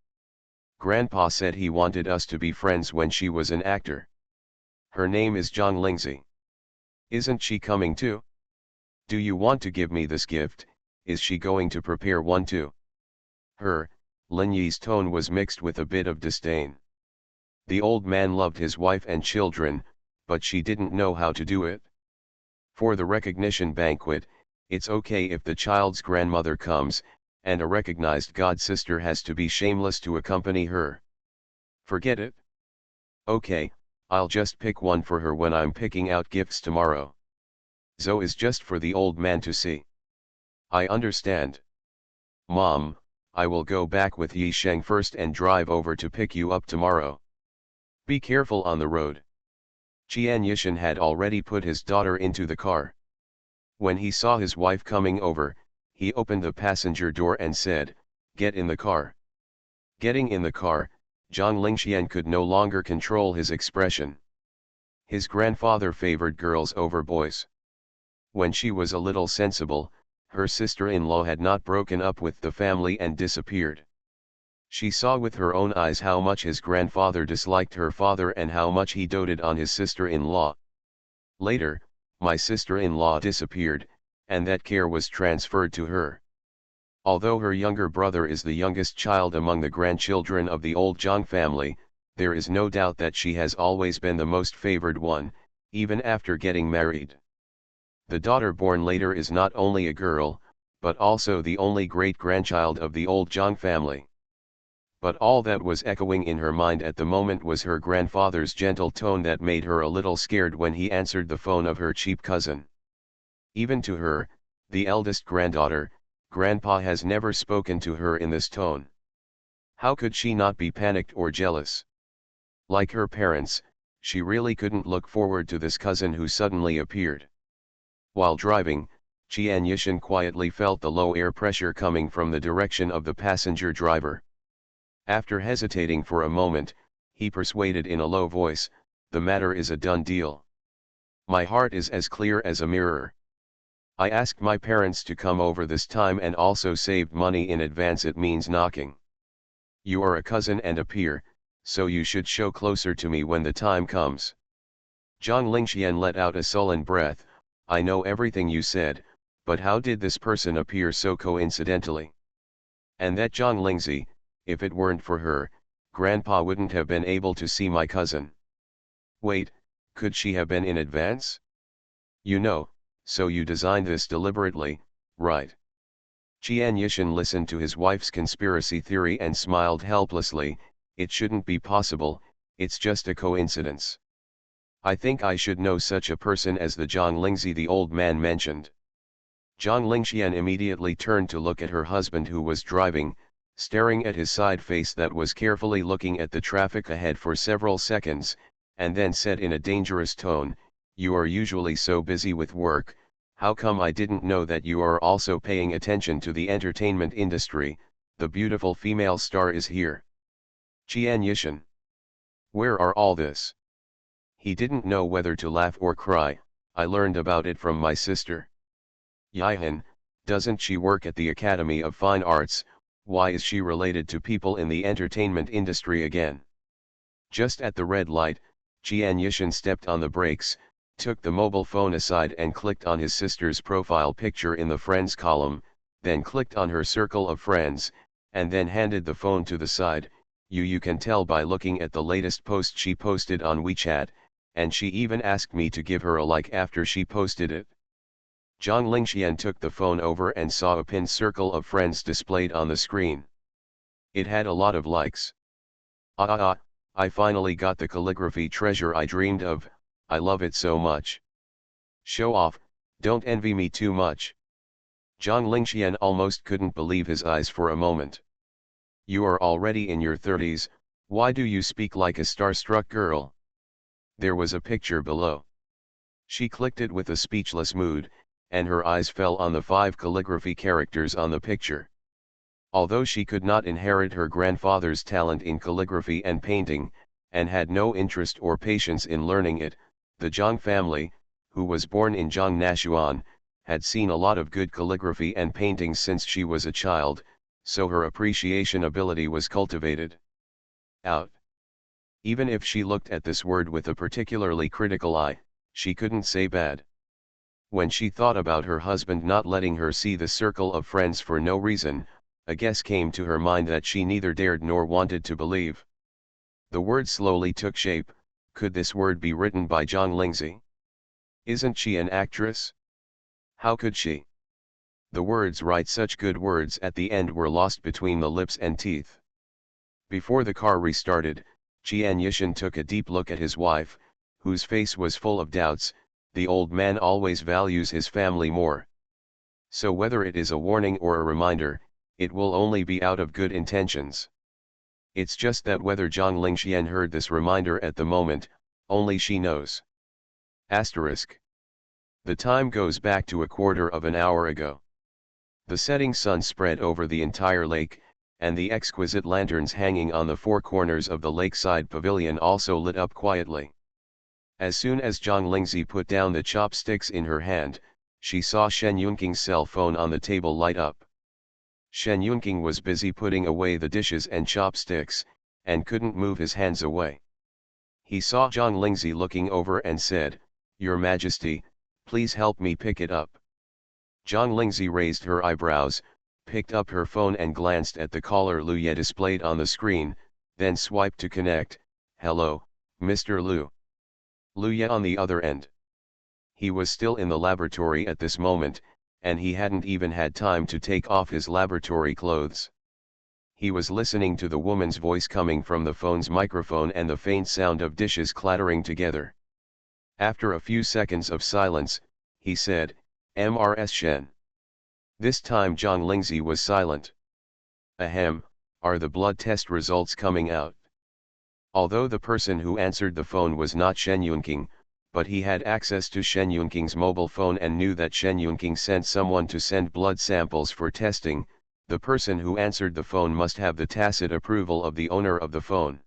Grandpa said he wanted us to be friends when she was an actor. Her name is Zhang Lingzi. Isn't she coming too? Do you want to give me this gift? Is she going to prepare one too? Her, Lin Yi's tone was mixed with a bit of disdain. The old man loved his wife and children, but she didn't know how to do it. For the recognition banquet, it's okay if the child's grandmother comes, and a recognized god-sister has to be shameless to accompany her. Forget it. Okay, I'll just pick one for her when I'm picking out gifts tomorrow. Zhou is just for the old man to see. I understand. Mom, I will go back with Yi Sheng first and drive over to pick you up tomorrow. Be careful on the road. Qian Yishan had already put his daughter into the car. When he saw his wife coming over, he opened the passenger door and said, "Get in the car." Getting in the car, Zhang Lingxian could no longer control his expression. His grandfather favored girls over boys. When she was a little sensible, her sister-in-law had not broken up with the family and disappeared. She saw with her own eyes how much his grandfather disliked her father and how much he doted on his sister-in-law. Later, my sister-in-law disappeared, and that care was transferred to her. Although her younger brother is the youngest child among the grandchildren of the old Zhang family, there is no doubt that she has always been the most favored one, even after getting married. The daughter born later is not only a girl, but also the only great-grandchild of the old Zhang family. But all that was echoing in her mind at the moment was her grandfather's gentle tone that made her a little scared when he answered the phone of her cheap cousin. Even to her, the eldest granddaughter, Grandpa has never spoken to her in this tone. How could she not be panicked or jealous? Like her parents, she really couldn't look forward to this cousin who suddenly appeared. While driving, Qian Yishan quietly felt the low air pressure coming from the direction of the passenger driver. After hesitating for a moment, he persuaded in a low voice, "The matter is a done deal. My heart is as clear as a mirror. I asked my parents to come over this time and also saved money in advance. It means knocking. You are a cousin and a peer, so you should show closer to me when the time comes." Zhang Lingxian let out a sullen breath. I know everything you said, but how did this person appear so coincidentally? And that Zhang Lingzi, if it weren't for her, Grandpa wouldn't have been able to see my cousin. Wait, could she have been in advance? You know, so you designed this deliberately, right? Qian Yishan listened to his wife's conspiracy theory and smiled helplessly. It shouldn't be possible, it's just a coincidence. I think I should know such a person as the Zhang Lingzi the old man mentioned. Zhang Lingxian immediately turned to look at her husband who was driving, staring at his side face that was carefully looking at the traffic ahead for several seconds, and then said in a dangerous tone, "You are usually so busy with work, how come I didn't know that you are also paying attention to the entertainment industry? The beautiful female star is here." Qian Yishan. Where are all this? He didn't know whether to laugh or cry. I learned about it from my sister. Yihan, Doesn't she work at the Academy of Fine Arts? Why is she related to people in the entertainment industry again? Just at the red light, Jian Yishan stepped on the brakes, took the mobile phone aside and clicked on his sister's profile picture in the friends column, then clicked on her circle of friends, and then handed the phone to the side. You can tell by looking at the latest post she posted on WeChat, and she even asked me to give her a like after she posted it. Zhang Lingxian took the phone over and saw a pinned circle of friends displayed on the screen. It had a lot of likes. I finally got the calligraphy treasure I dreamed of. I love it so much. Show off, don't envy me too much. Zhang Lingxian almost couldn't believe his eyes for a moment. You are already in your 30s, why do you speak like a starstruck girl? There was a picture below. She clicked it with a speechless mood, and her eyes fell on the 5 calligraphy characters on the picture. Although she could not inherit her grandfather's talent in calligraphy and painting, and had no interest or patience in learning it, the Zhang family, who was born in Zhongnashuan, had seen a lot of good calligraphy and painting since she was a child, so her appreciation ability was cultivated. Out. Even if she looked at this word with a particularly critical eye, she couldn't say bad. When she thought about her husband not letting her see the circle of friends for no reason, a guess came to her mind that she neither dared nor wanted to believe. The word slowly took shape. Could this word be written by Zhang Lingzi? Isn't she an actress? How could she? The words write such good words at the end were lost between the lips and teeth. Before the car restarted, Jian Yishan took a deep look at his wife, whose face was full of doubts. The old man always values his family more. So whether it is a warning or a reminder, it will only be out of good intentions. It's just that whether Zhang Lingxian heard this reminder at the moment, only she knows. Asterisk. The time goes back to a quarter of an hour ago. The setting sun spread over the entire lake, and the exquisite lanterns hanging on the 4 corners of the lakeside pavilion also lit up quietly. As soon as Zhang Lingzi put down the chopsticks in her hand, she saw Shen Yunqing's cell phone on the table light up. Shen Yunqing was busy putting away the dishes and chopsticks, and couldn't move his hands away. He saw Zhang Lingzi looking over and said, "Your Majesty, please help me pick it up." Zhang Lingzi raised her eyebrows, picked up her phone and glanced at the caller Luye displayed on the screen, then swiped to connect. "Hello, Mr. Liu." Luye on the other end. He was still in the laboratory at this moment, and he hadn't even had time to take off his laboratory clothes. He was listening to the woman's voice coming from the phone's microphone and the faint sound of dishes clattering together. After a few seconds of silence, he said, "Mrs. Shen." This time Zhang Lingzi was silent. "Ahem, are the blood test results coming out?" Although the person who answered the phone was not Shen Yunqing, but he had access to Shen Yunqing's mobile phone and knew that Shen Yunqing sent someone to send blood samples for testing. The person who answered the phone must have the tacit approval of the owner of the phone.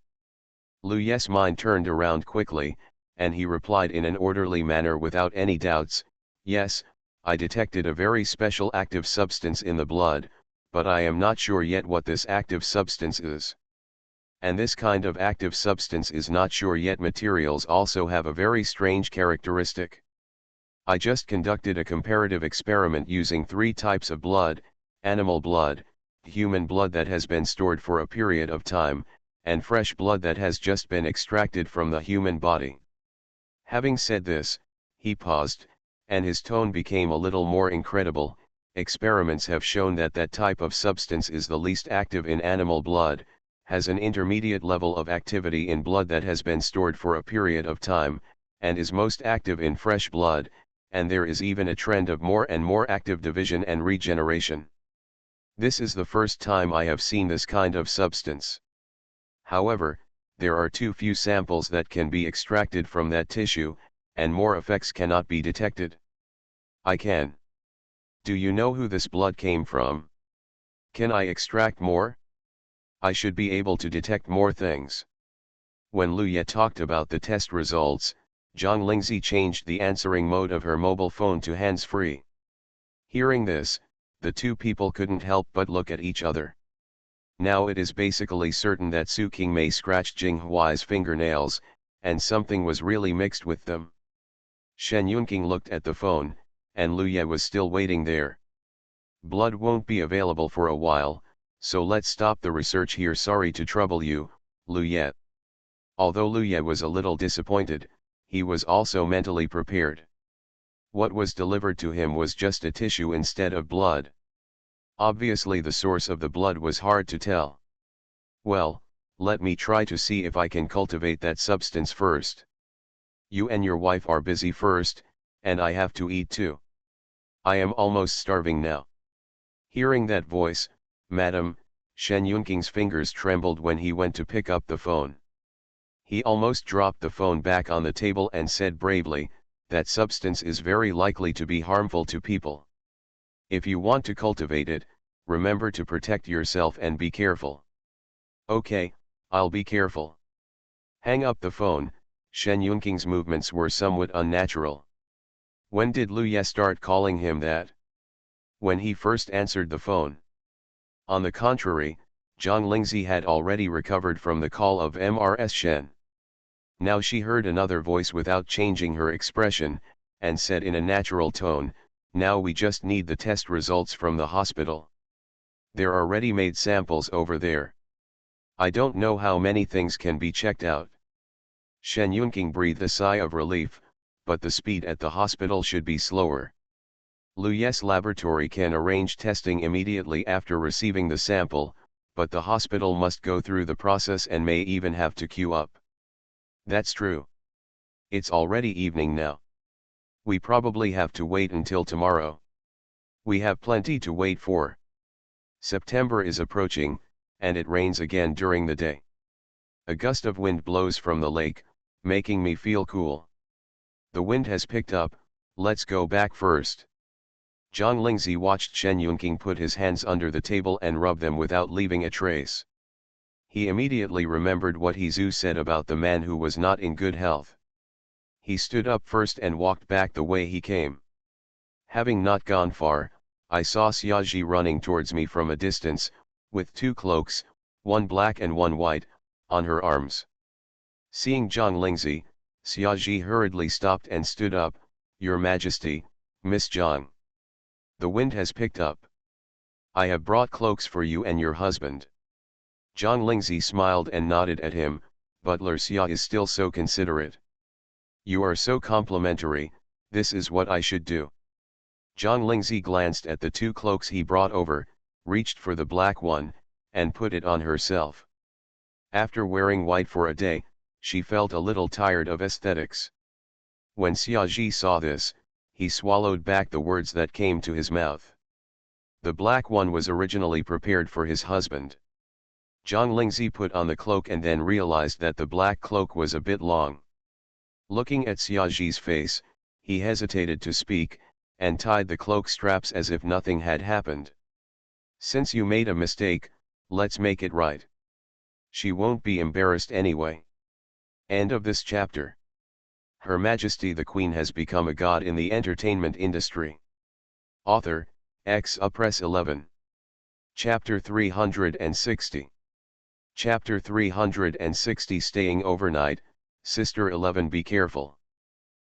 Luye's mind turned around quickly, and he replied in an orderly manner without any doubts, "Yes, I detected a very special active substance in the blood, but I am not sure yet what this active substance is. And this kind of active substance is not sure yet. Materials also have a very strange characteristic. I just conducted a comparative experiment using 3 types of blood: animal blood, human blood that has been stored for a period of time, and fresh blood that has just been extracted from the human body." Having said this, he paused, and his tone became a little more incredible. "Experiments have shown that that type of substance is the least active in animal blood, has an intermediate level of activity in blood that has been stored for a period of time, and is most active in fresh blood, and there is even a trend of more and more active division and regeneration. This is the first time I have seen this kind of substance. However, there are too few samples that can be extracted from that tissue, and more effects cannot be detected." "I can. Do you know who this blood came from? Can I extract more? I should be able to detect more things." When Luye talked about the test results, Zhang Lingzi changed the answering mode of her mobile phone to hands-free. Hearing this, The two people couldn't help but look at each other. Now it is basically certain that Su Qingmei scratched Jing Huai's fingernails, and something was really mixed with them. Shen Yunqing looked at the phone, and Lu Ye was still waiting there. Blood won't be available for a while, so let's stop the research here. Sorry to trouble you, Lu Ye. Although Lu Ye was a little disappointed, he was also mentally prepared. What was delivered to him was just a tissue instead of blood. Obviously the source of the blood was hard to tell. Well, let me try to see if I can cultivate that substance first. You and your wife are busy first, and I have to eat too. I am almost starving now. Hearing that voice, Madam, Shen Yunqing's fingers trembled when he went to pick up the phone. He almost dropped the phone back on the table and said bravely, that substance is very likely to be harmful to people. If you want to cultivate it, remember to protect yourself and be careful. Okay, I'll be careful. Hang up the phone. Shen Yunqing's movements were somewhat unnatural. When did Lu Ye start calling him that? When he first answered the phone. On the contrary, Zhang Lingzi had already recovered from the call of Mrs. Shen. Now she heard another voice without changing her expression, and said in a natural tone, now we just need the test results from the hospital. There are ready-made samples over there. I don't know how many things can be checked out. Shen Yunqing breathed a sigh of relief, but the speed at the hospital should be slower. Lu Ye's laboratory can arrange testing immediately after receiving the sample, but the hospital must go through the process and may even have to queue up. That's true. It's already evening now. We probably have to wait until tomorrow. We have plenty to wait for. September is approaching, and it rains again during the day. A gust of wind blows from the lake, making me feel cool. The wind has picked up, let's go back first. Zhang Lingzi watched Shen Yunqing put his hands under the table and rub them without leaving a trace. He immediately remembered what Zhu said about the man who was not in good health. He stood up first and walked back the way he came. Having not gone far, I saw Xiaozhi running towards me from a distance, with two cloaks, one black and one white, on her arms. Seeing Zhang Lingzi, Xiaozhi hurriedly stopped and stood up, Your Majesty, Miss Zhang. The wind has picked up. I have brought cloaks for you and your husband. Zhang Lingzi smiled and nodded at him, Butler Xia is still so considerate. You are so complimentary, this is what I should do. Zhang Lingzi glanced at the two cloaks he brought over, reached for the black one, and put it on herself. After wearing white for a day, she felt a little tired of aesthetics. When Xiaozhi saw this, he swallowed back the words that came to his mouth. The black one was originally prepared for his husband. Zhang Lingzi put on the cloak and then realized that the black cloak was a bit long. Looking at Xiaozhi's face, he hesitated to speak, and tied the cloak straps as if nothing had happened. Since you made a mistake, let's make it right. She won't be embarrassed anyway. End of this chapter. Her Majesty the Queen has become a god in the entertainment industry. Author, Press 11. Chapter 360. Chapter 360 Staying overnight, Sister 11 Be careful.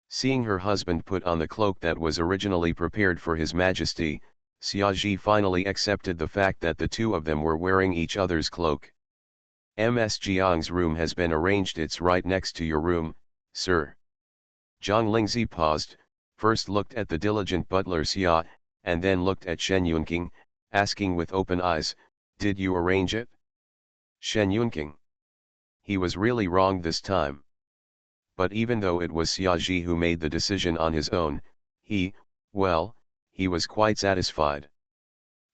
Seeing her husband put on the cloak that was originally prepared for His Majesty, Xiaozhi finally accepted the fact that the two of them were wearing each other's cloak. Ms. Jiang's room has been arranged, it's right next to your room, sir. Zhang Lingzi paused, first looked at the diligent butler Xia, and then looked at Shen Yunqing, asking with open eyes, did you arrange it? Shen Yunqing. He was really wrong this time. But even though it was Xiaozhi who made the decision on his own, he was quite satisfied.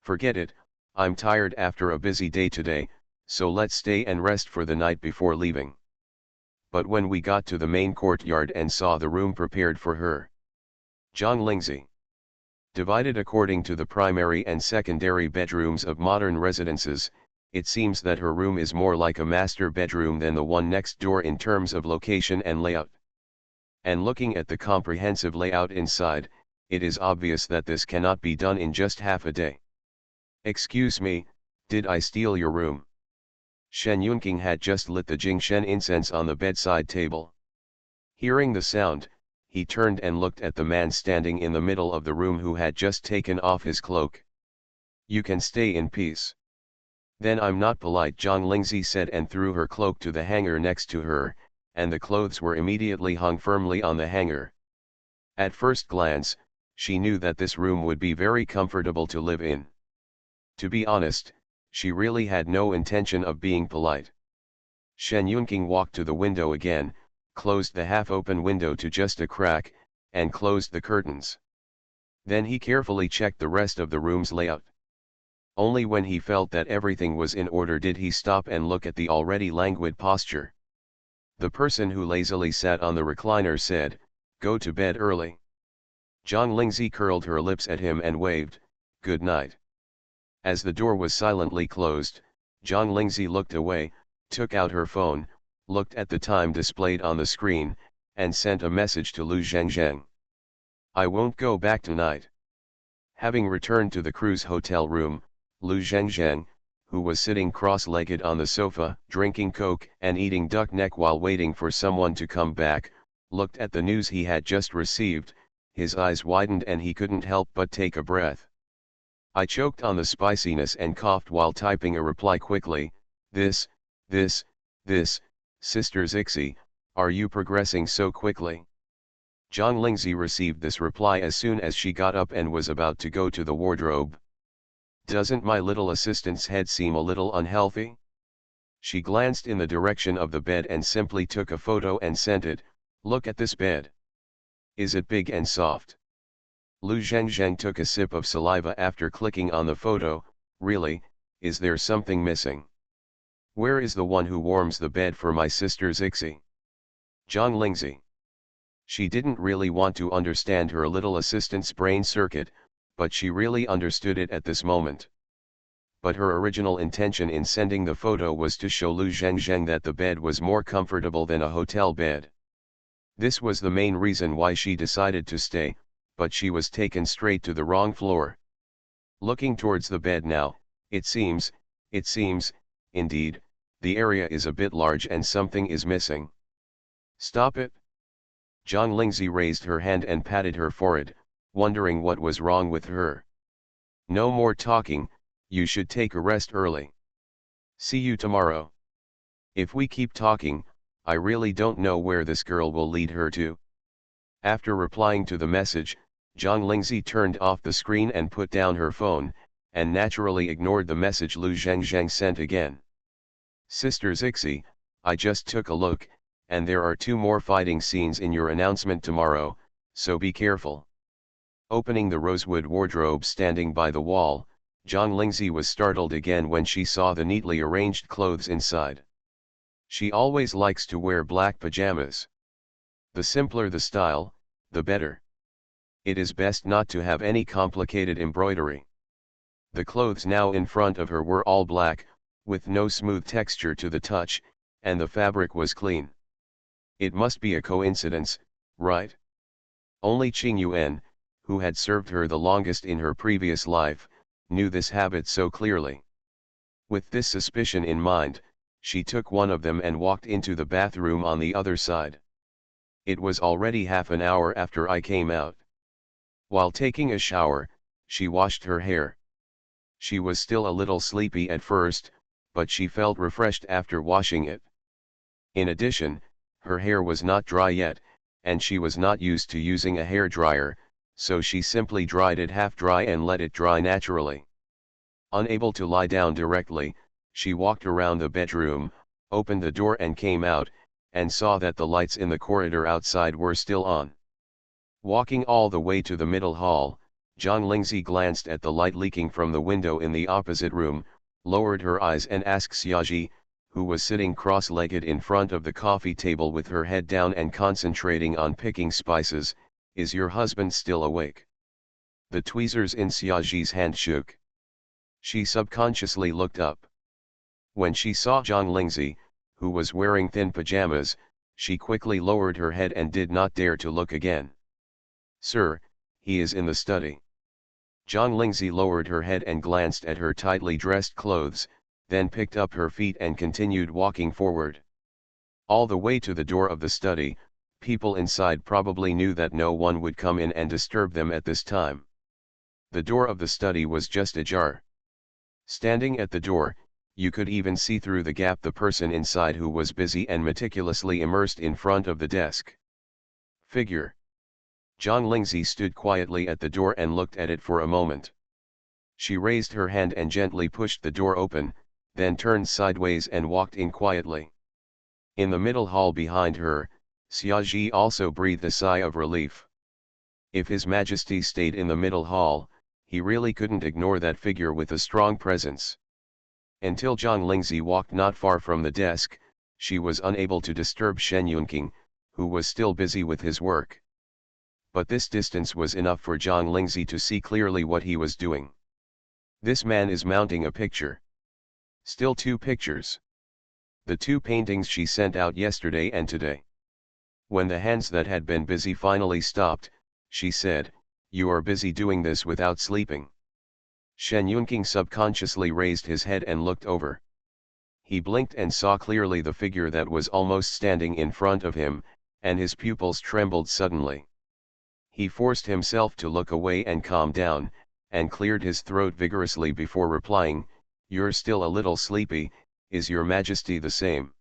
Forget it, I'm tired after a busy day today, so let's stay and rest for the night before leaving. But when we got to the main courtyard and saw the room prepared for her, Zhang Lingzi, divided according to the primary and secondary bedrooms of modern residences, it seems that her room is more like a master bedroom than the one next door in terms of location and layout. And looking at the comprehensive layout inside, it is obvious that this cannot be done in just half a day. Excuse me, did I steal your room? Shen Yunqing had just lit the Jingshen incense on the bedside table. Hearing the sound, he turned and looked at the man standing in the middle of the room who had just taken off his cloak. You can stay in peace. Then I'm not polite, Zhang Lingzi said, and threw her cloak to the hanger next to her, and the clothes were immediately hung firmly on the hanger. At first glance, she knew that this room would be very comfortable to live in. To be honest, she really had no intention of being polite. Shen Yunqing walked to the window again, closed the half-open window to just a crack, and closed the curtains. Then he carefully checked the rest of the room's layout. Only when he felt that everything was in order did he stop and look at the already languid posture. The person who lazily sat on the recliner said, "Go to bed early." Zhang Lingzi curled her lips at him and waved, "Good night." As the door was silently closed, Zhang Lingzi looked away, took out her phone, looked at the time displayed on the screen, and sent a message to Lu Zhengzheng. "I won't go back tonight." Having returned to the cruise hotel room, Lu Zhengzheng, who was sitting cross-legged on the sofa, drinking coke and eating duck neck while waiting for someone to come back, looked at the news he had just received. His eyes widened and he couldn't help but take a breath. I choked on the spiciness and coughed while typing a reply quickly. This, Sister Zixi, are you progressing so quickly? Zhang Lingzi received this reply as soon as she got up and was about to go to the wardrobe. Doesn't my little assistant's head seem a little unhealthy? She glanced in the direction of the bed and simply took a photo and sent it. Look at this bed. Is it big and soft? Lu Zhengzheng took a sip of saliva after clicking on the photo. Really, is there something missing? Where is the one who warms the bed for my sister Zixi? Zhang Lingzi. She didn't really want to understand her little assistant's brain circuit, but she really understood it at this moment. But her original intention in sending the photo was to show Lu Zhengzheng that the bed was more comfortable than a hotel bed. This was the main reason why she decided to stay, but she was taken straight to the wrong floor. Looking towards the bed now, it seems, indeed, the area is a bit large and something is missing. Stop it! Zhang Lingzi raised her hand and patted her forehead, wondering what was wrong with her. No more talking, you should take a rest early. See you tomorrow. If we keep talking, I really don't know where this girl will lead her to. After replying to the message, Zhang Lingzi turned off the screen and put down her phone, and naturally ignored the message Lu Zhengzheng sent again. Sister Zixi, I just took a look, and there are 2 more fighting scenes in your announcement tomorrow, so be careful. Opening the rosewood wardrobe standing by the wall, Zhang Lingzi was startled again when she saw the neatly arranged clothes inside. She always likes to wear black pajamas. The simpler the style, the better. It is best not to have any complicated embroidery. The clothes now in front of her were all black, with no smooth texture to the touch, and the fabric was clean. It must be a coincidence, right? Only Qing Yuan, who had served her the longest in her previous life, knew this habit so clearly. With this suspicion in mind, she took one of them and walked into the bathroom on the other side. It was already half an hour after I came out. While taking a shower, she washed her hair. She was still a little sleepy at first, but she felt refreshed after washing it. In addition, her hair was not dry yet, and she was not used to using a hair dryer, so she simply dried it half dry and let it dry naturally. Unable to lie down directly, she walked around the bedroom, opened the door and came out, and saw that the lights in the corridor outside were still on. Walking all the way to the middle hall, Zhang Lingzi glanced at the light leaking from the window in the opposite room, lowered her eyes and asked Xiaoji, who was sitting cross-legged in front of the coffee table with her head down and concentrating on picking spices, "Is your husband still awake?" The tweezers in Xiaoji's hand shook. She subconsciously looked up. When she saw Zhang Lingzi, who was wearing thin pajamas, she quickly lowered her head and did not dare to look again. "Sir, he is in the study." Zhang Lingzi lowered her head and glanced at her tightly dressed clothes, then picked up her feet and continued walking forward. All the way to the door of the study, people inside probably knew that no one would come in and disturb them at this time. The door of the study was just ajar. Standing at the door, you could even see through the gap the person inside who was busy and meticulously immersed in front of the desk. Figure. Zhang Lingzi stood quietly at the door and looked at it for a moment. She raised her hand and gently pushed the door open, then turned sideways and walked in quietly. In the middle hall behind her, Xiaozhi also breathed a sigh of relief. If His Majesty stayed in the middle hall, he really couldn't ignore that figure with a strong presence. Until Zhang Lingzi walked not far from the desk, she was unable to disturb Shen Yunqing, who was still busy with his work. But this distance was enough for Zhang Lingzi to see clearly what he was doing. This man is mounting a picture. Still 2 pictures. The 2 paintings she sent out yesterday and today. When the hands that had been busy finally stopped, she said, "You are busy doing this without sleeping." Shen Yunqing subconsciously raised his head and looked over. He blinked and saw clearly the figure that was almost standing in front of him, and his pupils trembled suddenly. He forced himself to look away and calm down, and cleared his throat vigorously before replying, "You're still a little sleepy, is Your Majesty the same?"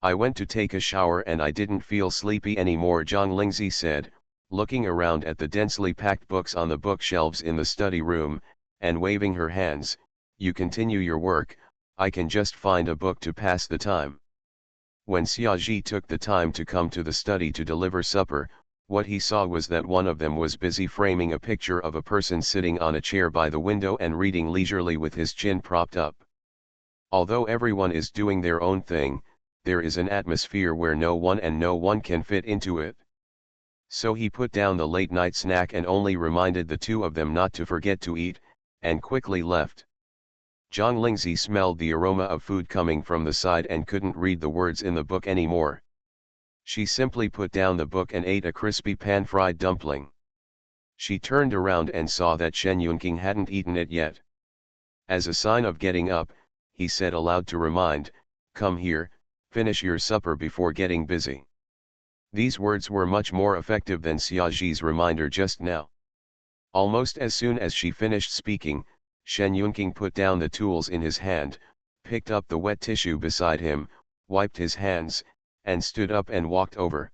"I went to take a shower and I didn't feel sleepy anymore," Zhang Lingzi said, looking around at the densely packed books on the bookshelves in the study room, and waving her hands. "You continue your work, I can just find a book to pass the time." When Xiaozhi took the time to come to the study to deliver supper, what he saw was that one of them was busy framing a picture of a person sitting on a chair by the window and reading leisurely with his chin propped up. Although everyone is doing their own thing, there is an atmosphere where no one can fit into it. So he put down the late-night snack and only reminded the 2 of them not to forget to eat, and quickly left. Zhang Lingzi smelled the aroma of food coming from the side and couldn't read the words in the book anymore. She simply put down the book and ate a crispy pan-fried dumpling. She turned around and saw that Shen Yunqing hadn't eaten it yet. As a sign of getting up, he said aloud to remind, "Come here, finish your supper before getting busy." These words were much more effective than Xiaozhi's reminder just now. Almost as soon as she finished speaking, Shen Yunqing put down the tools in his hand, picked up the wet tissue beside him, wiped his hands, and stood up and walked over.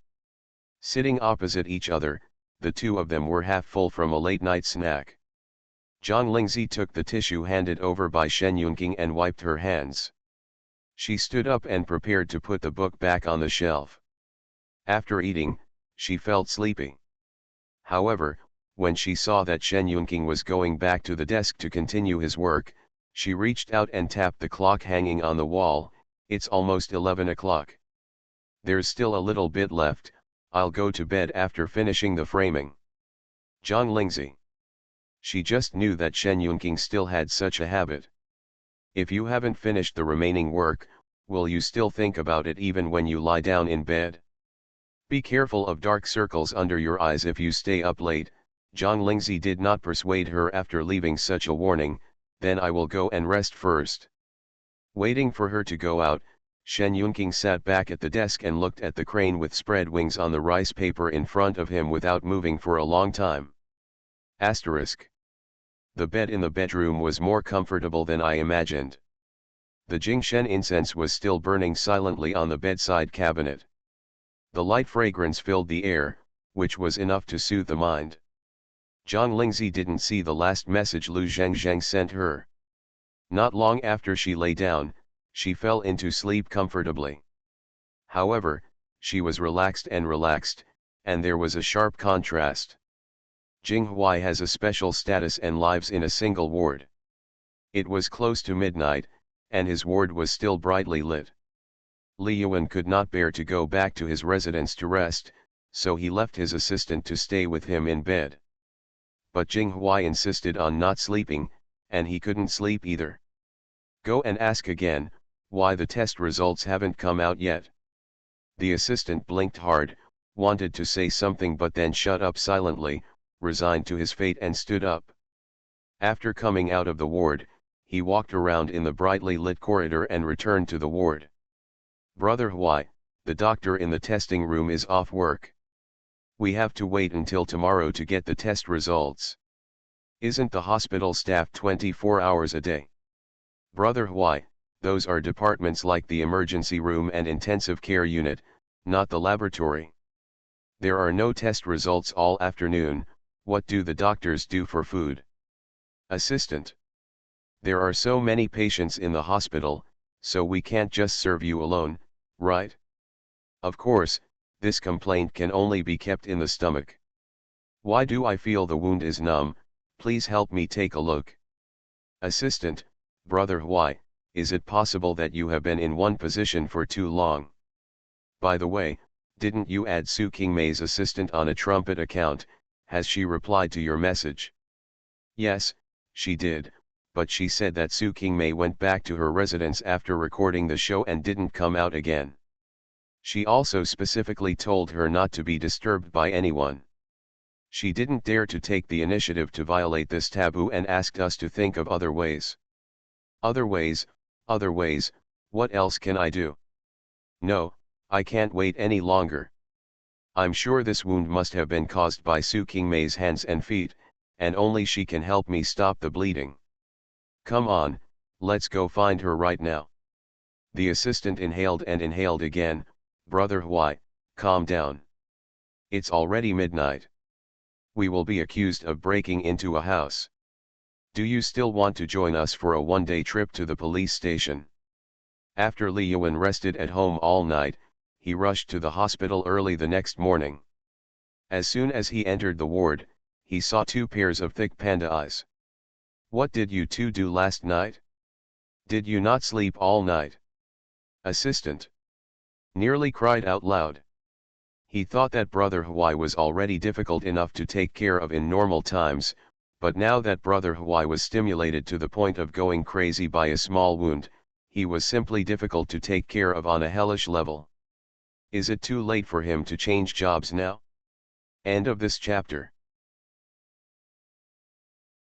Sitting opposite each other, the 2 of them were half full from a late-night snack. Zhang Lingzi took the tissue handed over by Shen Yunqing and wiped her hands. She stood up and prepared to put the book back on the shelf. After eating, she felt sleepy. However, when she saw that Shen Yunqing was going back to the desk to continue his work, she reached out and tapped the clock hanging on the wall. "It's almost 11 o'clock. There's still a little bit left, I'll go to bed after finishing the framing." Zhang Lingzi. She just knew that Shen Yunqing still had such a habit. "If you haven't finished the remaining work, will you still think about it even when you lie down in bed? Be careful of dark circles under your eyes if you stay up late." Zhang Lingzi did not persuade her after leaving such a warning, "Then I will go and rest first." Waiting for her to go out, Shen Yunqing sat back at the desk and looked at the crane with spread wings on the rice paper in front of him without moving for a long time. Asterisk. The bed in the bedroom was more comfortable than I imagined. The Jingshen incense was still burning silently on the bedside cabinet. The light fragrance filled the air, which was enough to soothe the mind. Zhang Lingzi didn't see the last message Lu Zhengzheng sent her. Not long after she lay down, she fell into sleep comfortably. However, she was relaxed, and there was a sharp contrast. Jinghui has a special status and lives in a single ward. It was close to midnight, and his ward was still brightly lit. Li Yuan could not bear to go back to his residence to rest, so he left his assistant to stay with him in bed. But Jinghui insisted on not sleeping, and he couldn't sleep either. "Go and ask again, why the test results haven't come out yet." The assistant blinked hard, wanted to say something but then shut up silently, resigned to his fate and stood up. After coming out of the ward, he walked around in the brightly lit corridor and returned to the ward. Brother Huai, the doctor in the testing room is off work. We have to wait until tomorrow to get the test results. Isn't the hospital staffed 24 hours a day? Brother Huai, those are departments like the emergency room and intensive care unit, not the laboratory. There are no test results all afternoon. What do the doctors do for food? Assistant. There are so many patients in the hospital, so we can't just serve you alone, right? Of course, this complaint can only be kept in the stomach. Why do I feel the wound is numb? Please help me take a look. Assistant. Brother Huai, is it possible that you have been in one position for too long? By the way, didn't you add Su Qingmei's assistant on a trumpet account? Has she replied to your message? Yes, she did, but she said that Su Qingmei went back to her residence after recording the show and didn't come out again. She also specifically told her not to be disturbed by anyone. She didn't dare to take the initiative to violate this taboo and asked us to think of other ways. Other ways, what else can I do? No, I can't wait any longer. I'm sure this wound must have been caused by Su Qingmei's hands and feet, and only she can help me stop the bleeding. Come on, let's go find her right now. The assistant inhaled and inhaled again. Brother Huai, calm down. It's already midnight. We will be accused of breaking into a house. Do you still want to join us for a one-day trip to the police station? After Li Yuan rested at home all night, he rushed to the hospital early the next morning. As soon as he entered the ward, he saw two pairs of thick panda eyes. What did you two do last night? Did you not sleep all night? Assistant nearly cried out loud. He thought that Brother Huai was already difficult enough to take care of in normal times, but now that Brother Huai was stimulated to the point of going crazy by a small wound, he was simply difficult to take care of on a hellish level. Is it too late for him to change jobs now? End of this chapter.